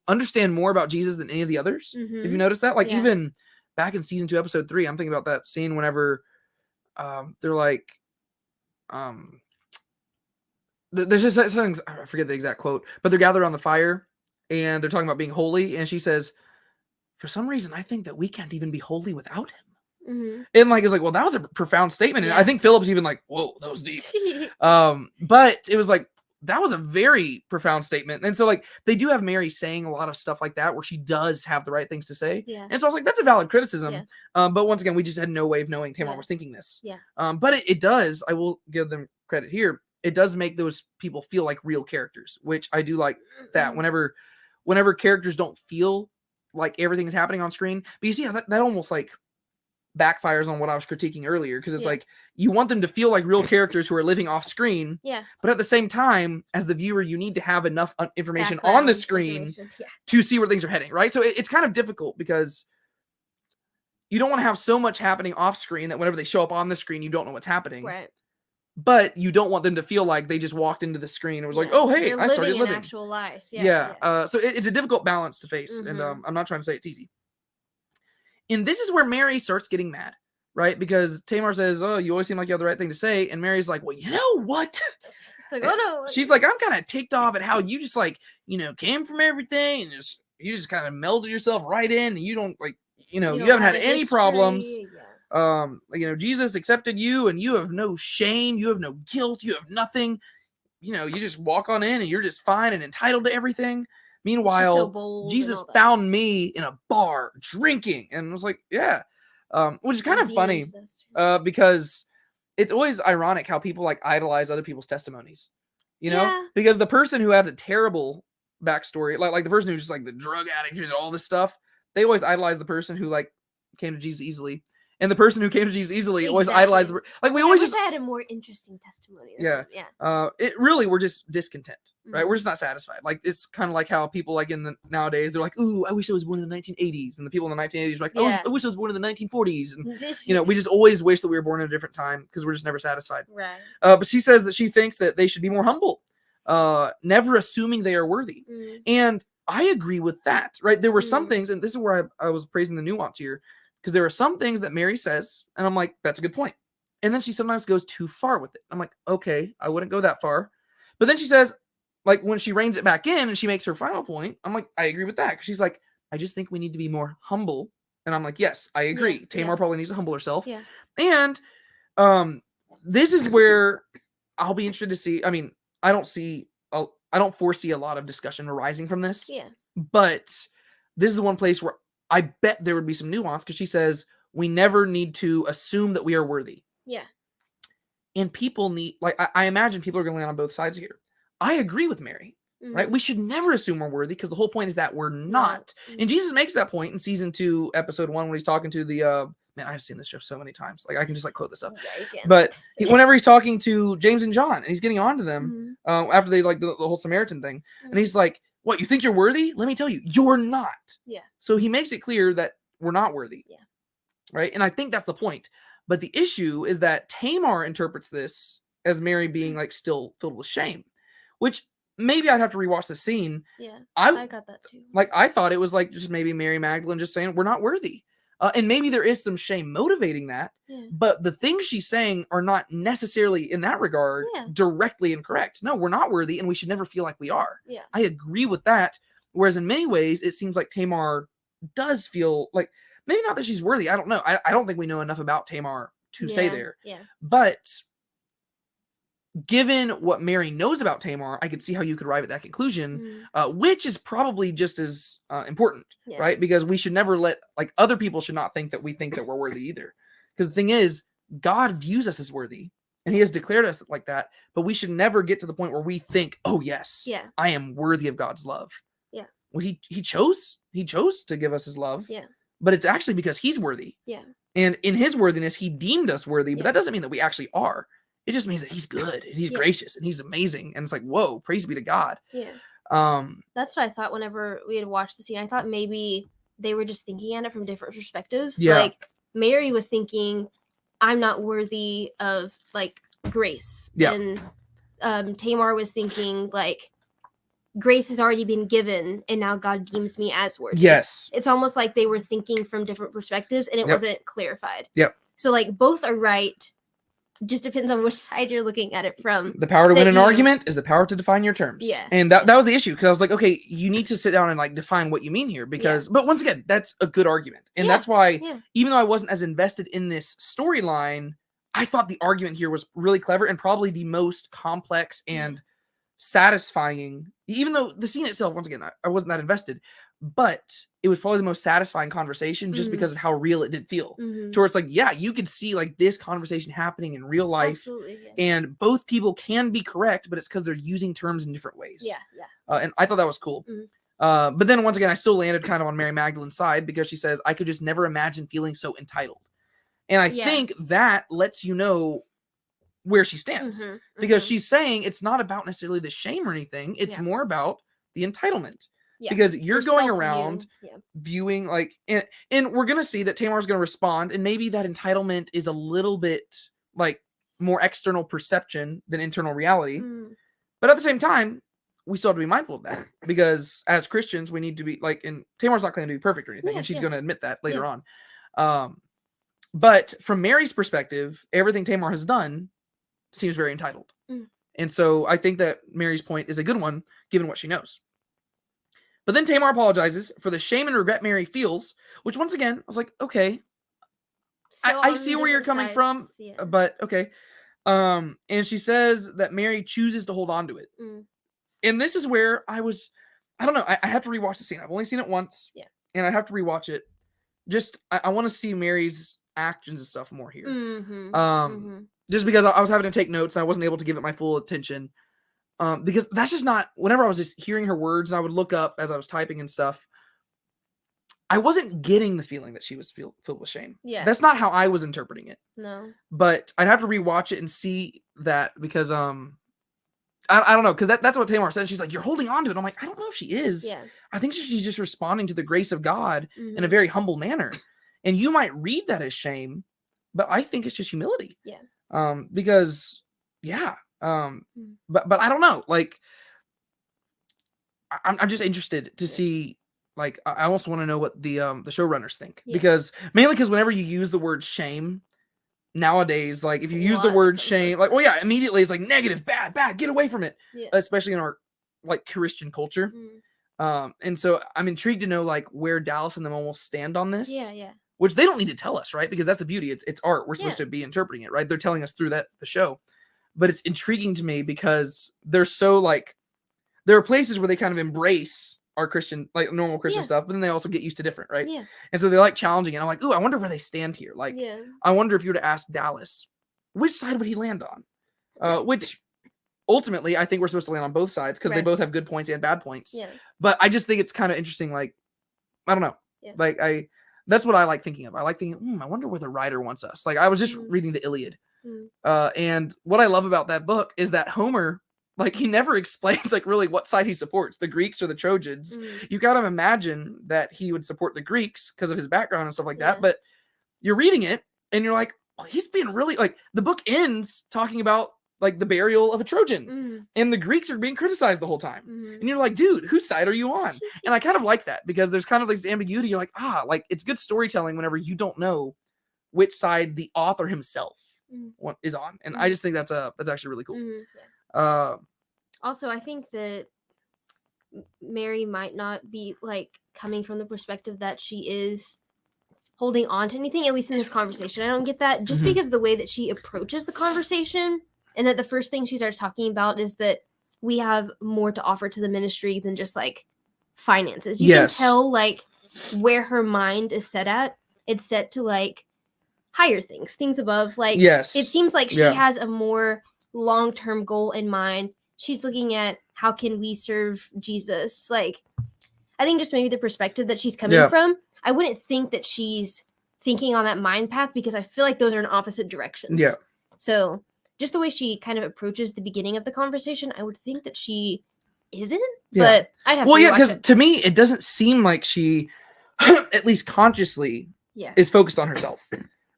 understand more about Jesus than any of the others. If you notice that, like even back in season 2, episode 3, I'm thinking about that scene whenever they're like, there's just something, I forget the exact quote, but they're gathered around the fire and they're talking about being holy. And she says, for some reason, I think that we can't even be holy without him. And like, it's like, well, that was a profound statement. And I think Philip's even like, whoa, that was deep. But it was like, that was a very profound statement. And so like, they do have Mary saying a lot of stuff like that, where she does have the right things to say. And so I was like, that's a valid criticism. But once again, we just had no way of knowing Tamar was thinking this. But it does, I will give them credit here. It does make those people feel like real characters, which I do like that whenever characters don't feel like everything's happening on screen. But you see how that almost like backfires on what I was critiquing earlier, because it's like you want them to feel like real characters who are living off screen, but at the same time, as the viewer, you need to have enough information on the screen to see where things are heading, right? So it's kind of difficult because you don't want to have so much happening off screen that whenever they show up on the screen, you don't know what's happening, right? But you don't want them to feel like they just walked into the screen and was like, oh, hey, I started living an actual life. So it's a difficult balance to face, and I'm not trying to say it's easy. And this is where Mary starts getting mad, right? Because Tamar says, oh, you always seem like you have the right thing to say. And Mary's like, well, you know what? Like, oh, no. She's like, I'm kind of ticked off at how you just like, came from everything. And you just kind of melded yourself right in. And you don't like, you haven't had any problems. Jesus accepted you and you have no shame, you have no guilt, you have nothing. You just walk on in and you're just fine and entitled to everything. Meanwhile, so bold Jesus found me in a bar drinking, and I was like, yeah, which is kind of funny because it's always ironic how people like idolize other people's testimonies, because the person who had a terrible backstory, like the person who's just like the drug addict and all this stuff, they always idolize the person who like came to Jesus easily. And the person who came to Jesus easily always idolized we always I had a more interesting testimony. Yeah. We're just discontent, right? We're just not satisfied. Like it's kind of like how people like nowadays they're like, "Ooh, I wish I was born in the 1980s," and the people in the 1980s are like, I wish I was born in the 1940s," and we just always wish that we were born in a different time because we're just never satisfied. Right. But she says that she thinks that they should be more humble, never assuming they are worthy, and I agree with that. Right? There were some things, and this is where I was praising the nuance here. Because there are some things that Mary says, and I'm like, that's a good point. And then she sometimes goes too far with it. I'm like, okay, I wouldn't go that far. But then she says, like, when she reins it back in and she makes her final point, I'm like, I agree with that. Because she's like, I just think we need to be more humble. And I'm like, yes, I agree. Tamar probably needs to humble herself. Yeah. And this is where I'll be interested to see. I mean, I don't foresee a lot of discussion arising from this. Yeah. But this is the one place where I bet there would be some nuance because she says we never need to assume that we are worthy. Yeah. And people need, like, I imagine people are going to land on both sides here. I agree with Mary, right? We should never assume we're worthy because the whole point is that we're not. And Jesus makes that point in season 2, episode 1, when he's talking to the, man, I've seen this show so many times. Like, I can just like quote this stuff. Yeah, but whenever he's talking to James and John and he's getting on to them after they like the whole Samaritan thing, and he's like, what, you think you're worthy? Let me tell you, you're not. Yeah. So he makes it clear that we're not worthy. Yeah. Right? And I think that's the point. But the issue is that Tamar interprets this as Mary being like still filled with shame, which maybe I'd have to rewatch the scene. Yeah. I got that too. Like, I thought it was like just maybe Mary Magdalene just saying we're not worthy. And maybe there is some shame motivating that, but the things she's saying are not necessarily in that regard directly incorrect. No, we're not worthy and we should never feel like we are. Yeah. I agree with that. Whereas in many ways, it seems like Tamar does feel like, maybe not that she's worthy. I don't know. I don't think we know enough about Tamar to say there. Yeah. But given what Mary knows about Tamar, I could see how you could arrive at that conclusion, which is probably just as important, right? Because we should never let, like, other people should not think that we think that we're worthy either. Because the thing is, God views us as worthy, and he has declared us like that, but we should never get to the point where we think, oh, yes, I am worthy of God's love. Yeah. Well, he chose to give us his love. Yeah. But it's actually because he's worthy. Yeah. And in his worthiness, he deemed us worthy, but that doesn't mean that we actually are. It just means that he's good and he's gracious and he's amazing. And it's like, whoa, praise be to God. Yeah. That's what I thought whenever we had watched the scene. I thought maybe they were just thinking at it from different perspectives. Yeah. Like Mary was thinking, I'm not worthy of like grace. Yeah. And Tamar was thinking like, grace has already been given and now God deems me as worthy. Yes. It's almost like they were thinking from different perspectives and it wasn't clarified. Yep. So like both are right. Just depends on which side you're looking at it from. The power to win an argument is the power to define your terms. Yeah. And that was the issue, because I was like, okay, you need to sit down and like define what you mean here, because but once again, that's a good argument. And that's why even though I wasn't as invested in this storyline, I thought the argument here was really clever and probably the most complex and satisfying, even though the scene itself, once again, I wasn't that invested, but it was probably the most satisfying conversation just because of how real it did feel. To where it's like, yeah, you could see like this conversation happening in real life. Absolutely, and both people can be correct, but it's because they're using terms in different ways. And I thought that was cool. But then once again, I still landed kind of on Mary Magdalene's side, because she says, I could just never imagine feeling so entitled. And I think that lets you know where she stands, because she's saying it's not about necessarily the shame or anything. It's more about the entitlement. Because you're going around viewing like, and we're going to see that Tamar's going to respond, and maybe that entitlement is a little bit like more external perception than internal reality. But at the same time, we still have to be mindful of that, because as Christians, we need to be like, and Tamar's not claiming to be perfect or anything, and she's going to admit that later on. But from Mary's perspective, everything Tamar has done seems very entitled. And so I think that Mary's point is a good one, given what she knows. But then Tamar apologizes for the shame and regret Mary feels, which once again, I was like, okay, I see where you're coming from, but okay. And she says that Mary chooses to hold on to it. And this is where I don't know. I have to rewatch the scene. I've only seen it once. Yeah. And I have to rewatch it. Just, I want to see Mary's actions and stuff more here. Just because I was having to take notes and I wasn't able to give it my full attention. Because that's just not, whenever I was just hearing her words and I would look up as I was typing and stuff, I wasn't getting the feeling that she was filled with shame. Yeah. That's not how I was interpreting it. No. But I'd have to rewatch it and see that because, I don't know, because that's what Tamar said. She's like, you're holding on to it. I'm like, I don't know if she is. Yeah. I think she's just responding to the grace of God in a very humble manner. And you might read that as shame, but I think it's just humility. Yeah. Because, yeah. But I don't know. Like, I'm just interested to see. Like, I also want to know what the showrunners think, because whenever you use the word shame nowadays, like if you use the word shame, like, well, yeah, immediately it's like negative, bad, get away from it, especially in our like Christian culture. And so I'm intrigued to know like where Dallas and them almost stand on this. Yeah. Which they don't need to tell us, right? Because that's the beauty. It's art. We're supposed to be interpreting it, right? They're telling us through the show. But it's intriguing to me because they're so like, there are places where they kind of embrace our Christian, like normal Christian stuff, but then they also get used to different, right? Yeah. And so they like challenging it. I'm like, ooh, I wonder where they stand here. Like, I wonder if you were to ask Dallas, which side would he land on? Which ultimately I think we're supposed to land on both sides because they both have good points and bad points. Yeah. But I just think it's kind of interesting. Like, I don't know. Yeah. Like that's what I like thinking of. I like thinking, I wonder where the writer wants us. Like I was just reading the Iliad. And what I love about that book is that Homer, like he never explains like really what side he supports, the Greeks or the Trojans. You gotta imagine that he would support the Greeks because of his background and stuff like that. But you're reading it and you're like, well, he's being really like, the book ends talking about like the burial of a Trojan and the Greeks are being criticized the whole time. And you're like, dude, whose side are you on? And I kind of like that because there's kind of like this ambiguity. You're like, like it's good storytelling whenever you don't know which side the author himself is on. And I just think that's actually really cool. Also, I think that Mary might not be like coming from the perspective that she is holding on to anything, at least in this conversation. I don't get that just because of the way that she approaches the conversation, and that the first thing she starts talking about is that we have more to offer to the ministry than just like finances. You can tell like where her mind is set at. It's set to like higher things above. Like, it seems like she has a more long-term goal in mind. She's looking at how can we serve Jesus. Like, I think just maybe the perspective that she's coming from, I wouldn't think that she's thinking on that mind path because I feel like those are in opposite directions. Yeah. So just the way she kind of approaches the beginning of the conversation, I would think that she isn't, but I'd have to watch because to me, it doesn't seem like she, at least consciously, is focused on herself.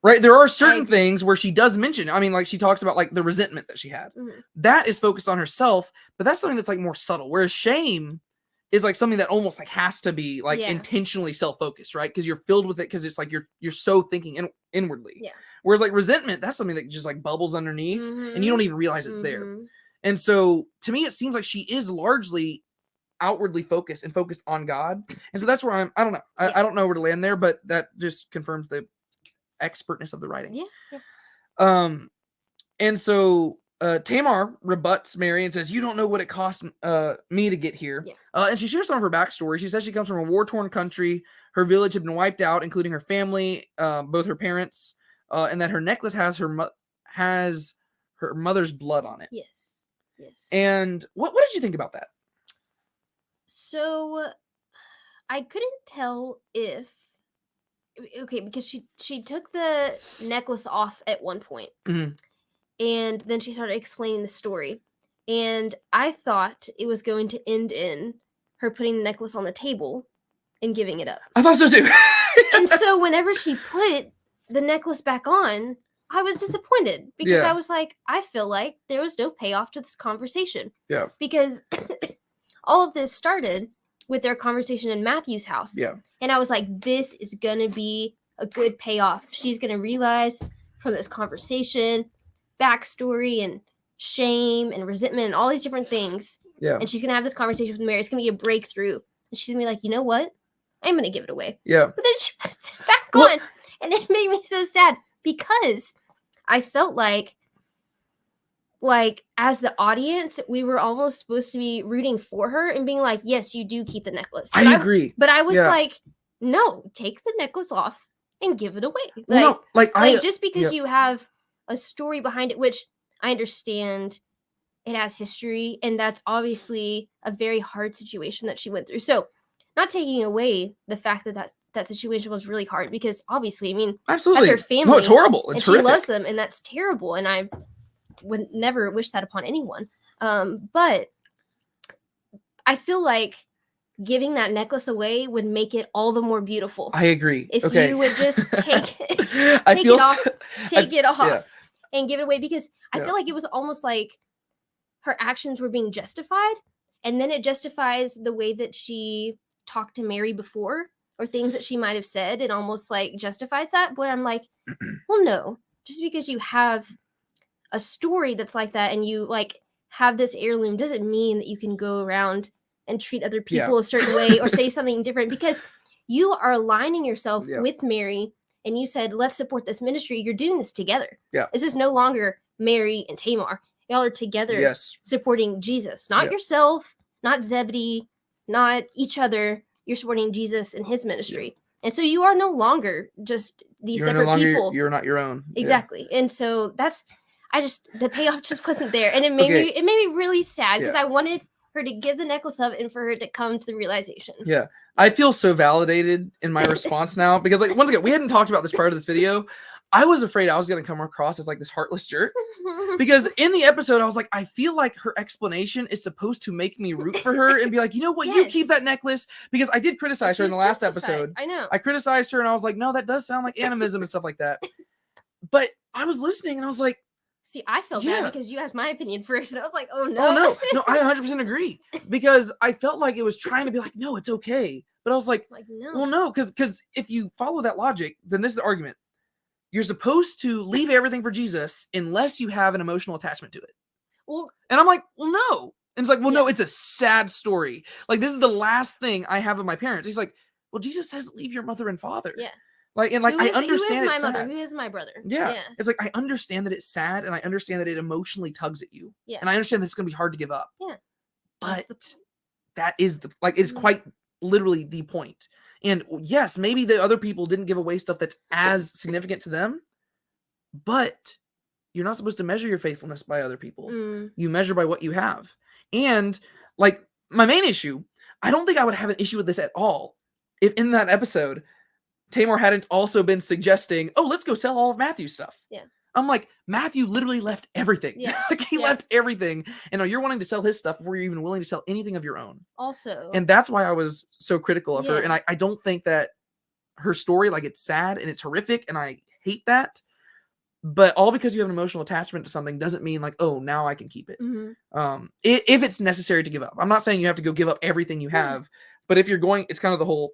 Right. There are certain things where she does mention, I mean, like she talks about like the resentment that she had. That is focused on herself, but that's something that's like more subtle. Whereas shame is like something that almost like has to be like intentionally self-focused, right? Because you're filled with it because it's like you're so thinking inwardly. Yeah. Whereas like resentment, that's something that just like bubbles underneath and you don't even realize it's there. And so to me, it seems like she is largely outwardly focused and focused on God. And so that's where I don't know. I don't know where to land there, but that just confirms the expertness of the writing. And so Tamar rebuts Mary and says, you don't know what it cost me to get here. And she shares some of her backstory. She says she comes from a war-torn country. Her village had been wiped out, including her family, both her parents, and that her necklace has her mother's blood on it. Yes. And what did you think about that? So I couldn't tell if because she took the necklace off at one point, and then she started explaining the story, and I thought it was going to end in her putting the necklace on the table and giving it up. I thought so too. And so whenever she put the necklace back on, I was disappointed because I was like, I feel like there was no payoff to this conversation. Yeah. Because all of this started with their conversation in Matthew's house. Yeah. And I was like, this is going to be a good payoff. She's going to realize from this conversation, backstory and shame and resentment and all these different things. Yeah. And she's going to have this conversation with Mary. It's going to be a breakthrough. And she's going to be like, you know what? I'm going to give it away. Yeah. But then she puts it back on. And it made me so sad because I felt like as the audience, we were almost supposed to be rooting for her and being like, yes, you do keep the necklace. I agree. But I was like, no, take the necklace off and give it away. Well, no, just because you have a story behind it, which I understand it has history, and that's obviously a very hard situation that she went through. So not taking away the fact that situation was really hard, because obviously, I mean, absolutely, that's her family. No, it's horrible. It's and horrific. She loves them, and that's terrible. And I would never wish that upon anyone. But I feel like giving that necklace away would make it all the more beautiful. I agree. If you would just take it off and give it away, because I feel like it was almost like her actions were being justified, and then it justifies the way that she talked to Mary before, or things that she might have said. It almost like justifies that. But I'm like, well, no, just because you have a story that's like that and you like have this heirloom doesn't mean that you can go around and treat other people a certain way or say something different, because you are aligning yourself with Mary, and you said, let's support this ministry. You're doing this together. This is no longer Mary and Tamar. Y'all are together supporting Jesus, not yourself, not Zebedee, not each other. You're supporting Jesus and his ministry. And so you are no longer just these separate people. You're not your own. Exactly. And so the payoff just wasn't there. And it made me really sad, because I wanted her to give the necklace up and for her to come to the realization. Yeah. I feel so validated in my response now, because like, once again, we hadn't talked about this part of this video. I was afraid I was going to come across as like this heartless jerk, because in the episode, I was like, I feel like her explanation is supposed to make me root for her and be like, you know what, you keep that necklace, because I did criticize her in the last episode. I know. I criticized her and I was like, no, that does sound like animism and stuff like that. But I was listening and I was like, see, I felt bad because you asked my opinion first, and I was like, oh no. Oh no, I 100% agree, because I felt like it was trying to be like, no, it's okay. But I was like no. Well, no, because if you follow that logic, then this is the argument. You're supposed to leave everything for Jesus unless you have an emotional attachment to it. Well, and I'm like, well, no. And it's like, well, no, it's a sad story. Like, this is the last thing I have of my parents. He's like, well, Jesus says, leave your mother and father. Yeah. Like, and like, I understand who is it's my mother? sad. Who is my brother? Yeah. It's like, I understand that it's sad, and I understand that it emotionally tugs at you. Yeah. And I understand that it's going to be hard to give up. Yeah. But that is it's quite literally the point. And yes, maybe the other people didn't give away stuff that's as significant to them, but you're not supposed to measure your faithfulness by other people. You measure by what you have. And like, my main issue, I don't think I would have an issue with this at all if in that episode Tamar hadn't also been suggesting, oh, let's go sell all of Matthew's stuff. Yeah. I'm like, Matthew literally left everything. Yeah. Like, he left everything. And you're wanting to sell his stuff before you're even willing to sell anything of your own. Also. And that's why I was so critical of her. And I don't think that her story, like, it's sad and it's horrific, and I hate that. But all because you have an emotional attachment to something doesn't mean like, oh, now I can keep it. If it's necessary to give up. I'm not saying you have to go give up everything you have, but if you're going, it's kind of the whole,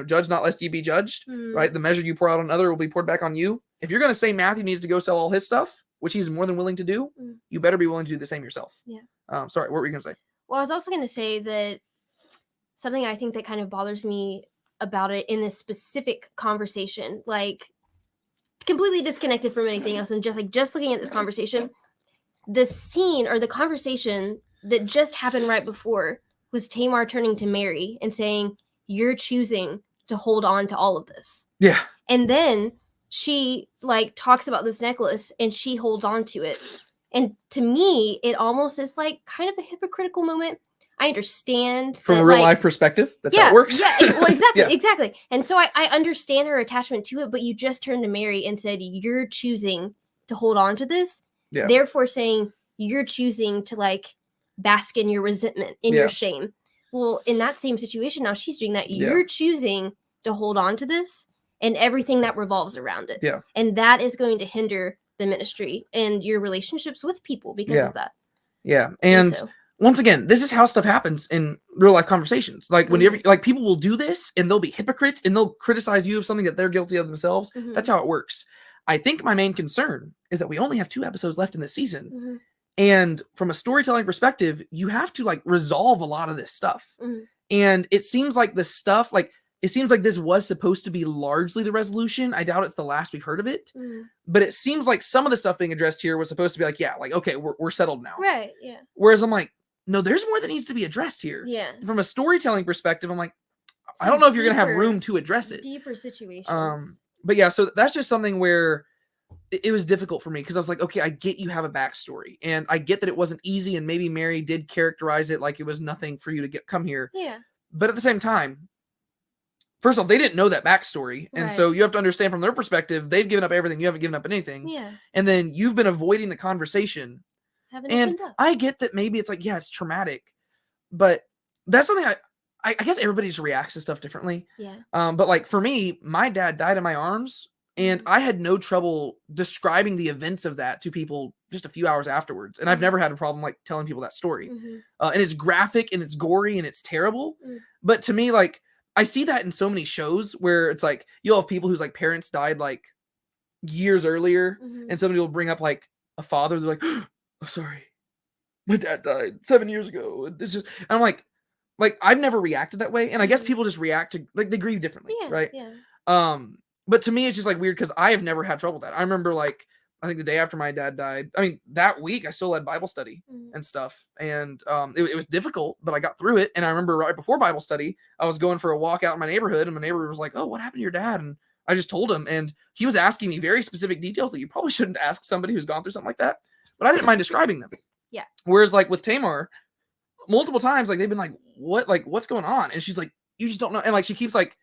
judge not lest ye be judged, right? The measure you pour out on another will be poured back on you. If you're going to say Matthew needs to go sell all his stuff, which he's more than willing to do, you better be willing to do the same yourself. Yeah. Sorry, what were you going to say? Well, I was also going to say that something I think that kind of bothers me about it in this specific conversation, like completely disconnected from anything else, and just looking at this conversation, the scene or the conversation that just happened right before was Tamar turning to Mary and saying, you're choosing to hold on to all of this. Yeah. And then she like talks about this necklace and she holds on to it. And to me, it almost is like kind of a hypocritical moment. I understand from a real life perspective. That's how it works. Well, exactly. Exactly. And so I understand her attachment to it, but you just turned to Mary and said, you're choosing to hold on to this. Yeah. Therefore saying you're choosing to like bask in your resentment, in your shame. Well, in that same situation, now she's doing that. You're choosing to hold on to this and everything that revolves around it. Yeah. And that is going to hinder the ministry and your relationships with people because of that. Yeah. And once again, this is how stuff happens in real life conversations. Like whenever, like people will do this and they'll be hypocrites and they'll criticize you of something that they're guilty of themselves. That's how it works. I think my main concern is that we only have 2 episodes left in this season. And from a storytelling perspective, you have to like resolve a lot of this stuff. And it seems like the stuff, like it seems like this was supposed to be largely the resolution. I doubt it's the last we've heard of it. But it seems like some of the stuff being addressed here was supposed to be like, yeah, like, okay, we're settled now. Right, yeah. Whereas I'm like, no, there's more that needs to be addressed here. Yeah. From a storytelling perspective, I'm like, I don't know if you're going to have room to address it. Deeper situations. But yeah, so that's just something where it was difficult for me because I was like, okay, I get you have a backstory, and I get that it wasn't easy, and maybe Mary did characterize it like it was nothing for you to come here. Yeah. But at the same time, first off, they didn't know that backstory, and so you have to understand from their perspective, they've given up everything, you haven't given up anything. Yeah. And then you've been avoiding the conversation. And I get that maybe it's like, yeah, it's traumatic, but that's something I guess everybody just reacts to stuff differently. Yeah. But like for me, my dad died in my arms, and I had no trouble describing the events of that to people just a few hours afterwards. And I've never had a problem like telling people that story. And it's graphic and it's gory and it's terrible. But to me, like, I see that in so many shows where it's like you'll have people whose like parents died like years earlier, and somebody will bring up like a father. They're like, "Oh, sorry, my dad died 7 years ago." And I'm like I've never reacted that way, and I guess people just react to like they grieve differently, right? Yeah. But to me, it's just like weird because I have never had trouble with that. I remember like I think the day after my dad died, I mean that week I still led Bible study and stuff, and it was difficult, but I got through it. And I remember right before Bible study, I was going for a walk out in my neighborhood, and my neighbor was like, "Oh, what happened to your dad?" And I just told him, and he was asking me very specific details that you probably shouldn't ask somebody who's gone through something like that. But I didn't mind describing them. Yeah. Whereas like with Tamar, multiple times like they've been like, what's going on? And she's like, you just don't know. And like she keeps like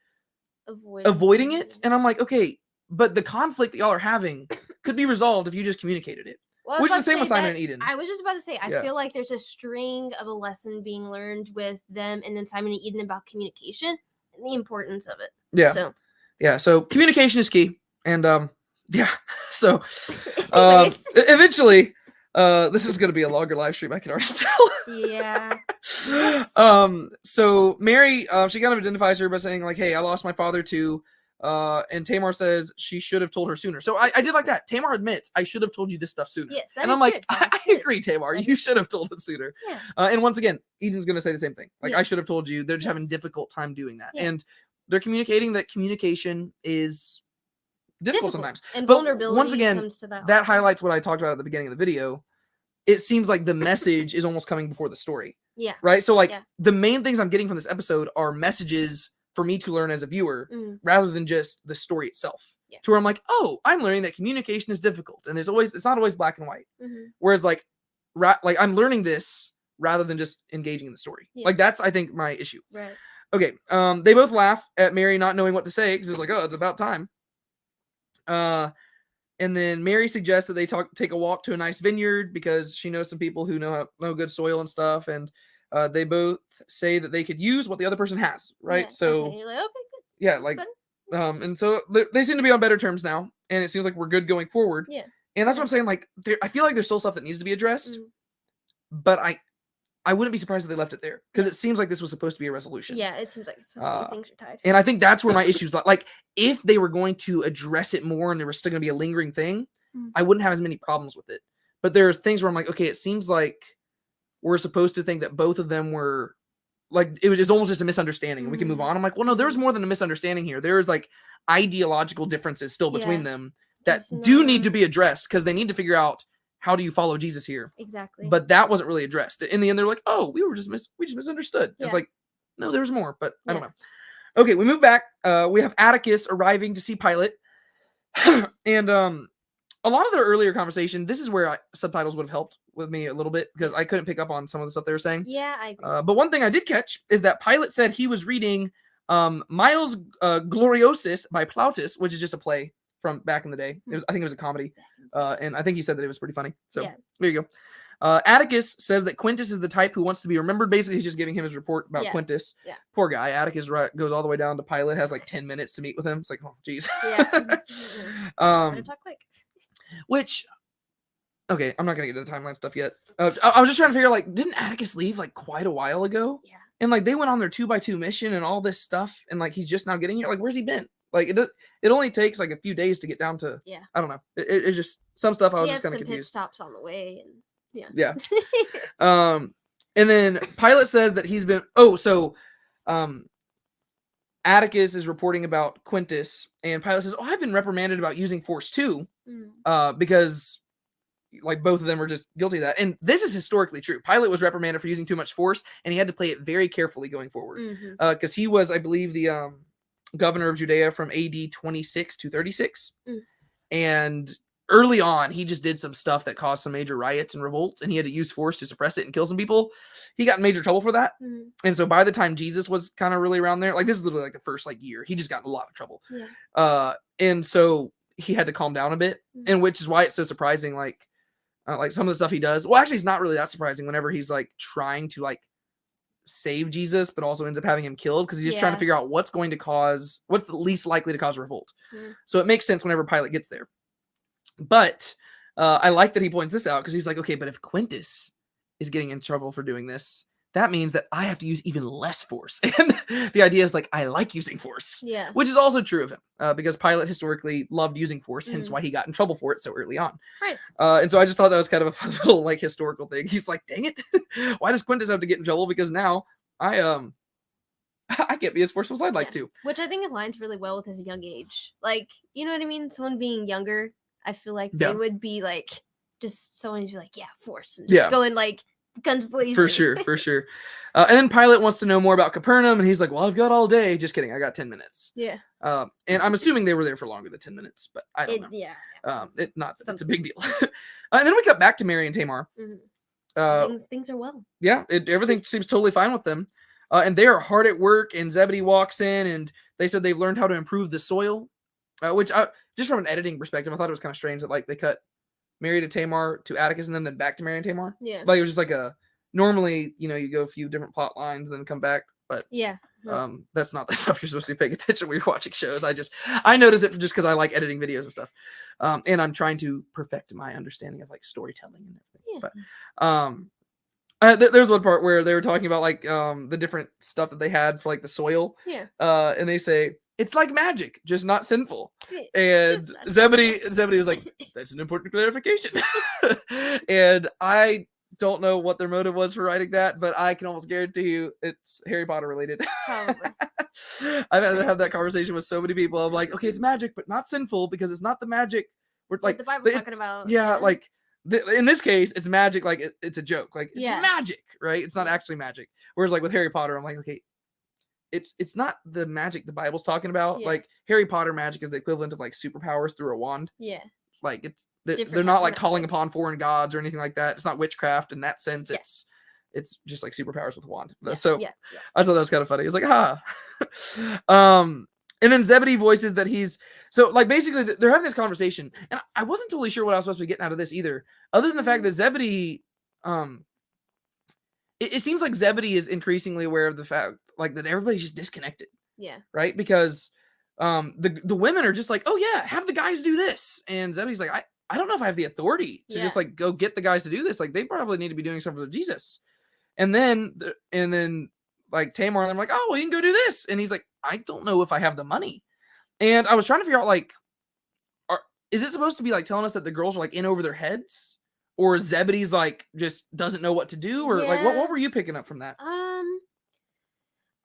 avoiding it. And I'm like, okay, but the conflict that y'all are having could be resolved if you just communicated it. Well, which is the same with Simon and Eden. I was just about to say, I feel like there's a string of a lesson being learned with them and then Simon and Eden about communication and the importance of it. Yeah. So communication is key. And so eventually this is going to be a longer live stream, I can already tell. Yeah. So Mary, she kind of identifies her by saying like, hey, I lost my father too. And Tamar says she should have told her sooner. So I did like that. Tamar admits I should have told you this stuff sooner. Yes, and I'm like, I agree, Tamar. You should have told him sooner. Yeah. And once again, Eden's going to say the same thing. Like I should have told you. They're just having a difficult time doing that. Yeah. And they're communicating that communication is difficult sometimes. And but vulnerability once again, comes to that highlights what I talked about at the beginning of the video. It seems like the message is almost coming before the story. Yeah. Right? So like the main things I'm getting from this episode are messages for me to learn as a viewer rather than just the story itself. Yeah. To where I'm like, oh, I'm learning that communication is difficult and it's not always black and white. Whereas like I'm learning this rather than just engaging in the story. Yeah. Like that's, I think, my issue. Right. Okay. They both laugh at Mary not knowing what to say because it's like, oh, it's about time. And then Mary suggests that they take a walk to a nice vineyard because she knows some people who know good soil and stuff. And they both say that they could use what the other person has, right? Yeah, so you're like, okay, good. Yeah, like and so they seem to be on better terms now, and it seems like we're good going forward. Yeah. And that's what I'm saying. Like, I feel like there's still stuff that needs to be addressed, but I wouldn't be surprised if they left it there because it seems like this was supposed to be a resolution. Yeah, it seems like it's supposed to be things are tied. And I think that's where my issues like if they were going to address it more and there was still going to be a lingering thing, I wouldn't have as many problems with it. But there's things where I'm like, okay, it seems like we're supposed to think that both of them were like it's almost just a misunderstanding and we can move on. I'm like, well, no, there's more than a misunderstanding here. There's like ideological differences still between them that do need to be addressed because they need to figure out how do you follow Jesus here? Exactly. But that wasn't really addressed. In the end, they're like, oh, we just misunderstood. Yeah. It's like, no, there's more, but I don't know. Okay, we move back. We have Atticus arriving to see Pilate. And a lot of their earlier conversation, this is where subtitles would have helped with me a little bit because I couldn't pick up on some of the stuff they were saying. Yeah, I agree. But one thing I did catch is that Pilate said he was reading Miles Gloriosus by Plautus, which is just a play from back in the day. I think it was a comedy. And I think he said that it was pretty funny. So there you go. Atticus says that Quintus is the type who wants to be remembered. Basically, he's just giving him his report about Quintus. Yeah. Poor guy. Atticus goes all the way down to Pilate, has like 10 minutes to meet with him. It's like, oh, geez. Yeah. Talk quick. Which, okay, I'm not going to get into the timeline stuff yet. I was just trying to figure like, didn't Atticus leave like quite a while ago? Yeah. And like they went on their 2x2 mission and all this stuff. And like he's just now getting here. Like, where's he been? Like it only takes like a few days to get down to. Yeah. I don't know. It's just some stuff I was just kind of confused. Pit stops on the way and yeah. And then Pilate says that he's been. Oh, so Atticus is reporting about Quintus, and Pilate says, "Oh, I've been reprimanded about using force too," because like both of them are just guilty of that. And this is historically true. Pilate was reprimanded for using too much force, and he had to play it very carefully going forward, because he was, I believe, the governor of Judea from AD 26 to 36, and early on, he just did some stuff that caused some major riots and revolts, and he had to use force to suppress it and kill some people. He got in major trouble for that. And so by the time Jesus was kind of really around there, like this is literally like the first like year, he just got in a lot of trouble. And so he had to calm down a bit, and which is why it's so surprising. Like some of the stuff he does. Well, actually, it's not really that surprising whenever he's like trying to like save Jesus, but also ends up having him killed, because he's just trying to figure out what's the least likely to cause revolt. So it makes sense whenever Pilate gets there. But I like that he points this out, because he's like, okay, but if Quintus is getting in trouble for doing this, that means that I have to use even less force. And the idea is like, I like using force, which is also true of him, because Pilate historically loved using force, hence why he got in trouble for it so early on. And so I just thought that was kind of a fun little like historical thing. He's like, dang it, why does Quintus have to get in trouble? Because now I can't be as forceful as I'd like to. Which I think aligns really well with his young age. Like, you know what I mean? Someone being younger, I feel like they would be like, just someone who's like, force, and just going like guns blazing. For sure. And then Pilate wants to know more about Capernaum, and he's like, well, I've got all day. Just kidding, I got 10 minutes. And I'm assuming they were there for longer than 10 minutes, but I don't know. It's a big deal. And then we cut back to Mary and Tamar. Things are well. Everything seems totally fine with them. And they are hard at work, and Zebedee walks in, and they said they've learned how to improve the soil, which just from an editing perspective, I thought it was kind of strange that like they cut Mary to Tamar to Atticus and then back to Mary and Tamar. Like it was just like normally, you go a few different plot lines and then come back, but that's not the stuff you're supposed to be paying attention when you're watching shows. I notice it just because I like editing videos and stuff, and I'm trying to perfect my understanding of like storytelling and everything. But there's one part where they were talking about like the different stuff that they had for like the soil, and they say it's like magic, just not sinful. And Zebedee was like, that's an important clarification. And I don't know what their motive was for writing that, but I can almost guarantee you it's Harry Potter related. Probably. I've had to have that conversation with so many people. I'm like, okay, it's magic, but not sinful, because it's not the magic we're like the Bible's talking about. Like in this case, it's magic. Like it's a joke. Like it's magic, right? It's not actually magic. Whereas like with Harry Potter, I'm like, okay, it's not the magic the Bible's talking about. Like Harry Potter magic is the equivalent of like superpowers through a wand. Like they're not like calling upon foreign gods or anything like that. It's not witchcraft in that sense. It's just like superpowers with a wand. I thought that was kind of funny. It's like, and then Zebedee voices that he's so like basically they're having this conversation, and I wasn't totally sure what I was supposed to be getting out of this either, other than the fact that Zebedee, it seems like Zebedee is increasingly aware of the fact like that everybody's just disconnected. Right, because the women are just like, oh yeah, have the guys do this, and Zebedee's like, I don't know if I have the authority to just like go get the guys to do this. Like they probably need to be doing something for Jesus. And then like Tamar and I'm like, oh well, you can go do this, and he's like, I don't know if I have the money. And I was trying to figure out like, is it supposed to be like telling us that the girls are like in over their heads, or Zebedee's like just doesn't know what to do, or like what were you picking up from that?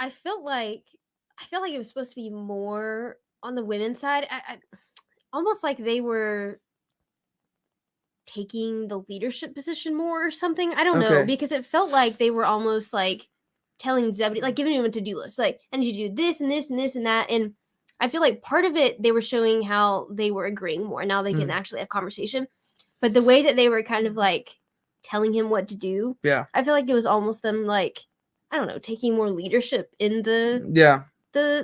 I felt like it was supposed to be more on the women's side. I almost like they were taking the leadership position more or something. I don't know, because it felt like they were almost like telling Zebedee, like giving him a to-do list, like, I need you to do this and this and this and that. And I feel like part of it, they were showing how they were agreeing more. Now they can actually have conversation. But the way that they were kind of like telling him what to do, I feel like it was almost them like, I don't know, taking more leadership in the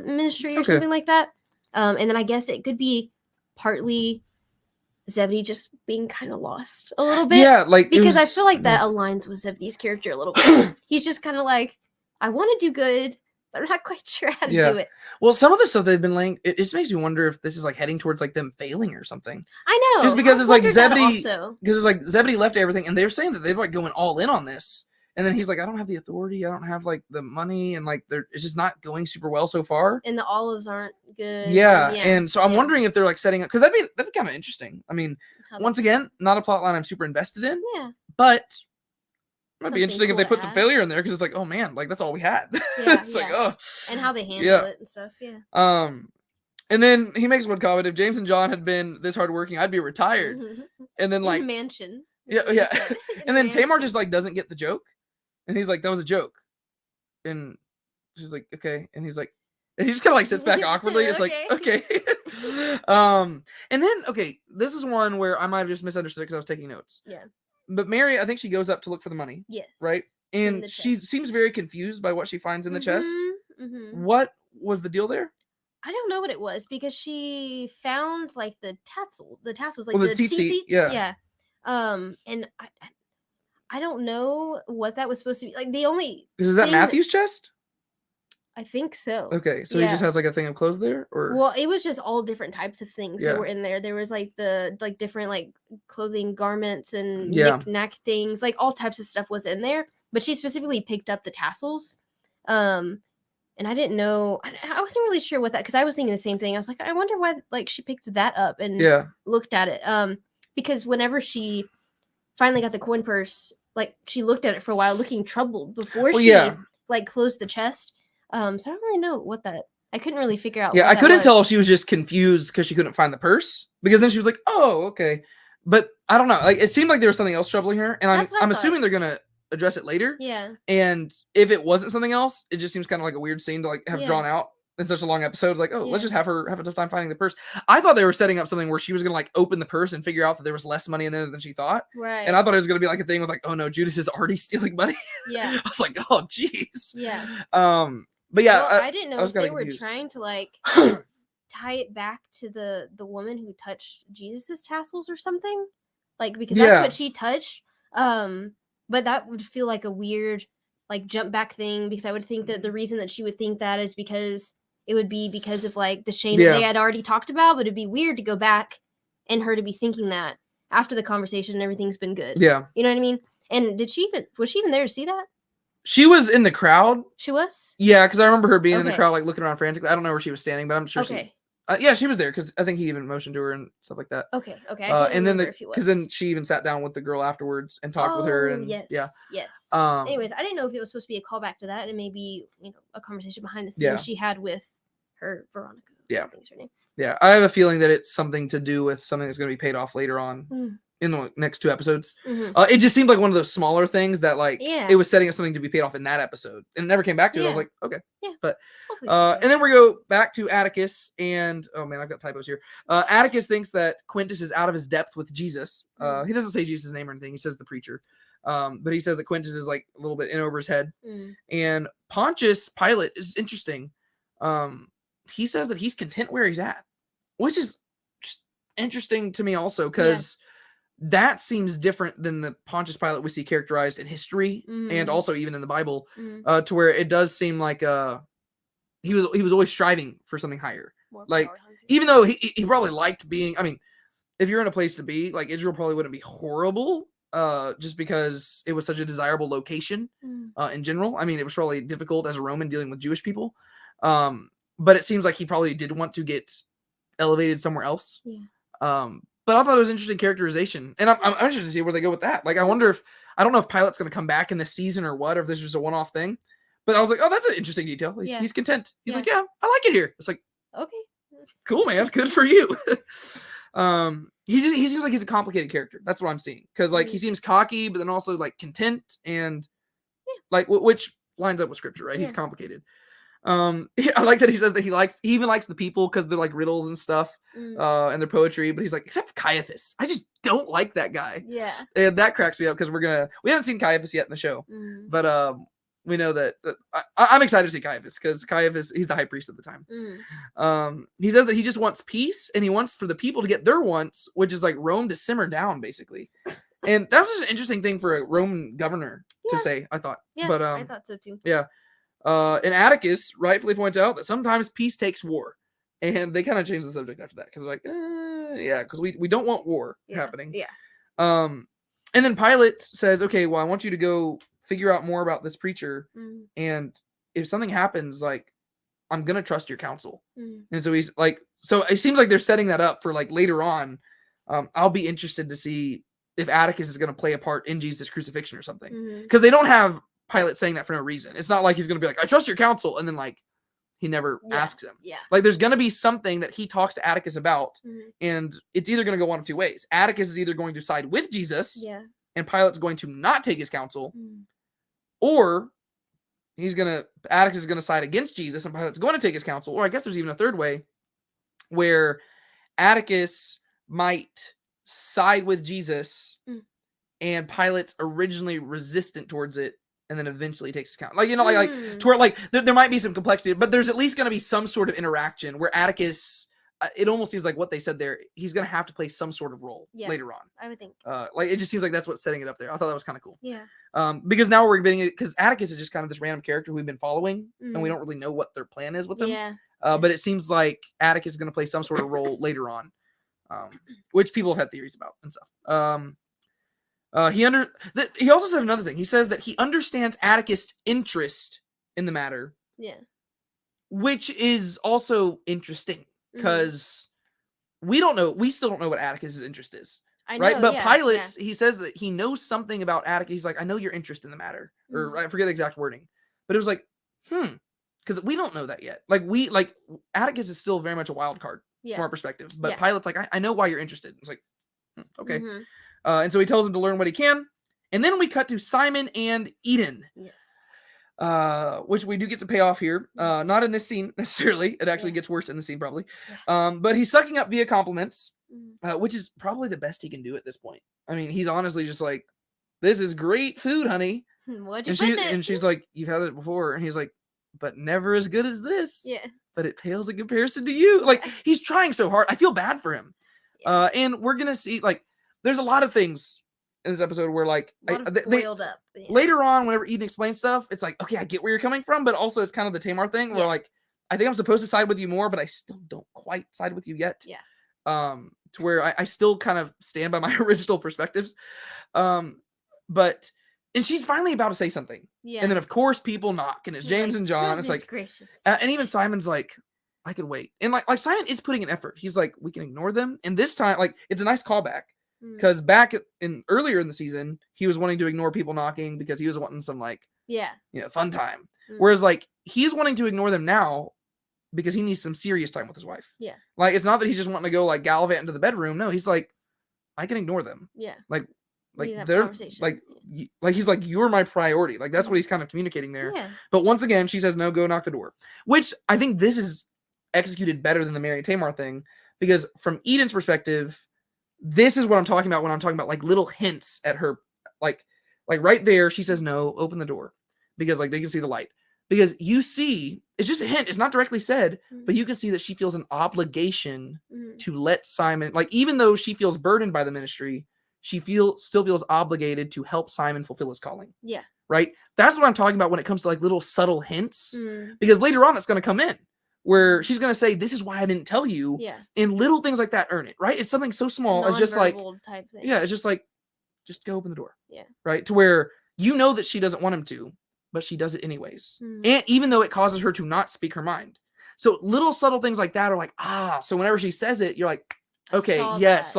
ministry or something like that. And then I guess it could be partly Zebedee just being kind of lost a little bit. Yeah, like because I feel like that aligns with Zebedee's character a little bit. He's just kind of like, I want to do good, but I'm not quite sure how to do it. Well, some of the stuff they've been laying, it just makes me wonder if this is like heading towards like them failing or something. I know. Just because it's like Zebedee, because it's like Zebedee left everything, and they're saying that they've like going all in on this. And then he's like, I don't have the authority. I don't have like the money, and like it's just not going super well so far. And the olives aren't good. Yeah. And so I'm wondering if they're like setting up, because that'd be kind of interesting. I mean, once again, not a plot line I'm super invested in. Yeah. But Might be interesting if they put some failure in there because it's like, oh man, like that's all we had. Yeah, It's like, oh. And how they handle it and stuff. Yeah. And then he makes one comment: if James and John had been this hardworking, I'd be retired. And then like in a mansion. Yeah. And then Tamar just like doesn't get the joke, and he's like, that was a joke, and she's like, okay, and he's like, and he just kind of like sits back awkwardly. It's like, okay. And then okay, this is one where I might have just misunderstood it because I was taking notes. Yeah. But Mary, I think she goes up to look for the money. Yes. Right? And she seems very confused by what she finds in the chest. What was the deal there? I don't know what it was because she found like the tassels, like the tzitzit. Yeah. And I don't know what that was supposed to be. Like the only is that Matthew's chest? I think so. Okay, so he just has like a thing of clothes there, or well, it was just all different types of things that were in there. There was like the different like clothing garments and knick-knack things, like all types of stuff was in there. But she specifically picked up the tassels, and I didn't know. I wasn't really sure what that because I was thinking the same thing. I was like, I wonder why like she picked that up and looked at it. Because whenever she finally got the coin purse, like she looked at it for a while, looking troubled before she like closed the chest. So I don't really know what that. I couldn't really figure out. Yeah, I couldn't tell if she was just confused because she couldn't find the purse. Because then she was like, "Oh, okay," but I don't know. Like it seemed like there was something else troubling her, and I'm assuming they're gonna address it later. Yeah. And if it wasn't something else, it just seems kind of like a weird scene to like have drawn out in such a long episode. It's like, oh, let's just have her have a tough time finding the purse. I thought they were setting up something where she was gonna like open the purse and figure out that there was less money in there than she thought. Right. And I thought it was gonna be like a thing with like, oh no, Judas is already stealing money. Yeah. I was like, oh jeez. Yeah. But yeah, well, I didn't know if they were trying to like tie it back to the woman who touched Jesus's tassels or something, like because that's what she touched. But that would feel like a weird like jump back thing because I would think that the reason that she would think that is because it would be because of like the shame that they had already talked about. But it'd be weird to go back and her to be thinking that after the conversation and everything's been good. Yeah, you know what I mean. And was she even there to see that? She was in the crowd. She was? Yeah, because I remember her being in the crowd, like looking around frantically. I don't know where she was standing, but I'm sure she was there because I think he even motioned to her and stuff like that. Okay. And then because then she even sat down with the girl afterwards and talked with her. And yes. Anyways, I didn't know if it was supposed to be a callback to that and maybe a conversation behind the scenes she had with her Veronica. Yeah. I think is her name. Yeah, I have a feeling that it's something to do with something that's going to be paid off later on. In the next 2 episodes. It just seemed like one of those smaller things that like it was setting up something to be paid off in that episode and it never came back to it. I was like, okay. But and then we go back to Atticus and oh man, I've got typos here. Atticus thinks that Quintus is out of his depth with Jesus. He doesn't say Jesus' name or anything. He says the preacher. But he says that Quintus is like a little bit in over his head. And Pontius Pilate is interesting. He says that he's content where he's at, which is just interesting to me also because that seems different than the Pontius Pilate we see characterized in history and also even in the Bible, to where it does seem like he was always striving for something higher. Like even though he probably liked being, I mean, if you're in a place to be, like Israel probably wouldn't be horrible, just because it was such a desirable location in general. I mean, it was probably difficult as a Roman dealing with Jewish people, but it seems like he probably did want to get elevated somewhere else. But I thought it was interesting characterization, and I'm interested to see where they go with that. Like, I don't know if Pilate's going to come back in this season or what, or if this is just a one-off thing. But I was like, oh, that's an interesting detail. He's content. He's like, yeah, I like it here. It's like, okay, cool, man, good for you. He seems like he's a complicated character. That's what I'm seeing because like he seems cocky, but then also like content and like which lines up with scripture, right? He's complicated. I like that he says that he even likes the people because they're like riddles and stuff, and their poetry. But he's like, except Caiaphas, I just don't like that guy. Yeah, and that cracks me up because we haven't seen Caiaphas yet in the show, but we know that I'm excited to see Caiaphas because Caiaphas, he's the high priest at the time. He says that he just wants peace and he wants for the people to get their wants, which is like Rome to simmer down, basically. And that was just an interesting thing for a Roman governor to say, I thought. Yeah, but I thought so too. Yeah. And Atticus rightfully points out that sometimes peace takes war. And they kind of change the subject after that because they're like, because we don't want war happening. Yeah. And then Pilate says, okay, well, I want you to go figure out more about this preacher. And if something happens, like, I'm going to trust your counsel. And so he's like, so it seems like they're setting that up for like later on. I'll be interested to see if Atticus is going to play a part in Jesus' crucifixion or something. Mhm. Because they don't have Pilate saying that for no reason. It's not like he's going to be like, I trust your counsel, and then like he never asks him. Yeah. Like there's going to be something that he talks to Atticus about, Mhm. and it's either going to go one of two ways. Atticus is either going to side with Jesus, Yeah. and Pilate's going to not take his counsel, Mhm. or Atticus is going to side against Jesus, and Pilate's going to take his counsel. Or I guess there's even a third way where Atticus might side with Jesus, and Pilate's originally resistant towards it, and then eventually takes his counsel. Like, you know, like to where like there might be some complexity, but there's at least going to be some sort of interaction where Atticus. It almost seems like what they said there. He's going to have to play some sort of role later on. I would think. Like it just seems like that's what's setting it up there. I thought that was kind of cool. Yeah. Because now we're getting it because Atticus is just kind of this random character who we've been following, and we don't really know what their plan is with him. Yeah. But it seems like Atticus is going to play some sort of role later on, which people have had theories about and stuff. He also said another thing. He says that he understands Atticus' interest in the matter. Yeah. Which is also interesting because we still don't know what Atticus' interest is. Right? But Pilate, he says that he knows something about Atticus. He's like, I know your interest in the matter. Or I forget the exact wording. But it was like, because we don't know that yet. Like Atticus is still very much a wild card from our perspective. But Pilate's like, I know why you're interested. It's like, okay. And so he tells him to learn what he can. And then we cut to Simon and Eden. Yes. Which we do get some payoff here. Not in this scene necessarily. It actually gets worse in the scene probably. But he's sucking up via compliments, which is probably the best he can do at this point. I mean, he's honestly just like, this is great food, honey. What'd you put in it? And she's like, you've had it before. And he's like, but never as good as this. Yeah. But it pales in comparison to you. Like, he's trying so hard. I feel bad for him. Yeah. And we're going to see, like, there's a lot of things in this episode where, like, foiled up. Yeah. Later on, whenever Eden explains stuff, it's like, okay, I get where you're coming from, but also it's kind of the Tamar thing where, like, I think I'm supposed to side with you more, but I still don't quite side with you yet. Yeah. To where I still kind of stand by my original perspectives. And she's finally about to say something. Yeah. And then, of course, people knock, and it's James and John. It's like, gracious. And even Simon's like, I could wait. And like Simon is putting an effort. He's like, we can ignore them. And this time, like, it's a nice callback. Because earlier in the season, he was wanting to ignore people knocking because he was wanting some fun time. Whereas like he's wanting to ignore them now because he needs some serious time with his wife. Yeah. Like it's not that he's just wanting to go like gallivant into the bedroom. No, he's like, I can ignore them. Yeah. Like they're like he's like, you're my priority. Like that's what he's kind of communicating there. Yeah. But once again, she says no, go knock the door. Which I think this is executed better than the Mary and Tamar thing because from Eden's perspective. This is what I'm talking about when I'm talking about like little hints at her, like right there. She says, no, open the door because like they can see the light because you see, it's just a hint. It's not directly said, but you can see that she feels an obligation to let Simon, like, even though she feels burdened by the ministry, she still feels obligated to help Simon fulfill his calling. Yeah. Right. That's what I'm talking about when it comes to like little subtle hints, because later on it's going to come in. Where she's going to say, this is why I didn't tell you. Yeah. And little things like that earn it, right? It's something so small. It's just like, type thing. yeah, it's just like, just go open the door. Yeah. Right? To where you know that she doesn't want him to, but she does it anyways. And even though it causes her to not speak her mind. So little subtle things like that are like, so whenever she says it, you're like, okay, yes,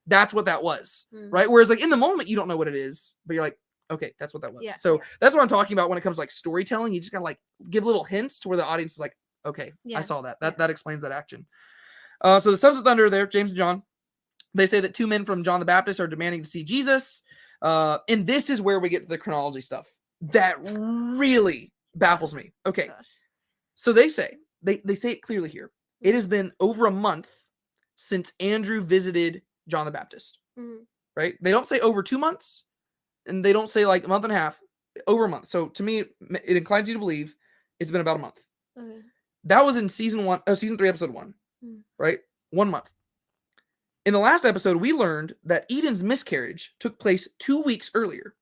that's what that was. Right? Whereas like in the moment, you don't know what it is, but you're like, okay, that's what that was. Yeah. So that's what I'm talking about when it comes to like storytelling. You just gotta like give little hints to where the audience is like, okay, I saw that. That explains that action. So the Sons of Thunder there, James and John, they say that two men from John the Baptist are demanding to see Jesus. And this is where we get to the chronology stuff. That really baffles me. Okay. Gosh. So they say it clearly here. It has been over a month since Andrew visited John the Baptist. Right? They don't say over 2 months. And they don't say like a month and a half. Over a month. So to me, it inclines you to believe it's been about a month. Okay. That was in season 3, episode 1, right? 1 month. In the last episode, we learned that Eden's miscarriage took place 2 weeks earlier.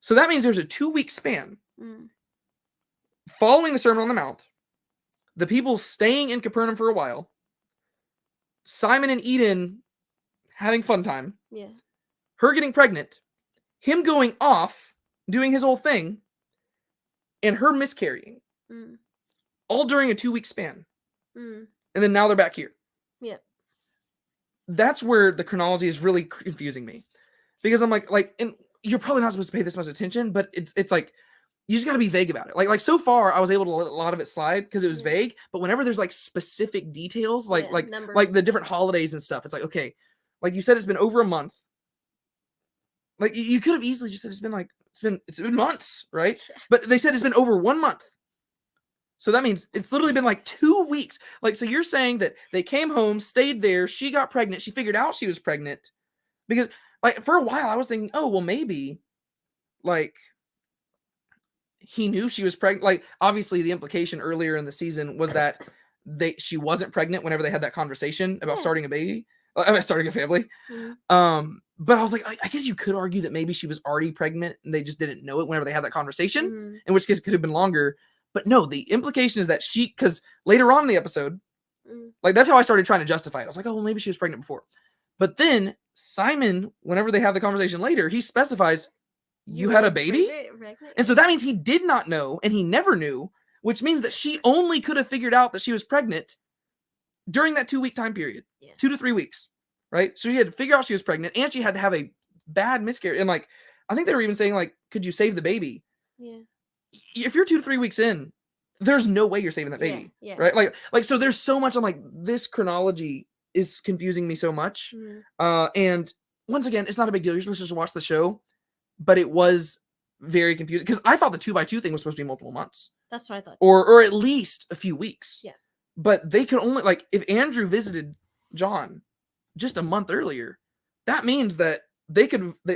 So that means there's a 2-week span. Following the Sermon on the Mount, the people staying in Capernaum for a while, Simon and Eden having fun time, her getting pregnant, him going off, doing his whole thing, and her miscarrying. All during a 2-week span. And then now they're back here. Yeah. that's where the chronology is really confusing me, because I'm like, and you're probably not supposed to pay this much attention, but it's like, you just got to be vague about it. Like so far, I was able to let a lot of it slide because it was vague. But whenever there's like specific details, like the different holidays and stuff, it's like, okay, like you said, it's been over a month. Like you could have easily just said it's been months, right? But they said it's been over 1 month. So that means it's literally been like 2 weeks. Like, so you're saying that they came home, stayed there, she got pregnant, she figured out she was pregnant, because like for a while I was thinking, oh well, maybe like he knew she was pregnant. Like obviously the implication earlier in the season was that she wasn't pregnant whenever they had that conversation about starting a baby, starting a family. But I was like, I guess you could argue that maybe she was already pregnant and they just didn't know it whenever they had that conversation, in which case it could have been longer. But no, the implication is that because later on in the episode, like that's how I started trying to justify it. I was like, oh, well, maybe she was pregnant before. But then Simon, whenever they have the conversation later, he specifies, you had a baby? And so that means he did not know, and he never knew, which means that she only could have figured out that she was pregnant during that 2-week time period, 2 to 3 weeks, right? So she had to figure out she was pregnant, and she had to have a bad miscarriage. And like, I think they were even saying like, could you save the baby? Yeah. If you're 2 to 3 weeks in, there's no way you're saving that baby, right? Like, so there's so much. I'm like, this chronology is confusing me so much. And once again, it's not a big deal. You're supposed to watch the show. But it was very confusing because I thought the 2x2 thing was supposed to be multiple months. That's what I thought. Or at least a few weeks. Yeah. But they could only, like, if Andrew visited John just a month earlier, that means that they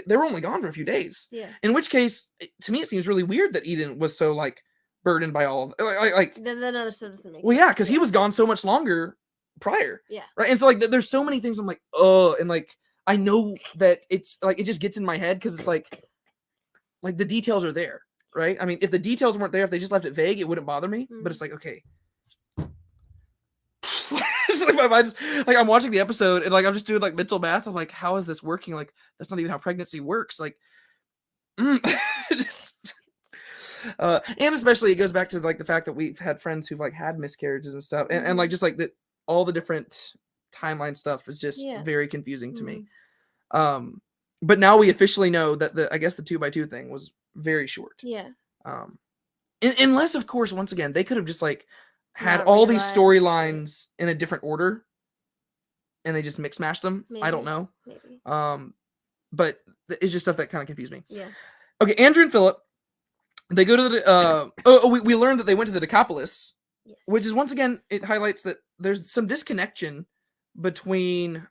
were only gone for a few days. Yeah. In which case, to me, it seems really weird that Eden was so like burdened by all of then other stuff doesn't make sense. Well, yeah, because he was gone so much longer prior. Yeah. Right. And so like there's so many things I'm like, oh, and like I know that it's like it just gets in my head because it's like the details are there, right? I mean, if the details weren't there, if they just left it vague, it wouldn't bother me. But it's like, okay. It's like my mind's like I'm watching the episode and like I'm just doing like mental math. I'm like, how is this working? Like that's not even how pregnancy works. Like, just, and especially it goes back to like the fact that we've had friends who've like had miscarriages and stuff, and like just like that all the different timeline stuff is just very confusing to me. But now we officially know that I guess the 2x2 thing was very short. Yeah. Unless, of course, once again, they could have just like had all these storylines in a different order, and they just mix matched them. Maybe. I don't know. Maybe. But it's just stuff that kind of confused me. Yeah. Okay, Andrew and Philip, they go to the. We learned that they went to the Decapolis, which is once again it highlights that there's some disconnection between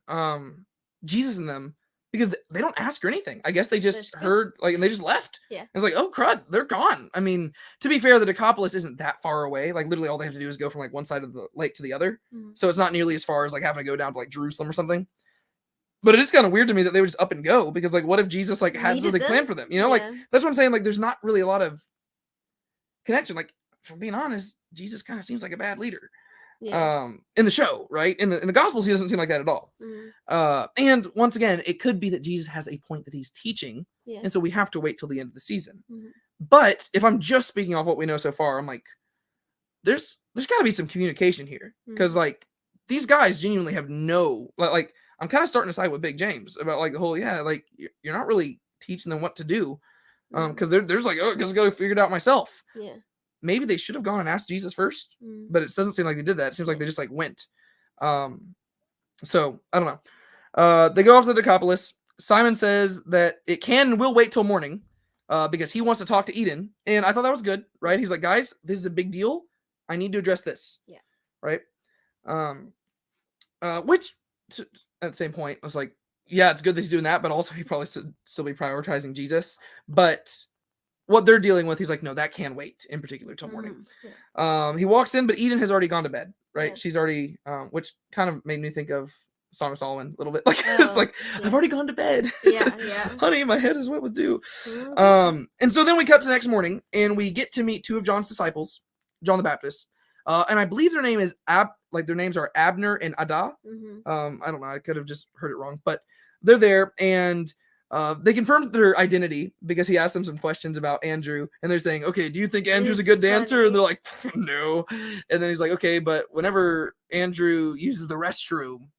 Jesus and them. Because they don't ask her anything. I guess they just heard, like, and they just left. Yeah. It's like, oh, crud, they're gone. I mean, to be fair, the Decapolis isn't that far away. Like, literally all they have to do is go from, like, one side of the lake to the other. So it's not nearly as far as, like, having to go down to, like, Jerusalem or something. But it is kind of weird to me that they would just up and go. Because, like, what if Jesus, like, had something planned for them? You know, like, that's what I'm saying. Like, there's not really a lot of connection. Like, for being honest, Jesus kind of seems like a bad leader. Yeah. In the show, right? In the Gospels, he doesn't seem like that at all. And once again, it could be that Jesus has a point that he's teaching, and so we have to wait till the end of the season. But if I'm just speaking off what we know so far, I'm like, there's got to be some communication here, because like these guys genuinely have no like. I'm kind of starting to side with Big James about like the whole like you're not really teaching them what to do, because there's like, oh, I just got to figure it out myself. Yeah. Maybe they should have gone and asked Jesus first, but it doesn't seem like they did that. It seems like they just like went. So I don't know. They go off to the Decapolis. Simon says that it can and will wait till morning because he wants to talk to Eden. And I thought that was good, right? He's like, guys, this is a big deal. I need to address this. Yeah. Right. Which at the same point, I was like, yeah, it's good that he's doing that, but also he probably should still be prioritizing Jesus. But what they're dealing with, he's like, no, that can wait in particular till morning. He walks in, but Eden has already gone to bed, right? Yeah. She's already, which kind of made me think of Song of Solomon a little bit. Like, it's like, I've already gone to bed. Yeah. Honey, my head is wet with dew. And so then we cut to the next morning, and we get to meet 2 of John's disciples, John the Baptist. And I believe their name is their names are Abner and Ada. I don't know, I could have just heard it wrong, but they're there, and they confirmed their identity because he asked them some questions about Andrew, and they're saying, okay, do you think Andrew's a good dancer? And they're like, no. And then he's like, okay, but whenever Andrew uses the restroom,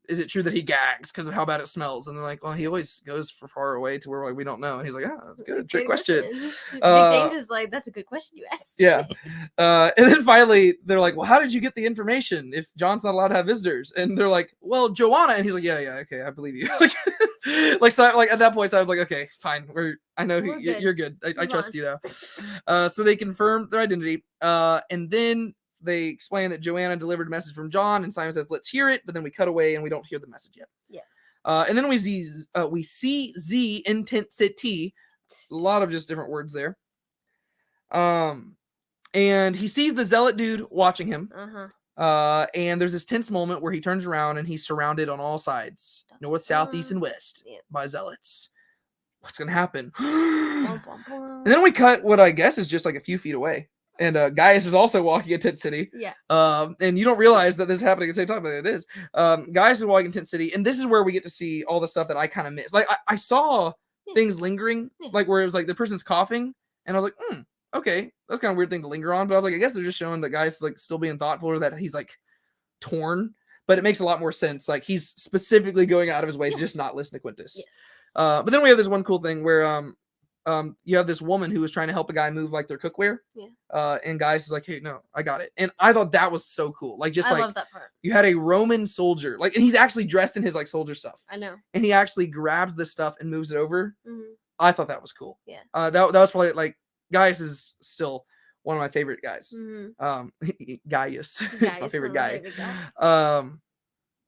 is it true that he gags because of how bad it smells? And they're like, well, he always goes for far away to where like we don't know. And he's like, that's good. Trick question. Big James is like, that's a good question you asked. Yeah. And then finally they're like, well, how did you get the information if John's not allowed to have visitors? And they're like, well, Joanna. And he's like, yeah, okay, I believe you. like at that point, I was like, okay, fine. I know you're good. I trust you now. So they confirm their identity. And then they explain that Joanna delivered a message from John, and Simon says, let's hear it. But then we cut away and we don't hear the message yet. Yeah. And then we see Z intensity. A lot of just different words there. And he sees the zealot dude watching him. And there's this tense moment where he turns around and he's surrounded on all sides, north, south, east, and west, by zealots. What's gonna happen? And then we cut what I guess is just like a few feet away. And Gaius is also walking in Tent City. Yeah. And you don't realize that this is happening at the same time, but it is. Gaius is walking in Tent City, and this is where we get to see all the stuff that I kind of missed. Like I saw things lingering, like where it was like the person's coughing, and I was like, okay, that's kind of a weird thing to linger on. But I was like, I guess they're just showing that Gaius is like still being thoughtful, or that he's like torn. But it makes a lot more sense. Like he's specifically going out of his way to just not listen to Quintus. Yes. But then we have this one cool thing where you have this woman who was trying to help a guy move like their cookware. Yeah. And Gaius is like, hey, no, I got it. And I thought that was so cool. Like just I love that part. You had a Roman soldier, like, and he's actually dressed in his like soldier stuff. I know. And he actually grabs this stuff and moves it over. I thought that was cool. Yeah. That was probably like Gaius is still one of my favorite guys. Gaius is my favorite guy.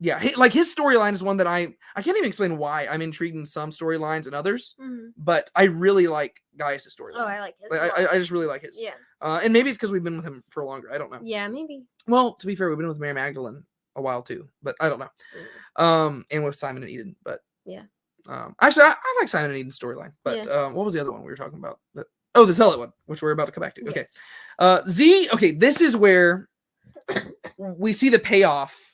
Yeah, like his storyline is one that I can't even explain why I'm intrigued in some storylines and others, but I really like Gaius' storyline. Oh, I like his. Like, I just really like his. Yeah. And maybe it's because we've been with him for longer. I don't know. Yeah, maybe. Well, to be fair, we've been with Mary Magdalene a while too, but I don't know. And with Simon and Eden, but yeah. Actually, I like Simon and Eden's storyline, but what was the other one we were talking about? Oh, the Zealot one, which we're about to come back to. Yeah. Okay. Z. Okay, this is where we see the payoff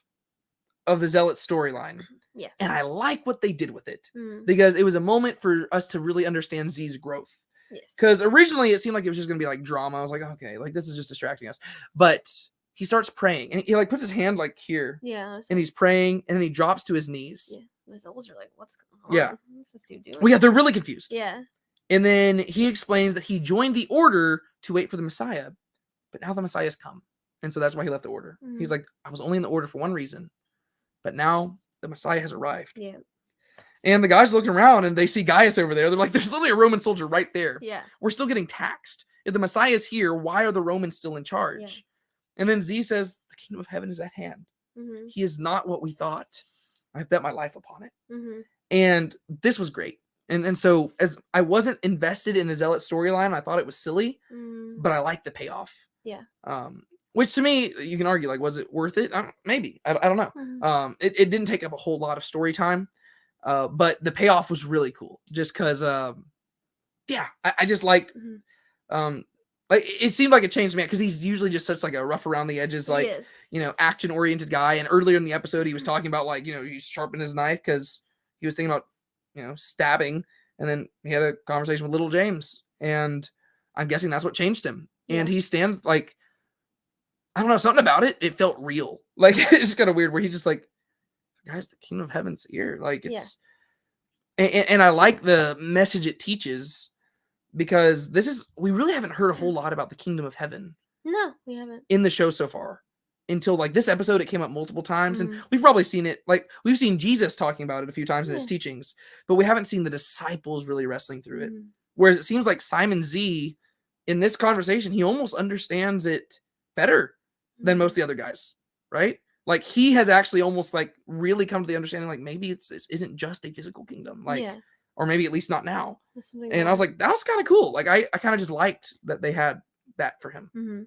of the Zealot storyline. Yeah. And I like what they did with it because it was a moment for us to really understand Z's growth. Yes. Because originally it seemed like it was just going to be like drama. I was like, okay, like this is just distracting us. But he starts praying and he like puts his hand like here. Yeah. And he's praying and then he drops to his knees. Yeah. The Zealots are like, what's going on? Yeah. What's this dude doing? Well, yeah, they're really confused. Yeah. And then he explains that he joined the order to wait for the Messiah, but now the Messiah's come. And so that's why he left the order. He's like, I was only in the order for one reason. But now the Messiah has arrived. Yeah. And the guys looking around and they see Gaius over there. They're like, there's literally a Roman soldier right there. Yeah. We're still getting taxed. If the Messiah is here, why are the Romans still in charge? Yeah. And then Z says, the kingdom of heaven is at hand. He is not what we thought. I've bet my life upon it. And this was great. And so as I wasn't invested in the Zealot storyline, I thought it was silly, but I liked the payoff. Yeah. Which to me, you can argue, like, was it worth it? Maybe. I don't know. It didn't take up a whole lot of story time, but the payoff was really cool. Just because, I just liked, like, it seemed like it changed me because he's usually just such like a rough around the edges, like, action oriented guy. And earlier in the episode, he was talking about like, he sharpened his knife because he was thinking about, stabbing. And then he had a conversation with little James, and I'm guessing that's what changed him. Yeah. And he stands like, I don't know, something about it. It felt real. Like, it's just kind of weird where he just like, guys, the kingdom of heaven's here. Like it's, and I like the message it teaches because we really haven't heard a whole lot about the kingdom of heaven. No, we haven't. In the show so far. Until like this episode, it came up multiple times and we've probably seen it. Like we've seen Jesus talking about it a few times in his teachings, but we haven't seen the disciples really wrestling through it. Whereas it seems like Simon Z in this conversation, he almost understands it better than most of the other guys, right? Like he has actually almost like really come to the understanding, like maybe it isn't just a physical kingdom, like, or maybe at least not now. And I was like, that was kind of cool. Like I kind of just liked that they had that for him.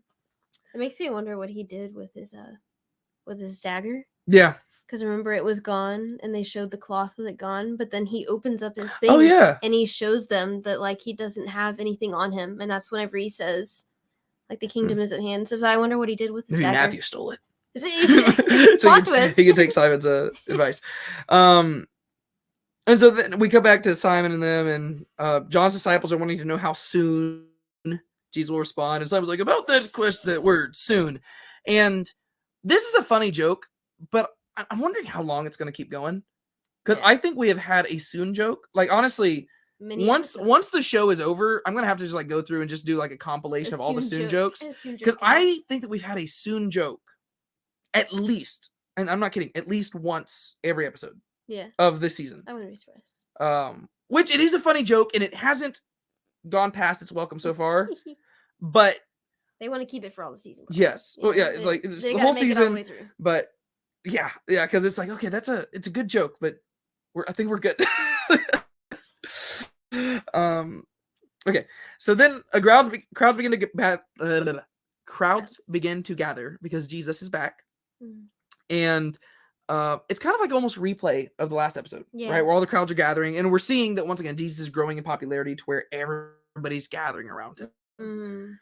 It makes me wonder what he did with his dagger. Yeah. Because remember, it was gone, and they showed the cloth with it gone. But then he opens up his thing, and he shows them that like he doesn't have anything on him, and that's whenever he says, like the kingdom is at hand. So I wonder what he did with his dagger. Matthew stole it. Plot twist. He can take Simon's advice. And so then we come back to Simon and them, and John's disciples are wanting to know how soon Jesus will respond. And Simon's like, about that question, that word, soon. And this is a funny joke, but I'm wondering how long it's going to keep going. Because Yeah. I think we have had a soon joke. Like, honestly, Many once episodes. the show is over, I'm going to have to just like go through and just do like a compilation of all the soon jokes. A soon Because joke I think that we've had a soon joke at least, and I'm not kidding, at least once every episode of this season. I wouldn't be surprised. Which it is a funny joke, and it hasn't gone past its welcome so far. But they want to keep it for all the season. Yes. Well, yeah, it's like it's the whole season. But yeah, because it's like, okay, it's a good joke, but I think we're good. Okay, so then crowds begin to get crowds begin to gather because Jesus is back, and it's kind of like almost replay of the last episode, right? Where all the crowds are gathering, and we're seeing that once again Jesus is growing in popularity to where everybody's gathering around him.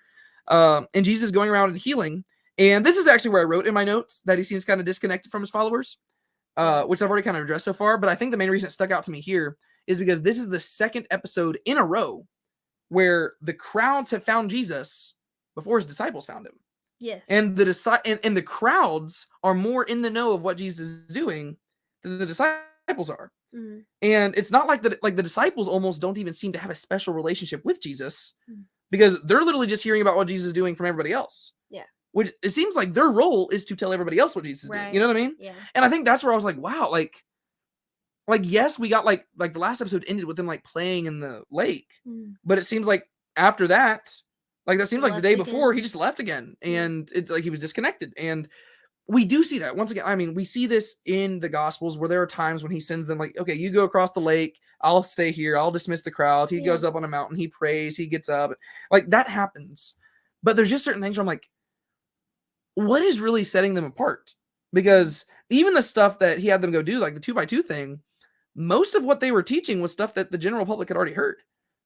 And Jesus is going around and healing, and this is actually where I wrote in my notes that he seems kind of disconnected from his followers, which I've already kind of addressed so far. But I think the main reason it stuck out to me here is because this is the second episode in a row where the crowds have found Jesus before his disciples found him. Yes. And the crowds are more in the know of what Jesus is doing than the disciples are. And it's not like the disciples almost don't even seem to have a special relationship with Jesus because they're literally just hearing about what Jesus is doing from everybody else. Yeah. Which it seems like their role is to tell everybody else what Jesus is doing. You know what I mean? Yeah. And I think that's where I was like, wow, like yes, we got like the last episode ended with them like playing in the lake, but it seems like after that, like that seems like the day before he just left again, and it's like he was disconnected. And we do see that once again. I mean, we see this in the Gospels where there are times when he sends them like, okay, you go across the lake, I'll stay here, I'll dismiss the crowds. He goes up on a mountain, he prays, he gets up, like that happens. But there's just certain things where I'm like, what is really setting them apart? Because even the stuff that he had them go do, like the 2x2 thing, most of what they were teaching was stuff that the general public had already heard,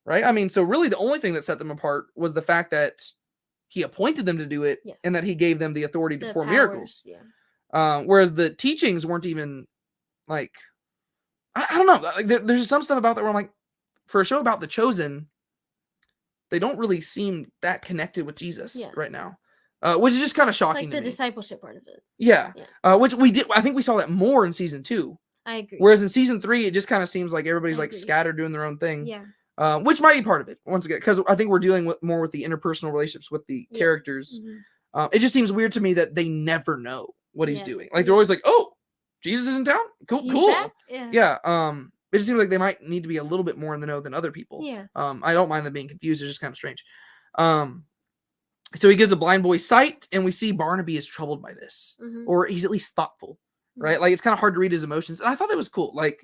right? I mean, so really the only thing that set them apart was the fact that he appointed them to do it and that he gave them the authority to perform miracles. Whereas the teachings weren't even like, I don't know. Like there's just some stuff about that where I'm like, for a show about the chosen, they don't really seem that connected with Jesus right now. Which is just kind of shocking to me. Like the discipleship part of it. Yeah. Which we did. I think we saw that more in season 2. I agree. Whereas in season 3, it just kind of seems like everybody's like scattered doing their own thing. Yeah. Which might be part of it once again, because I think we're dealing more with the interpersonal relationships with the characters. It just seems weird to me that they never know what he's doing. Like they're always like, "Oh, Jesus is in town. Cool." Yeah. It just seems like they might need to be a little bit more in the know than other people. Yeah. I don't mind them being confused. It's just kind of strange. So he gives a blind boy sight, and we see Barnaby is troubled by this, or he's at least thoughtful, right? Like it's kind of hard to read his emotions, and I thought that was cool. Like,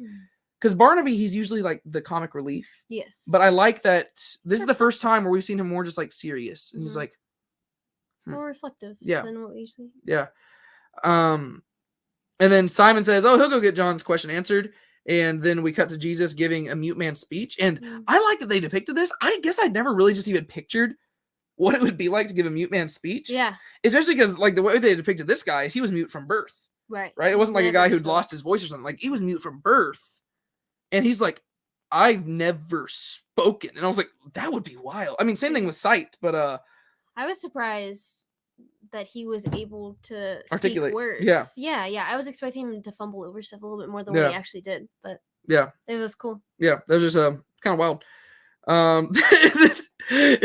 because Barnaby, he's usually like the comic relief. Yes. But I like that this is the first time where we've seen him more just like serious, and he's like more reflective. Yeah. Than what we usually. Yeah. And then Simon says, "Oh, he'll go get John's question answered." And then we cut to Jesus giving a mute man speech, and I like that they depicted this. I guess I'd never really just even pictured what it would be like to give a mute man speech. Yeah. Especially because like the way they depicted this guy is he was mute from birth. Right. Right. It wasn't like a guy who'd lost his voice or something. Like he was mute from birth. And he's like, I've never spoken. And I was like, that would be wild. I mean, same thing with sight, but I was surprised that he was able to articulate speak words. Yeah. I was expecting him to fumble over stuff a little bit more than what he actually did, but it was cool. Yeah, that was just kind of wild.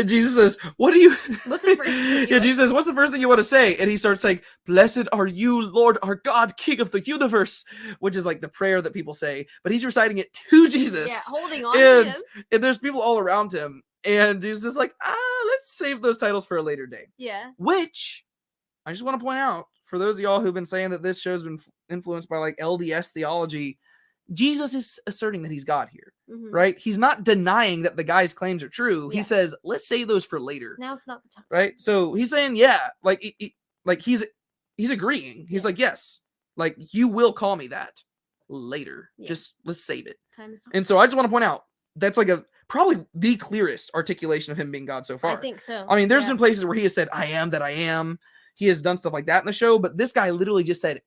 Jesus says, "What do you?" What's the first thing? Jesus says, "What's the first thing you want to say?" And he starts saying, "Blessed are you, Lord, our God, King of the universe," which is like the prayer that people say, but he's reciting it to Jesus. Yeah, holding on to him. And there's people all around him, and Jesus is like, let's save those titles for a later day. Yeah. Which I just want to point out for those of y'all who've been saying that this show's been influenced by like LDS theology. Jesus is asserting that he's God here, right? He's not denying that the guy's claims are true. He says, let's save those for later. Now's not the time. Right? So he's saying, like he's agreeing. He's like, yes, like you will call me that later. Just let's save it. Time is not. And so I just want to point out that's like probably the clearest articulation of him being God so far. I think so. I mean, there's been places where he has said, I am that I am. He has done stuff like that in the show, but this guy literally just said,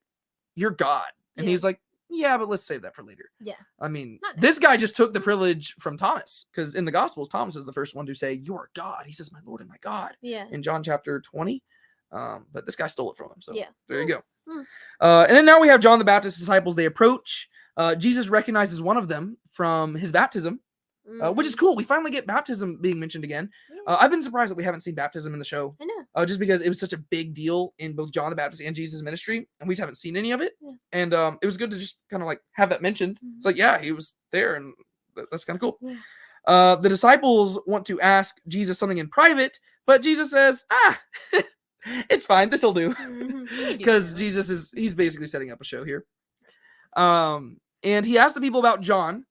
you're God. And he's like, yeah, but let's save that for later. Yeah. I mean, this guy just took the privilege from Thomas, because in the Gospels, Thomas is the first one to say, "You're God." He says, "My Lord and my God." Yeah. In John chapter 20, but this guy stole it from him. So there you go. And then now we have John the Baptist's disciples. They approach. Jesus recognizes one of them from his baptism, which is cool. We finally get baptism being mentioned again. Yeah. I've been surprised that we haven't seen baptism in the show. I know. Just because it was such a big deal in both John the Baptist and Jesus' ministry, and we just haven't seen any of it. Yeah. And it was good to just kind of like have that mentioned. It's like, yeah, he was there, and that's kind of cool. Yeah. The disciples want to ask Jesus something in private, but Jesus says, it's fine. This'll do. Because Jesus he's basically setting up a show here. And he asked the people about John.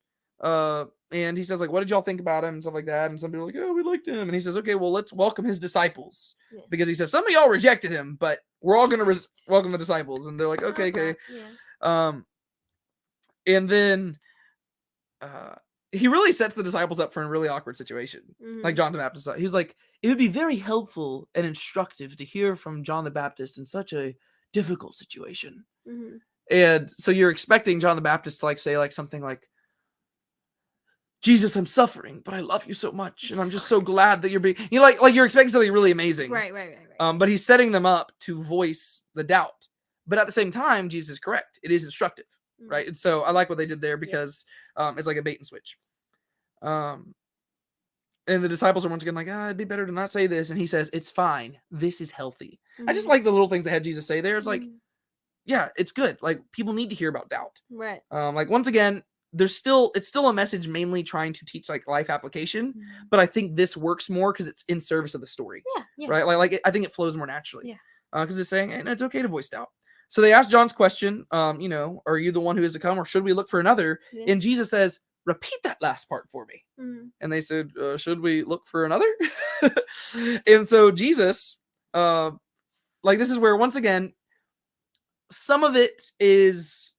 And he says, like, what did y'all think about him and stuff like that? And some people are like, oh, we liked him. And he says, okay, well, let's welcome his disciples. Yeah. Because he says, some of y'all rejected him, but we're all going to welcome the disciples. And they're like, okay. Yeah. And then he really sets the disciples up for a really awkward situation. Like John the Baptist. He's like, it would be very helpful and instructive to hear from John the Baptist in such a difficult situation. And so you're expecting John the Baptist to like say like something like, Jesus, I'm suffering, but I love you so much, and I'm just so glad that you're being, like you're expecting something really amazing, Right. But he's setting them up to voice the doubt. But at the same time, Jesus is correct; it is instructive, right? And so I like what they did there because it's like a bait and switch. And the disciples are once again like, it'd be better to not say this, and he says, it's fine. This is healthy. I just like the little things that had Jesus say there. It's like, yeah, it's good. Like people need to hear about doubt, right? Like once again. It's still a message mainly trying to teach like life application, but I think this works more because it's in service of the story, right? Like I think it flows more naturally, because it's saying it's okay to voice doubt. So they asked John's question, are you the one who is to come, or should we look for another? And Jesus says, repeat that last part for me. And they said, should we look for another? And so Jesus, like this is where once again, some of it is.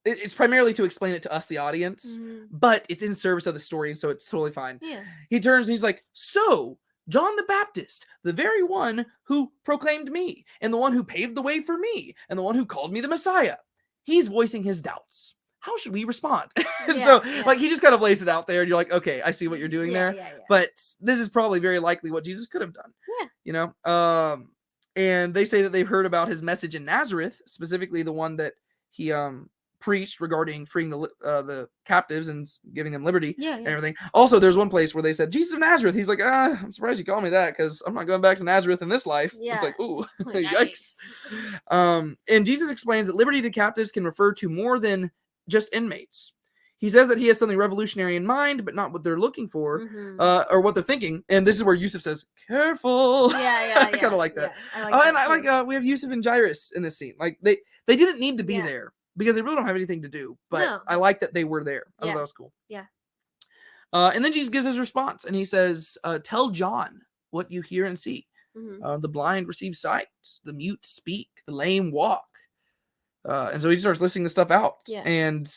It's primarily to explain it to us, the audience, but it's in service of the story, and so it's totally fine. Yeah. He turns and he's like, so, John the Baptist, the very one who proclaimed me, and the one who paved the way for me, and the one who called me the Messiah, he's voicing his doubts. How should we respond? Like, he just kind of lays it out there, and you're like, okay, I see what you're doing there. But this is probably very likely what Jesus could have done. And they say that they've heard about his message in Nazareth, specifically the one that he preached regarding freeing the captives and giving them liberty and everything. Also, there's one place where they said, Jesus of Nazareth. He's like, I'm surprised you called me that because I'm not going back to Nazareth in this life. It's like, ooh, yikes. And Jesus explains that liberty to captives can refer to more than just inmates. He says that he has something revolutionary in mind, but not what they're looking for or what they're thinking. And this is where Yusuf says, careful. I kind of like that. I like we have Yusuf and Jairus in this scene. Like they didn't need to be there, because they really don't have anything to do. But I like that they were there. I thought that was cool. And then Jesus gives his response, and he says, tell John what you hear and see. The blind receive sight, the mute speak, the lame walk. And so he starts listing the stuff out. And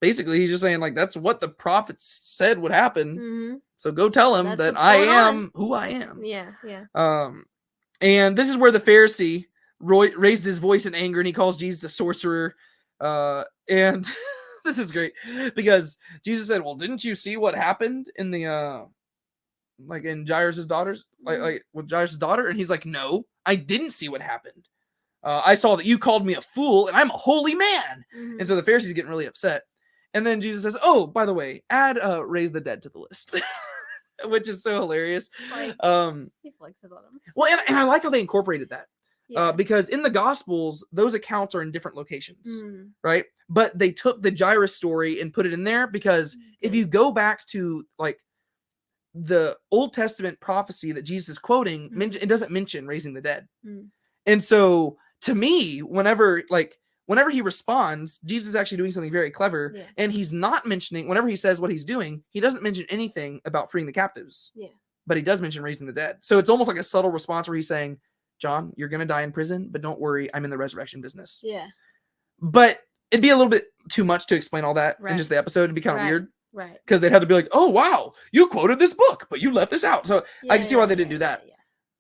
basically he's just saying, like, that's what the prophets said would happen. So go tell him that I am who I am. And this is where the Pharisee raised his voice in anger, and he calls Jesus a sorcerer. And this is great because Jesus said, well, didn't you see what happened in the like in Jairus' daughter's like with Jairus' daughter? And he's like, no, I didn't see what happened. I saw that you called me a fool, and I'm a holy man. And so the Pharisees getting really upset. And then Jesus says, oh, by the way, add raise the dead to the list. Which is so hilarious. Like, he flexes on him. Well, and I like how they incorporated that. Because in the Gospels, those accounts are in different locations, right? But they took the Jairus story and put it in there because if you go back to like the Old Testament prophecy that Jesus is quoting, it doesn't mention raising the dead. And so to me, whenever he responds, Jesus is actually doing something very clever, and he's not mentioning, whenever he says what he's doing, he doesn't mention anything about freeing the captives, but he does mention raising the dead. So it's almost like a subtle response where he's saying, John, you're going to die in prison, but don't worry, I'm in the resurrection business. But it'd be a little bit too much to explain all that in just the episode. It'd be kind of weird. Because they'd have to be like, oh, wow, you quoted this book, but you left this out. So I can see why they didn't do that.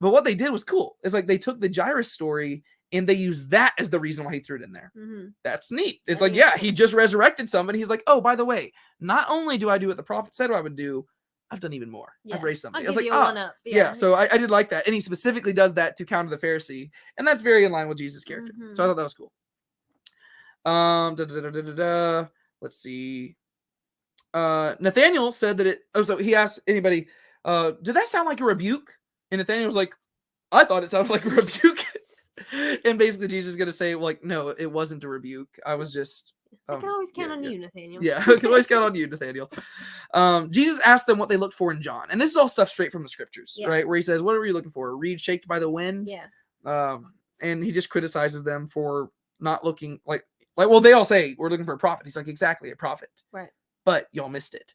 But what they did was cool. It's like they took the Jairus story and they used that as the reason why he threw it in there. That's neat. It's like, he just resurrected somebody. He's like, oh, by the way, not only do I do what the prophet said I would do, I've done even more. I've raised something. I was like, so I did like that. And he specifically does that to counter the Pharisee. And that's very in line with Jesus' character. So I thought that was cool. Let's see. Nathaniel said that so he asked anybody, did that sound like a rebuke? And Nathaniel was like, I thought it sounded like a rebuke. And basically Jesus is going to say, like, no, it wasn't a rebuke. I was just... I can always count on you, Nathaniel. Yeah, I can always count on you, Nathaniel. Jesus asked them what they looked for in John. And this is all stuff straight from the scriptures, right? Where he says, what are you looking for? A reed shaked by the wind? Yeah. And he just criticizes them for not looking like, well, they all say, we're looking for a prophet. He's like, exactly, a prophet. Right. But y'all missed it.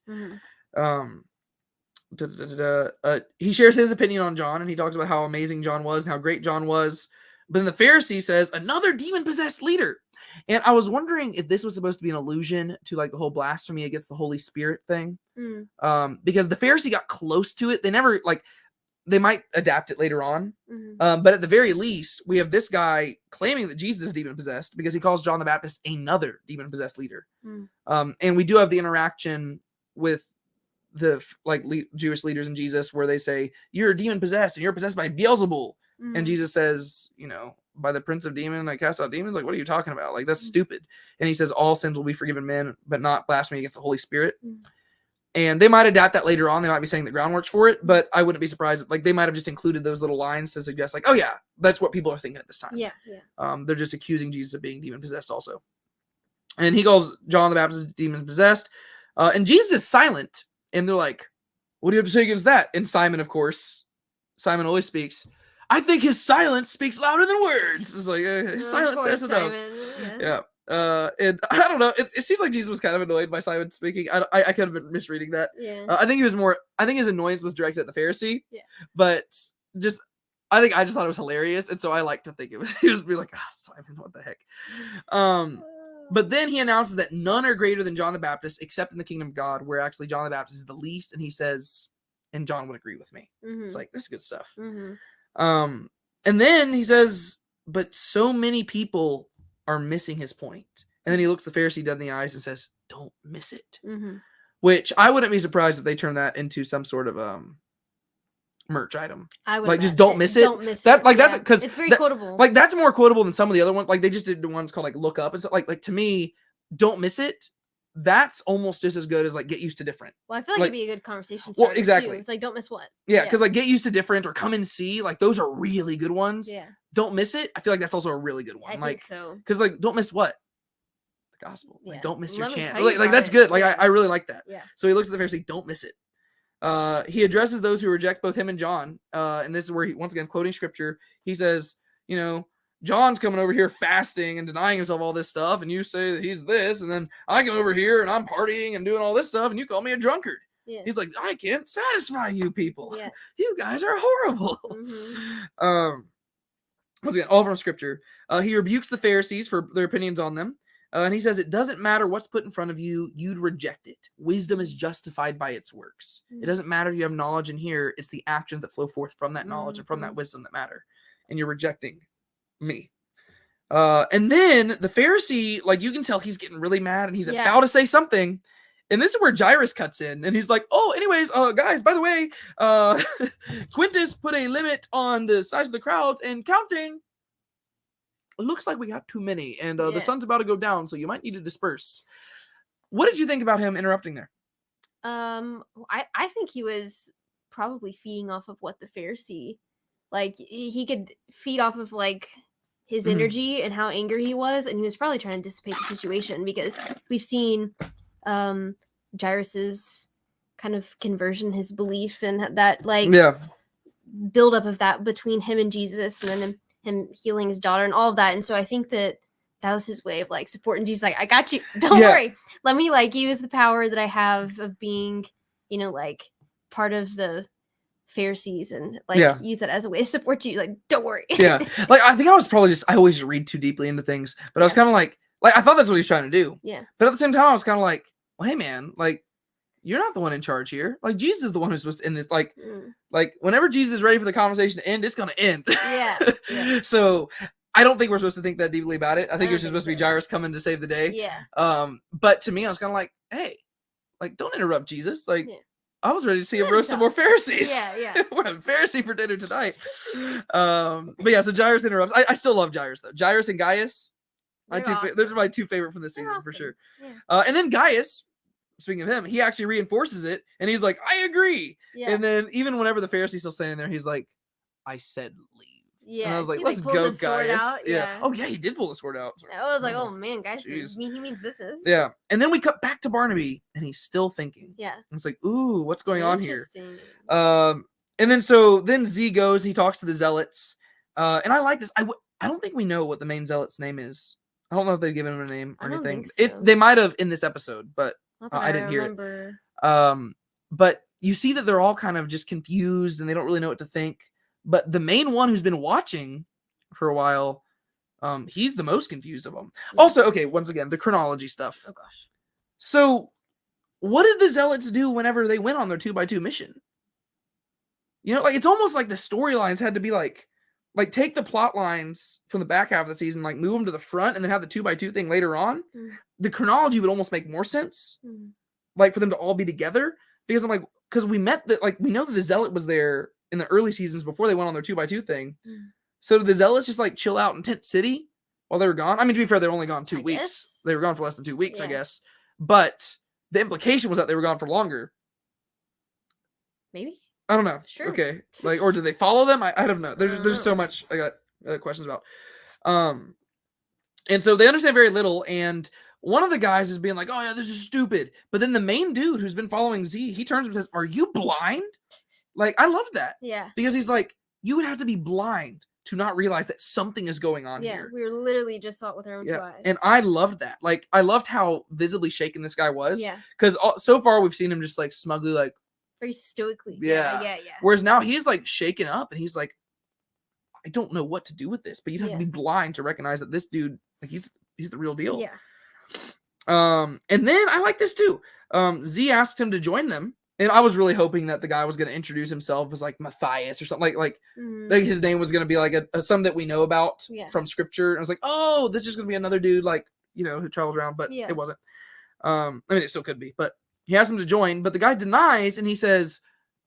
He shares his opinion on John, and he talks about how amazing John was and how great John was. But then the Pharisee says, another demon-possessed leader. And I was wondering if this was supposed to be an allusion to like the whole blasphemy against the Holy Spirit thing. Because the Pharisee got close to it. They never, like, they might adapt it later on. But at the very least, we have this guy claiming that Jesus is demon-possessed because he calls John the Baptist another demon-possessed leader. And we do have the interaction with the Jewish leaders and Jesus where they say, you're demon-possessed and you're possessed by Beelzebul. And Jesus says, you know, by the prince of demons, I cast out demons. Like, what are you talking about? Like, that's stupid. And he says, all sins will be forgiven men, but not blasphemy against the Holy Spirit. And they might adapt that later on. They might be saying the groundwork's for it, but I wouldn't be surprised. Like, they might have just included those little lines to suggest, like, oh yeah, that's what people are thinking at this time. Yeah. They're just accusing Jesus of being demon possessed also. And he calls John the Baptist demon possessed. And Jesus is silent. And they're like, what do you have to say against that? And Simon, of course, Simon always speaks. I think his silence speaks louder than words. It's like, his silence says enough. Yeah. And I don't know. It seemed like Jesus was kind of annoyed by Simon speaking. I could have been misreading that. Yeah. I think his annoyance was directed at the Pharisee. Yeah. But I just thought it was hilarious. And so I like to think it was, he was like, Simon, what the heck? But then he announces that none are greater than John the Baptist except in the kingdom of God, where actually John the Baptist is the least. And he says, and John would agree with me. It's like, this is good stuff. And then he says, but so many people are missing his point. And then he looks the Pharisee dead in the eyes and says, don't miss it. Which I wouldn't be surprised if they turn that into some sort of merch item. I would like just don't miss it. Don't miss that, it. Like that's because it's very quotable. Like that's more quotable than some of the other ones. Like they just did the ones called like look up and stuff. Like to me, don't miss it. That's almost just as good as like get used to different. Well, I feel like it'd be a good conversation starter. Well, exactly. Too. It's like don't miss what. Yeah, because like get used to different or come and see. Like those are really good ones. Yeah. Don't miss it. I feel like that's also a really good one. I think so. Because like don't miss what? The gospel. Yeah. Like don't miss your Let me chance. tell you Like that's about good. it. Like Yeah. I really like that. Yeah. So he looks at the Pharisee, don't miss it. He addresses those who reject both him and John. And this is where he, once again, quoting scripture, he says, you know, John's coming over here fasting and denying himself all this stuff, and you say that he's this, and then I come over here and I'm partying and doing all this stuff, and you call me a drunkard. Yeah. He's like, I can't satisfy you people. Yeah. You guys are horrible. Once again, all from scripture. He rebukes the Pharisees for their opinions on them. And he says, it doesn't matter what's put in front of you, you'd reject it. Wisdom is justified by its works. It doesn't matter if you have knowledge in here. It's the actions that flow forth from that knowledge and from that wisdom that matter. And you're rejecting me. And then the Pharisee, like you can tell he's getting really mad and he's about to say something. And this is where Jairus cuts in and he's like, oh, anyways, guys, by the way, Quintus put a limit on the size of the crowds and counting. It looks like we got too many and the sun's about to go down. So you might need to disperse. What did you think about him interrupting there? I think he was probably feeding off of what the Pharisee, like he could feed off of like his energy and how angry he was, and he was probably trying to dissipate the situation because we've seen Jairus's kind of conversion, his belief, and that like build up of that between him and Jesus, and then him healing his daughter and all of that. And so I think that was his way of like supporting Jesus. Like, I got you. Don't worry. Let me like use the power that I have of being, you know, like part of the Pharisees and like use that as a way to support you. Like, don't worry. Like I think I was probably I always read too deeply into things, but I was kind of like I thought that's what he's trying to do. Yeah. But at the same time, I was kind of like, well, hey man, like you're not the one in charge here. Like Jesus is the one who's supposed to end this. Like whenever Jesus is ready for the conversation to end, it's gonna end. Yeah. So I don't think we're supposed to think that deeply about it. I think it's just supposed to be Jairus coming to save the day. Yeah. But to me, I was kind of like, hey, like don't interrupt Jesus. Like I was ready to see him roast some more Pharisees. Yeah. We're having Pharisee for dinner tonight. But yeah, so Jairus interrupts. I still love Jairus though. Jairus and Gaius, Those are my two favorite from this They're season for awesome. sure. Yeah. And then Gaius, speaking of him, he actually reinforces it, and he's like, "I agree." Yeah. And then even whenever the Pharisee's still standing there, he's like, "I said leave." Yeah. And I was like, he, "Let's pulled go, his sword Gaius." out. Yeah. Oh yeah, he did pull the sword out. I was like, oh man, guys, Jeez. he means business. Yeah. And then we cut back to Barnaby, and he's still thinking. Yeah. And it's like, ooh, what's going on here? Interesting. And then then Z goes, he talks to the zealots. And I like this. I don't think we know what the main zealot's name is. I don't know if they've given him a name or anything. Think so. They might have in this episode, but I didn't remember. hear it. But you see that they're all kind of just confused and they don't really know what to think. But the main one who's been watching for a while, he's the most confused of them. Yeah. Also, okay, once again, the chronology stuff. Oh gosh. So, what did the zealots do whenever they went on their 2x2 mission? You know, like it's almost like the storylines had to be like take the plot lines from the back half of the season, like move them to the front, and then have the 2x2 thing later on. The chronology would almost make more sense, like for them to all be together. Because I'm like, because we know that the zealot was there in the early seasons before they went on their 2x2 thing. So did the zealots just like chill out in Tent City while they were gone? I mean, to be fair, they were only gone 2 weeks. Guess. They were gone for less than 2 weeks, I guess. But the implication was that they were gone for longer. Maybe. I don't know. Sure. Okay. Like, or did they follow them? I don't know. There's so much I got questions about. And so they understand very little. And one of the guys is being like, "Oh yeah, this is stupid." But then the main dude who's been following Z, he turns and says, "Are you blind?" Like, I love that. Yeah. Because he's like, you would have to be blind to not realize that something is going on here. Yeah, we literally just saw it with our own two eyes. And I loved that. Like, I loved how visibly shaken this guy was. Yeah. Because so far we've seen him just like smugly, like, very stoically. Yeah. Whereas now he's like shaken up and he's like, I don't know what to do with this. But you'd have to be blind to recognize that this dude, like, he's the real deal. Yeah. And then I like this too. Z asked him to join them. And I was really hoping that the guy was going to introduce himself as like Matthias or something, like his name was going to be like a something that we know about from scripture. And I was like, oh, this is just going to be another dude like, you know, who travels around, but it wasn't. I mean, it still could be, but he asked him to join, but the guy denies and he says,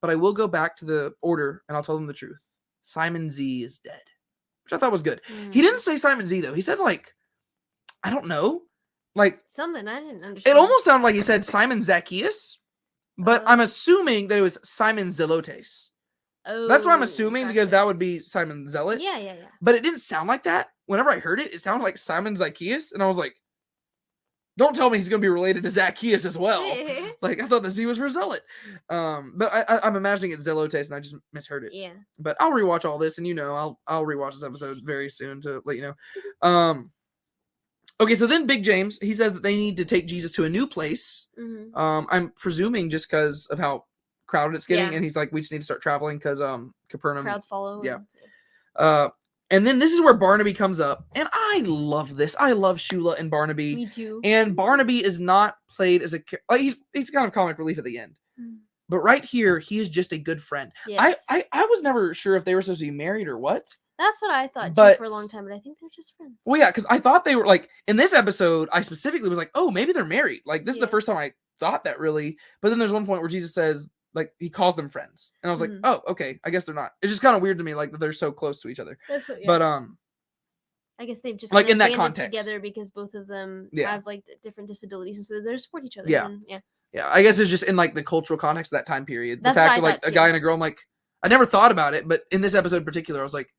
but I will go back to the order and I'll tell them the truth. Simon Z is dead, which I thought was good. He didn't say Simon Z though. He said like, I don't know, like something I didn't understand. It almost sounded like he said Simon Zacchaeus. But I'm assuming that it was Simon Zelotes. Oh, that's what I'm assuming because that would be Simon Zealot. Yeah. But it didn't sound like that. Whenever I heard it, it sounded like Simon Zacchaeus. And I was like, don't tell me he's going to be related to Zacchaeus as well. Like, I thought the Z was for Zealot. But I'm imagining it's Zelotes and I just misheard it. Yeah. But I'll rewatch all this and, you know, I'll rewatch this episode very soon to let you know. Okay, so then Big James, he says that they need to take Jesus to a new place. I'm presuming just because of how crowded it's getting. And he's like, we just need to start traveling because Capernaum. Crowds follow. Yeah. And then this is where Barnaby comes up. And I love this. I love Shula and Barnaby. Me too. And Barnaby is not played as like he's kind of comic relief at the end. But right here, he is just a good friend. Yes. I was never sure if they were supposed to be married or what. That's what I thought too for a long time, but I think they're just friends. Well, yeah, because I thought they were like in this episode. I specifically was like, oh, maybe they're married. Like this is the first time I thought that really. But then there's one point where Jesus says like he calls them friends, and I was like, oh, okay, I guess they're not. It's just kind of weird to me like that they're so close to each other. But I guess they've just like kind in that context together because both of them have like different disabilities, and so they support each other. Yeah. Yeah, I guess it's just in like the cultural context of that time period. That's the fact of like too. A guy and a girl, I'm like, I never thought about it, but in this episode in particular, I was like,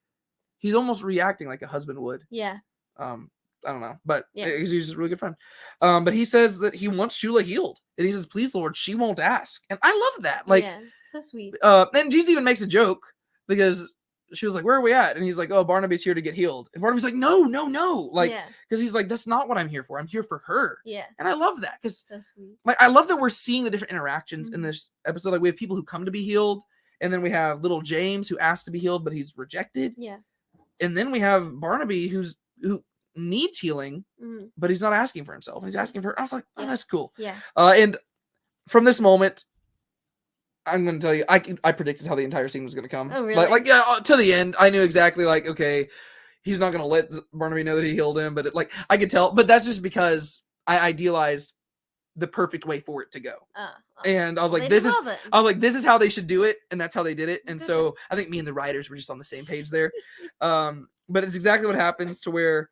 he's almost reacting like a husband would. Yeah. I don't know, but he's just a really good friend. But he says that he wants Shula healed, and he says, "Please, Lord, she won't ask." And I love that. Like, so sweet. And Jesus even makes a joke because she was like, "Where are we at?" And he's like, "Oh, Barnaby's here to get healed." And Barnaby's like, "No, like, because he's like, that's not what I'm here for. I'm here for her." Yeah. And I love that because, so sweet. Like, I love that we're seeing the different interactions in this episode. Like, we have people who come to be healed, and then we have little James who asked to be healed, but he's rejected. Yeah. And then we have Barnaby who needs healing, but he's not asking for himself. He's asking for. I was like, oh, that's cool. Yeah. And from this moment, I'm going to tell you, I predicted how the entire scene was going to come. Oh, really? Like to the end, I knew exactly. Like, okay, he's not going to let Barnaby know that he healed him, but I could tell. But that's just because I idealized the perfect way for it to go. And I was like, this is how they should do it, and that's how they did it. And so I think me and the writers were just on the same page there. But it's exactly what happens to where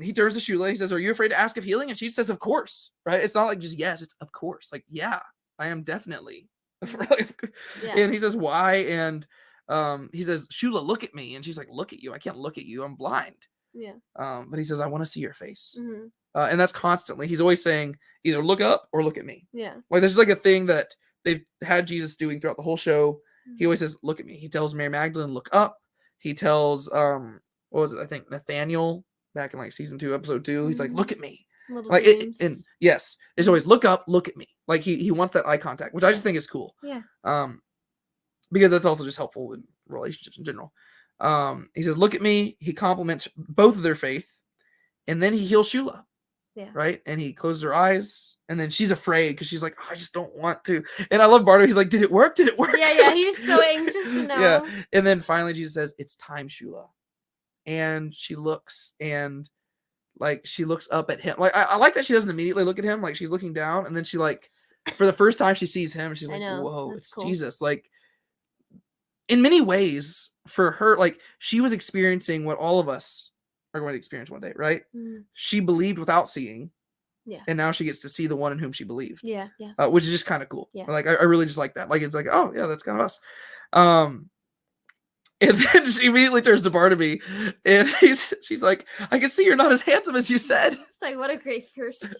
he turns to Shula. He says, "Are you afraid to ask of healing?" And she says, "Of course." Right? It's not like just yes. It's of course. Like, yeah, I am definitely. Yeah. And he says, "Why?" And he says, "Shula, look at me." And she's like, "Look at you? I can't look at you. I'm blind." Yeah. But he says, "I want to see your face." Mm-hmm. And that's constantly. He's always saying, either look up or look at me. Yeah. Like, this is like a thing that they've had Jesus doing throughout the whole show. He always says, "Look at me." He tells Mary Magdalene, "Look up." He tells what was it? I think Nathaniel back in like season 2, episode 2. He's like, "Look at me." Little Like dreams. and yes, it's always look up, look at me. Like he wants that eye contact, which I just think is cool. Yeah. Because that's also just helpful in relationships in general. He says, "Look at me." He compliments both of their faith, and then he heals Shula. Yeah. Right, and he closes her eyes, and then she's afraid because she's like, "I just don't want to." And I love Barnabas. He's like, "Did it work? Did it work?" Yeah. He was so anxious to know. Yeah, and then finally Jesus says, "It's time, Shula," and she looks and. Like, she looks up at him. Like, I like that she doesn't immediately look at him. Like, she's looking down, and then she, like, for the first time she sees him, she's like, whoa, it's cool. Jesus. Like, in many ways, for her, like, she was experiencing what all of us are going to experience one day, right? Mm. She believed without seeing. Yeah. And now she gets to see the one in whom she believed. Yeah. Which is just kind of cool. Yeah. Like, I really just like that. Like, it's like, oh, yeah, that's kind of us. And then she immediately turns to Barnaby, and she's like, "I can see you're not as handsome as you said." It's like, what a great person.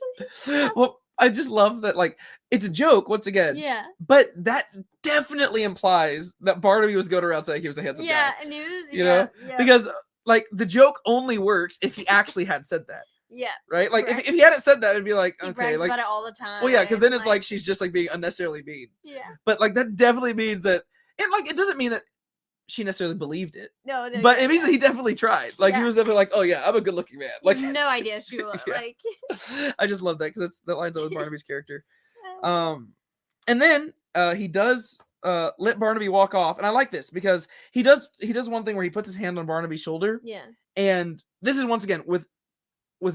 Well, I just love that, like, it's a joke, once again. Yeah. But that definitely implies that Barnaby was going around saying he was a handsome guy. Yeah, and he was, you know? Because, like, the joke only works if he actually had said that. Yeah. Right? Like, if he hadn't said that, it'd be like, he okay. brags like, about it all the time. Well, yeah, because then it's like she's just, like, being unnecessarily mean. Yeah. But, like, that definitely means that, and, like, it doesn't mean that she necessarily believed it. No, but it means that he definitely tried. Like, he was definitely like, "Oh yeah, I'm a good-looking man." Like, you have no idea Shula. Yeah. Like, I just love that because that lines up with Barnaby's character. And then he does let Barnaby walk off, and I like this because he does one thing where he puts his hand on Barnaby's shoulder. Yeah. And this is once again with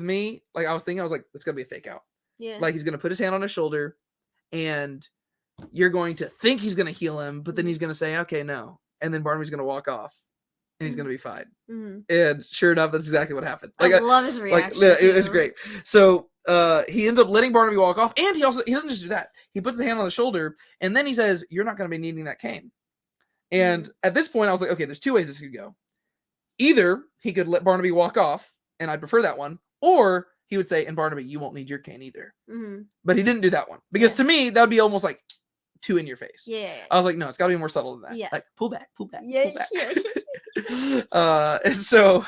me, like, I was like, it's gonna be a fake out. Yeah. Like, he's gonna put his hand on his shoulder, and you're going to think he's gonna heal him, but then he's gonna say, "Okay, no." And then Barnaby's going to walk off, and he's going to be fine. Mm-hmm. And sure enough, that's exactly what happened. Like, I love his reaction. Like, it was great. So he ends up letting Barnaby walk off, and he doesn't just do that. He puts his hand on the shoulder, and then he says, "You're not going to be needing that cane." And at this point, I was like, okay, there's two ways this could go. Either he could let Barnaby walk off, and I'd prefer that one, or he would say, "And Barnaby, you won't need your cane either." Mm-hmm. But he didn't do that one because to me, that would be almost like too in your face. Yeah. I was like, no, it's got to be more subtle than that. Yeah. Like, pull back. Pull back. And so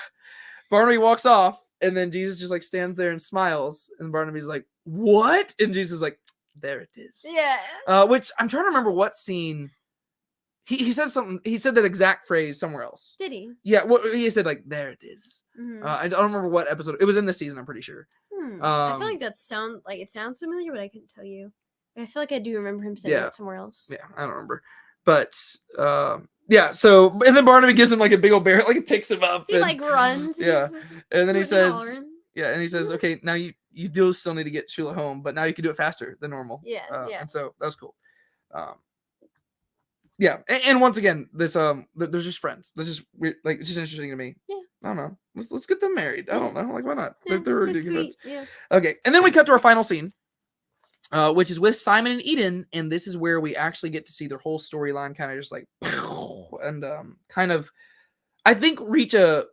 Barnaby walks off, and then Jesus just, like, stands there and smiles, and Barnaby's like, "What?" And Jesus is like, "There it is." Yeah. Which I'm trying to remember what scene. He said something. He said that exact phrase somewhere else. Did he? Yeah. What he said, like, "There it is." Mm-hmm. I don't remember what episode. It was in this season, I'm pretty sure. I feel like it sounds familiar, but I couldn't tell you. I feel like I do remember him saying that somewhere else. Yeah, I don't remember. But, yeah, so, and then Barnaby gives him, like, a big old bear, like, he picks him up. He, like, runs. Yeah. And then he says, "Okay, now you do still need to get Shula home, but now you can do it faster than normal." Yeah, And so, that was cool. Yeah, and once again, this, they're just friends. This is weird, like, it's just interesting to me. Yeah. I don't know. Let's get them married. I don't know. Like, why not? Yeah, they're really good friends. Yeah. Okay, and then we cut to our final scene. Which is with Simon and Eden, and this is where we actually get to see their whole storyline kind of just like, and kind of, I think, reach a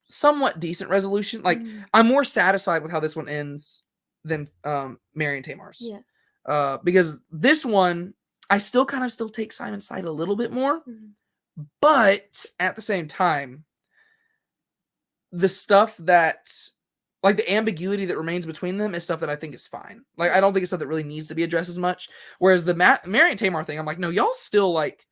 somewhat decent resolution. Like, I'm more satisfied with how this one ends than Mary and Tamar's. Yeah. Because this one, I still take Simon's side a little bit more, but at the same time, the stuff that, like, the ambiguity that remains between them is stuff that I think is fine. Like, I don't think it's stuff that really needs to be addressed as much. Whereas the Mary and Tamar thing, I'm like, no, y'all still, like...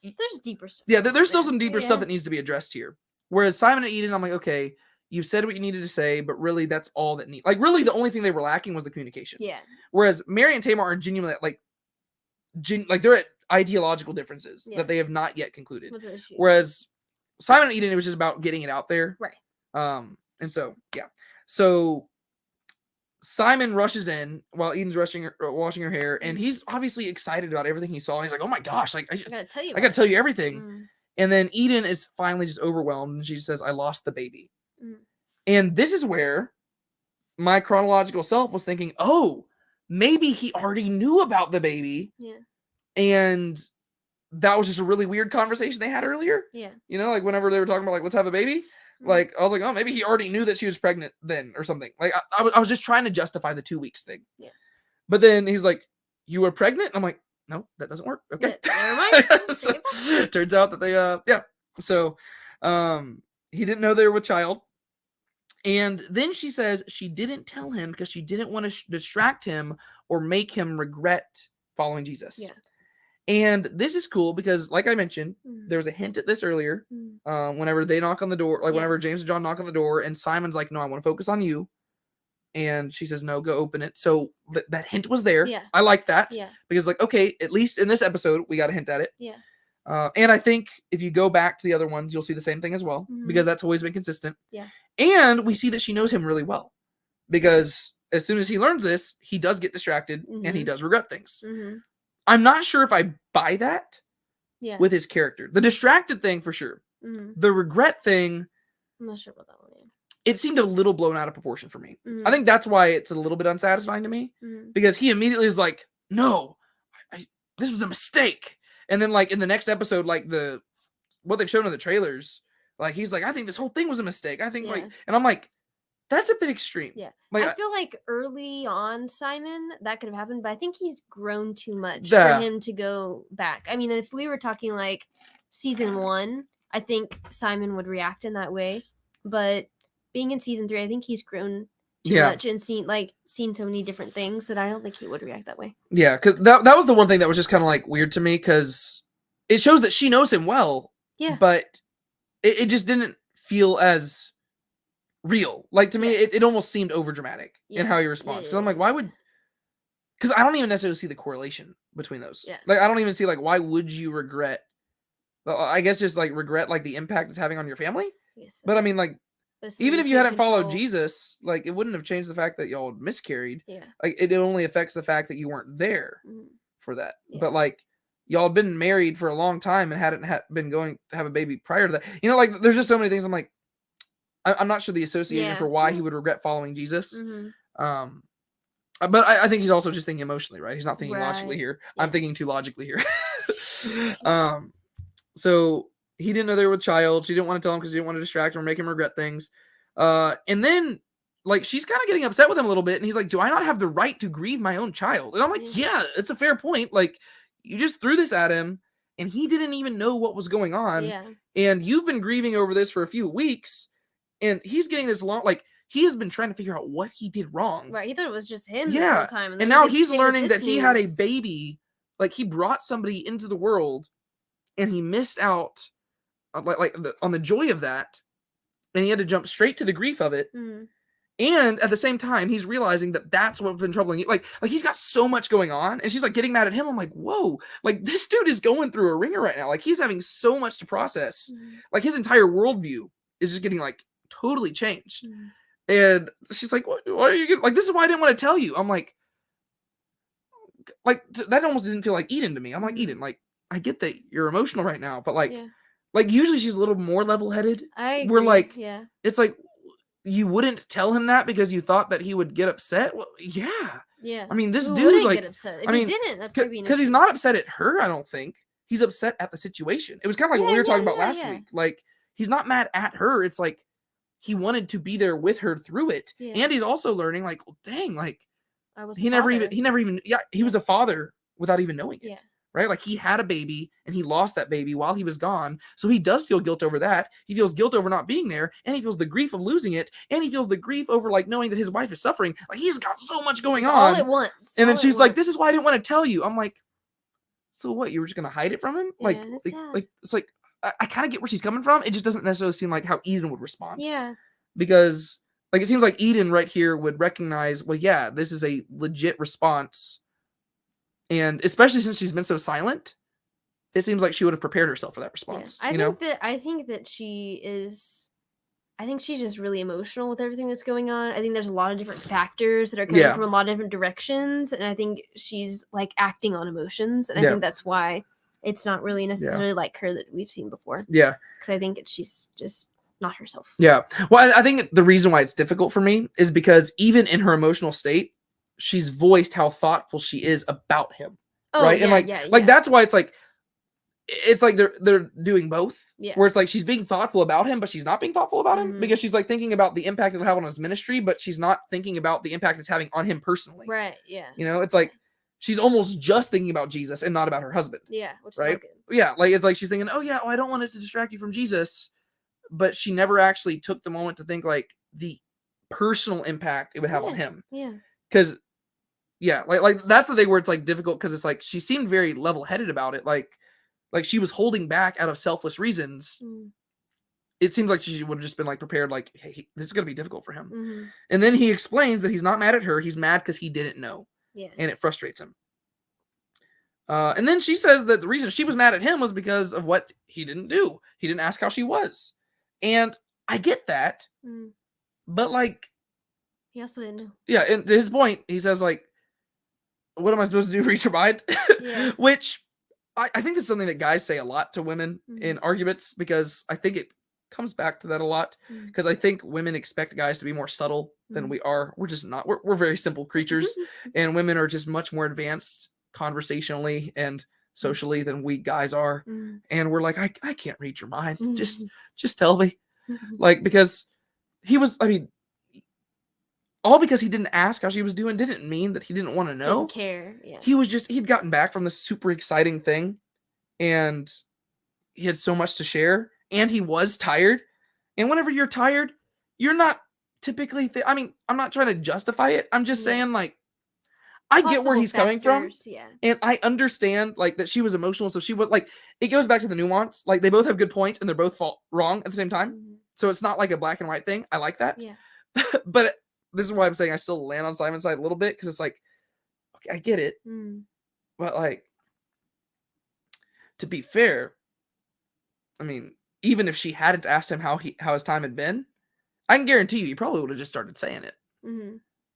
There's deeper stuff. Yeah, there's still some deeper stuff that needs to be addressed here. Whereas Simon and Eden, I'm like, okay, you said what you needed to say, but really that's all that need. Like, really the only thing they were lacking was the communication. Yeah. Whereas Mary and Tamar are genuinely, like they're at ideological differences that they have not yet concluded. What's the issue? Whereas Simon and Eden, it was just about getting it out there. Right. And so, yeah. So Simon rushes in while Eden's washing her hair, and he's obviously excited about everything he saw. He's like, "Oh my gosh, like I gotta tell you everything." And then Eden is finally just overwhelmed, and she says, "I lost the baby." And this is where my chronological self was thinking, oh, maybe he already knew about the baby. Yeah. And that was just a really weird conversation they had earlier. Yeah. You know, like whenever they were talking about like, let's have a baby. Like, I was like, oh, maybe he already knew that she was pregnant then or something. Like, I was just trying to justify the 2 weeks thing. Yeah. But then he's like, you were pregnant? And I'm like, no, that doesn't work. Okay. Never mind. So, turns out that they, yeah. So, he didn't know they were with child. And then she says she didn't tell him because she didn't want to distract him or make him regret following Jesus. Yeah. And this is cool because, like I mentioned, there was a hint at this earlier. Whenever they knock on the door, like whenever James and John knock on the door, and Simon's like, "No, I want to focus on you," and she says, "No, go open it." So that hint was there. Yeah. I like that. Yeah. Because, like, okay, at least in this episode, we got a hint at it. Yeah. And I think if you go back to the other ones, you'll see the same thing as well, because that's always been consistent. Yeah. And we see that she knows him really well, because as soon as he learns this, he does get distracted and he does regret things. I'm not sure if I buy that with his character. The distracted thing, for sure. The regret thing, I'm not sure about that one. it seemed a little blown out of proportion for me. I think that's why it's a little bit unsatisfying to me, because he immediately is like, no, this was a mistake. And then, like, in the next episode, like, what they've shown in the trailers, like, he's like, I think this whole thing was a mistake. I think, like, and I'm like, that's a bit extreme. Yeah. Like, I feel like early on, Simon, that could have happened, but I think he's grown too much for him to go back. I mean, if we were talking like season 1, I think Simon would react in that way. But being in season 3, I think he's grown too much and seen so many different things that I don't think he would react that way. Yeah, because that was the one thing that was just kind of like weird to me, because it shows that she knows him well. Yeah. But it just didn't feel as real. Like, to me, it almost seemed over dramatic in how he responds. Because I'm like, why would? Because I don't even necessarily see the correlation between those. Yeah. Like, I don't even see, like, why would you regret? Well, I guess just like regret like the impact it's having on your family. Yes. But I mean, like, even if you hadn't followed Jesus, like, it wouldn't have changed the fact that y'all miscarried. Yeah. Like, it only affects the fact that you weren't there for that. Yeah. But like, y'all had been married for a long time and hadn't been going to have a baby prior to that. You know, like, there's just so many things. I'm like, I'm not sure the association for why he would regret following Jesus. But I think he's also just thinking emotionally, right? He's not thinking logically here. Yeah. I'm thinking too logically here. So he didn't know they were with child. She didn't want to tell him because she didn't want to distract him or make him regret things. And then, like, she's kind of getting upset with him a little bit. And he's like, do I not have the right to grieve my own child? And I'm like, yeah, it's a fair point. Like, you just threw this at him and he didn't even know what was going on. Yeah. And you've been grieving over this for a few weeks. And he's getting this long, like, he has been trying to figure out what he did wrong. Right. He thought it was just him the whole time. And now he's learning that he had a baby. Like, he brought somebody into the world and he missed out on the joy of that. And he had to jump straight to the grief of it. And at the same time, he's realizing that that's what's been troubling you. Like he's got so much going on. And she's like getting mad at him. I'm like, whoa, like, this dude is going through a ringer right now. Like, he's having so much to process. Like, his entire worldview is just getting like totally changed. And she's like, what are you getting? Like, this is why I didn't want to tell you. I'm like that almost didn't feel like Eden to me. I'm like, Eden, like, I get that you're emotional right now, but like usually she's a little more level-headed. We're like, it's like, you wouldn't tell him that because you thought that he would get upset. Well, yeah. I mean, this dude, like, get upset if he didn't, because he's not upset at her. I don't think he's upset at the situation. It was kind of like what we were talking about last week. Like, he's not mad at her. It's like he wanted to be there with her through it, and he's also learning, like, well, dang, like, he never even he was a father without even knowing it. Right? Like, he had a baby and he lost that baby while he was gone. So he does feel guilt over that. He feels guilt over not being there, and he feels the grief of losing it, and he feels the grief over, like, knowing that his wife is suffering. Like, he's got so much going on. All at once. And then she's like, this is why I didn't want to tell you. I'm like, so what? You were just going to hide it from him? Like, it's like, I kind of get where she's coming from. It just doesn't necessarily seem like how Eden would respond. Yeah. Because, like, it seems like Eden right here would recognize, well, yeah, this is a legit response. And especially since she's been so silent, it seems like she would have prepared herself for that response. I think that she is. I think she's just really emotional with everything that's going on. I think there's a lot of different factors that are coming from a lot of different directions, and I think she's like acting on emotions, and I think that's why it's not really necessarily like her that we've seen before. Yeah, because I think she's just not herself. Yeah. Well, I think the reason why it's difficult for me is because even in her emotional state, she's voiced how thoughtful she is about him. Oh, right. yeah, And yeah. that's why it's like they're doing both. Yeah. Where it's like she's being thoughtful about him, but she's not being thoughtful about him Mhm. because she's like thinking about the impact it'll have on his ministry, but she's not thinking about the impact it's having on him personally. Right. Yeah. You know, it's like she's almost just thinking about Jesus and not about her husband. Yeah. Which is Right. not good. Yeah. Like it's like she's thinking, oh yeah, I don't want it to distract you from Jesus. But she never actually took the moment to think like the personal impact it would have on him. Yeah. Because yeah, like that's the thing where it's like difficult because it's like she seemed very level-headed about it. Like she was holding back out of selfless reasons. Mm. It seems like she would have just been like prepared, like, hey, this is gonna be difficult for him. Mm-hmm. And then he explains that he's not mad at her, he's mad because he didn't know. Yeah. And it frustrates him. And then she says that the reason she was mad at him was because of what he didn't do. He didn't ask how she was. And I get that, but like, he also didn't know. Yeah, and to his point, he says like, "What am I supposed to do? Read your mind?" Yeah. Which I think is something that guys say a lot to women in arguments because I think it comes back to that a lot because I think women expect guys to be more subtle than we are. We're just not. We're very simple creatures, and women are just much more advanced conversationally and socially than we guys are. And we're like, I can't read your mind. Just tell me. Like, because he was, I mean, all because he didn't ask how she was doing didn't mean that he didn't want to know. Didn't care. Yeah. He'd gotten back from this super exciting thing and he had so much to share and he was tired. And whenever you're tired, you're not typically, I mean, I'm not trying to justify it. I'm just saying like, I get where he's coming from. Yeah. And I understand like that she was emotional. So she would like, it goes back to the nuance. Like they both have good points and they're both wrong at the same time. So it's not like a black and white thing. I like that. Yeah. But this is why I'm saying I still land on Simon's side a little bit. Cause it's like, okay, I get it. But like, to be fair, I mean, even if she hadn't asked him how his time had been, I can guarantee you, he probably would have just started saying it.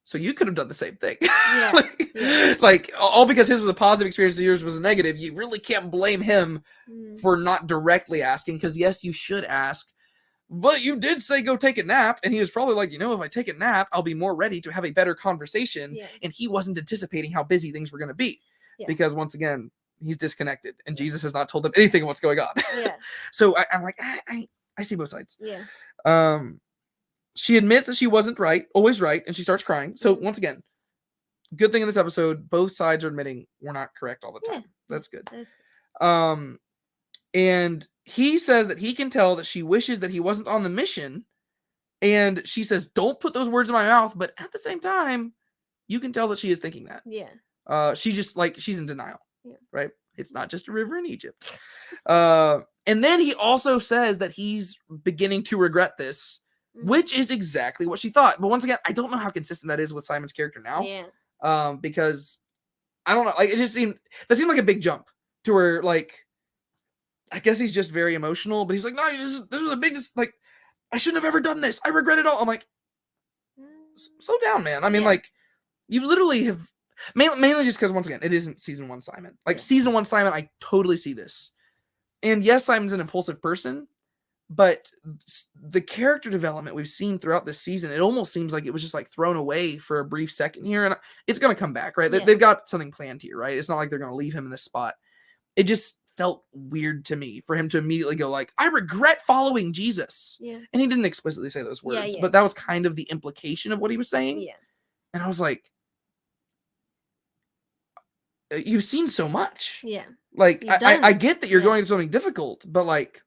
So you could have done the same thing. Yeah. Like all because his was a positive experience and yours was a negative. You really can't blame him for not directly asking. Because yes, you should ask, but you did say go take a nap, and he was probably like, if I take a nap, I'll be more ready to have a better conversation. Yeah. And he wasn't anticipating how busy things were going to be, because once again, he's disconnected, and Jesus has not told him anything of what's going on. Yeah. So I'm like, I see both sides. Yeah. She admits that she wasn't always right, and she starts crying. So once again, good thing in this episode, both sides are admitting we're not correct all the time. Yeah. That's good. And he says that he can tell that she wishes that he wasn't on the mission. And she says, don't put those words in my mouth. But at the same time, you can tell that she is thinking that. Yeah. She just like, she's in denial. Yeah. Right. It's not just a river in Egypt. And then he also says that he's beginning to regret this, which is exactly what she thought. But once again, I don't know how consistent that is with Simon's character now. Yeah. Because I don't know. Like, that seemed like a big jump to where, like, I guess he's just very emotional, but he's like, no, this was a big, like, I shouldn't have ever done this. I regret it all. I'm like, slow down, man. I mean, like, you literally have, mainly just because, once again, it isn't season 1 Simon. Like, season 1 Simon, I totally see this. And yes, Simon's an impulsive person, but the character development we've seen throughout this season, it almost seems like it was just like thrown away for a brief second here, and it's going to come back, right? Yeah. They've got something planned here, right? It's not like they're going to leave him in this spot. It just felt weird to me for him to immediately go like, I regret following Jesus. Yeah. And he didn't explicitly say those words, but that was kind of the implication of what he was saying. Yeah. And I was like, you've seen so much. Yeah. Like, I get that you're going through something difficult, but like,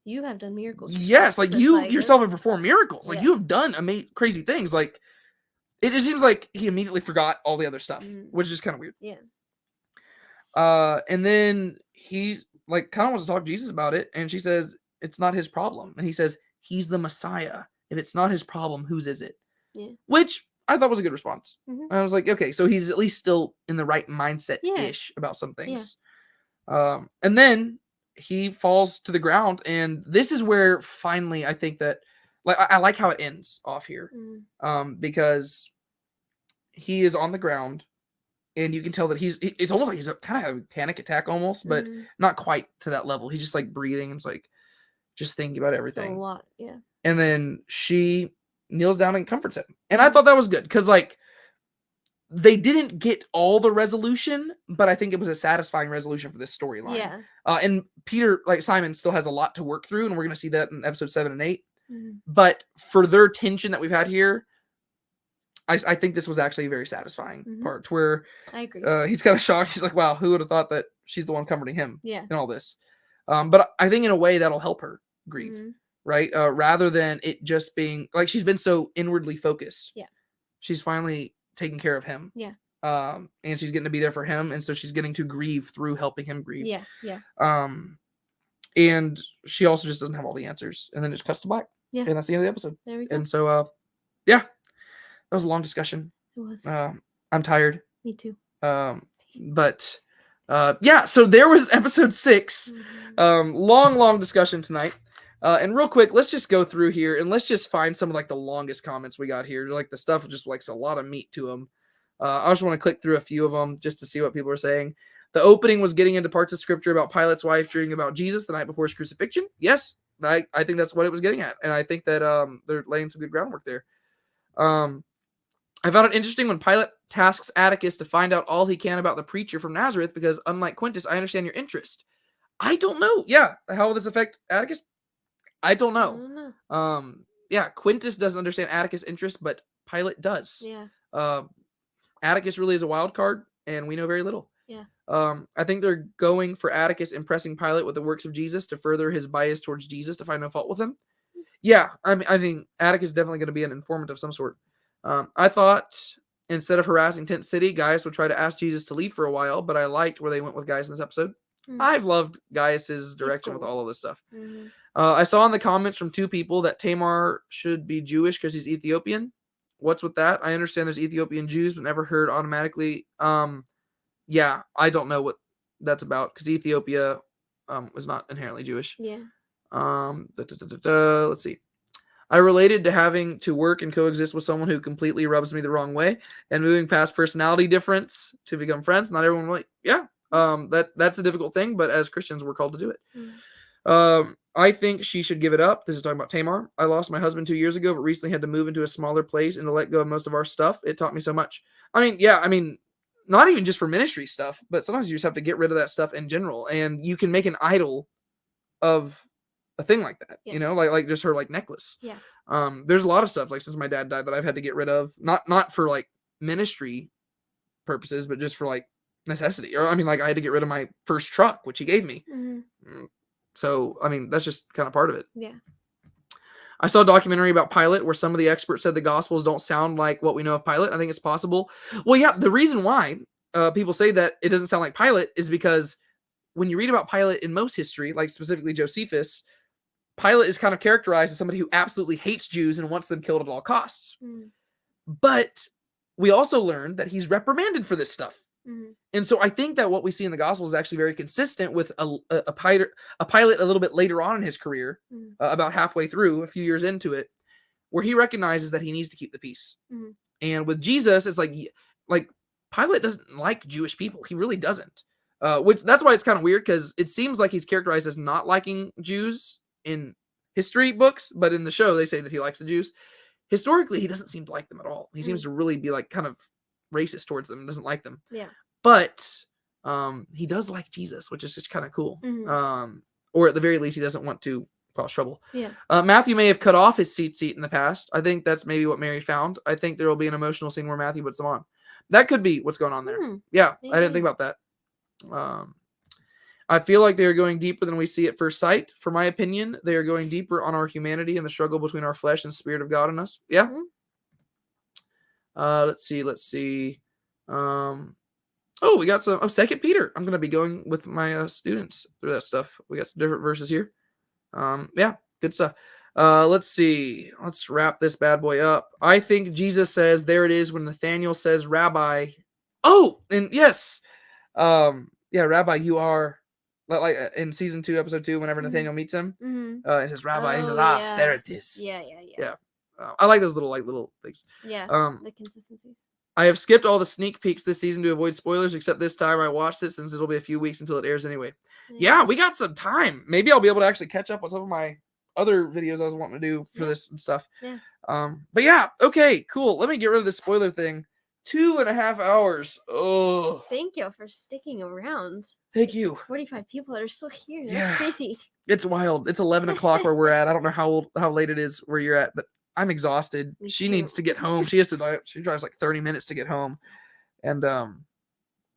you have done miracles. Yes, like you yourself have performed miracles. Like you have done crazy things. Like it just seems like he immediately forgot all the other stuff, which is kind of weird. Yeah. And then he like kind of wants to talk to Jesus about it, and she says it's not his problem, and he says he's the Messiah. If it's not his problem, whose is it? Yeah. Which I thought was a good response. I was like, okay, so he's at least still in the right mindset-ish about some things. Yeah. And then he falls to the ground, and this is where finally I think that like I like how it ends off here. Because he is on the ground, and you can tell that it's almost like he's kind of having a panic attack almost, but not quite to that level. He's just like breathing, and it's like, just thinking about It's a everything. lot. Yeah. And then she kneels down and comforts him. And I thought that was good because, like, they didn't get all the resolution, but I think it was a satisfying resolution for this storyline. Yeah. And Peter, like Simon, still has a lot to work through, and we're going to see that in episode 7 and 8. Mhm. But for their tension that we've had here, I think this was actually a very satisfying part where I agree. he's kind of shocked. He's like, wow, who would have thought that she's the one comforting him Yeah. in all this? But I think in a way that'll help her grieve, right? Rather than it just being like she's been so inwardly focused. Yeah. She's finally taking care of him. Yeah. And she's getting to be there for him, and so she's getting to grieve through helping him grieve. Yeah. Yeah. And she also just doesn't have all the answers, and then it just cuts to black. Yeah. And that's the end of the episode. There we go. And so, yeah, that was a long discussion. It was. I'm tired. Me too. But yeah, so there was episode 6. Long discussion tonight. And real quick, let's just go through here and let's just find some of like the longest comments we got here. Like the stuff just like a lot of meat to them. I just want to click through a few of them just to see what people are saying. The opening was getting into parts of scripture about Pilate's wife dreaming about Jesus the night before his crucifixion. Yes, I think that's what it was getting at. And I think that they're laying some good groundwork there. I found it interesting when Pilate tasks Atticus to find out all he can about the preacher from Nazareth because, unlike Quintus, I understand your interest. I don't know. Yeah, how will this affect Atticus? I don't know. Yeah, Quintus doesn't understand Atticus' interest, but Pilate does. Yeah. Atticus really is a wild card, and we know very little. Yeah. I think they're going for Atticus impressing Pilate with the works of Jesus to further his bias towards Jesus to find no fault with him. Yeah, I think Atticus is definitely going to be an informant of some sort. I thought instead of harassing Tent City, Gaius would try to ask Jesus to leave for a while, but I liked where they went with Gaius in this episode. I've loved Gaius's direction with all of this stuff. I saw in the comments from 2 people that Tamar should be Jewish because he's Ethiopian. What's with that? I understand there's Ethiopian Jews, but never heard automatically. Yeah, I don't know what that's about because Ethiopia was not inherently Jewish. Yeah. Let's see. I related to having to work and coexist with someone who completely rubs me the wrong way and moving past personality difference to become friends. Not everyone will. Yeah. That's a difficult thing, but as Christians, we're called to do it. I think she should give it up. This is talking about Tamar. I lost my husband 2 years ago, but recently had to move into a smaller place and to let go of most of our stuff. It taught me so much. I mean, not even just for ministry stuff, but sometimes you just have to get rid of that stuff in general. And you can make an idol of a thing like that, Yeah. you know, like just her like necklace. Yeah. There's a lot of stuff like since my dad died that I've had to get rid of, not for like ministry purposes, but just for like necessity. Or I mean, like I had to get rid of my first truck, which he gave me. So I mean, that's just kind of part of it. Yeah. I saw a documentary about Pilate where some of the experts said the Gospels don't sound like what we know of Pilate. I think it's possible. Well, yeah, the reason why people say that it doesn't sound like Pilate is because when you read about Pilate in most history, like specifically Josephus, Pilate is kind of characterized as somebody who absolutely hates Jews and wants them killed at all costs. But we also learned that he's reprimanded for this stuff. And so I think that what we see in the gospel is actually very consistent with a Pilate a little bit later on in his career, about halfway through, a few years into it, where he recognizes that he needs to keep the peace. And with Jesus, it's like Pilate doesn't like Jewish people. He really doesn't. Which that's why it's kind of weird because it seems like he's characterized as not liking Jews in history books, but in the show they say that he likes the Jews. Historically, he doesn't seem to like them at all. He seems to really be like kind of racist towards them and doesn't like them. Yeah. But he does like Jesus, which is just kind of cool. Or at the very least, he doesn't want to cause trouble. Yeah. Matthew may have cut off his seat in the past. I think that's maybe what Mary found. I think there will be an emotional scene where Matthew puts them on. That could be what's going on there. Yeah, I didn't think about that. I feel like they are going deeper than we see at first sight. For my opinion, they are going deeper on our humanity and the struggle between our flesh and spirit of God in us. Yeah. Let's see. We got some. 2 Peter. I'm going to be going with my students through that stuff. We got some different verses here. Yeah, good stuff. Let's see. Let's wrap this bad boy up. I think Jesus says, there it is when Nathanael says, Rabbi. Oh, and yes. Yeah, Rabbi, you are. Like in season 2, episode 2, whenever Nathanael meets him, he says, Rabbi. He says, there it is. Yeah. I like those little things. Yeah. The consistencies. I have skipped all the sneak peeks this season to avoid spoilers, except this time I watched it since it'll be a few weeks until it airs anyway. Yeah, we got some time. Maybe I'll be able to actually catch up on some of my other videos I was wanting to do for this and stuff. Yeah. But yeah, okay, cool. Let me get rid of this spoiler thing. 2.5 hours. Oh. Thank you for sticking around. Thank you. 45 people that are still here. That's Yeah. crazy. It's wild. It's 11 o'clock where we're at. I don't know how late it is where you're at, but I'm exhausted. Me She too. needs to get home. She drives like 30 minutes to get home. And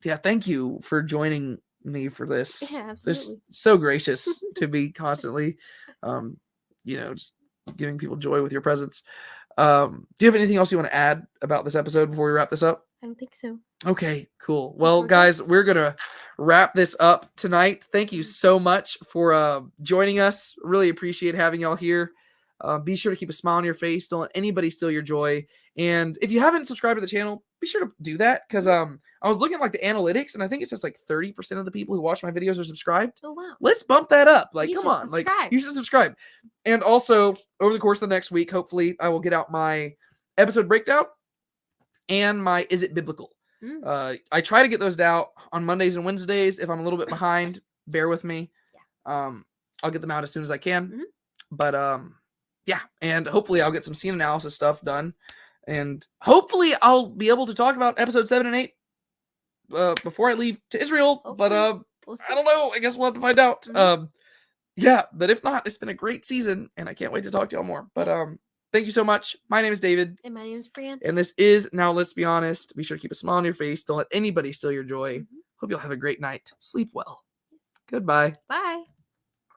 yeah, thank you for joining me for this. Yeah, absolutely. Just so gracious to be constantly just giving people joy with your presence. Do you have anything else you want to add about this episode before we wrap this up? I don't think so. Okay, cool. Well, guys, we're going to wrap this up tonight. Thank you so much for joining us. Really appreciate having y'all here. Be sure to keep a smile on your face. Don't let anybody steal your joy. And if you haven't subscribed to the channel, be sure to do that, because I was looking at like the analytics, and I think it says like 30% of the people who watch my videos are subscribed. Oh, wow. Let's bump that up. Like, You come should on. Like, subscribe. you should subscribe. And also, over the course of the next week, hopefully, I will get out my episode breakdown and my Is It Biblical? I try to get those out on Mondays and Wednesdays. If I'm a little bit behind, bear with me. Yeah. I'll get them out as soon as I can. Mhm. But yeah, and hopefully I'll get some scene analysis stuff done, and hopefully I'll be able to talk about episode 7 and 8 before I leave to Israel. Hopefully. But We'll see. I don't know. I guess we'll have to find out. Mhm. Yeah, but if not, it's been a great season, and I can't wait to talk to y'all more. But thank you so much. My name is David. And my name is Brienne. And this is Now Let's Be Honest. Be sure to keep a smile on your face. Don't let anybody steal your joy. Mhm. Hope you'll have a great night. Sleep well. Goodbye. Bye.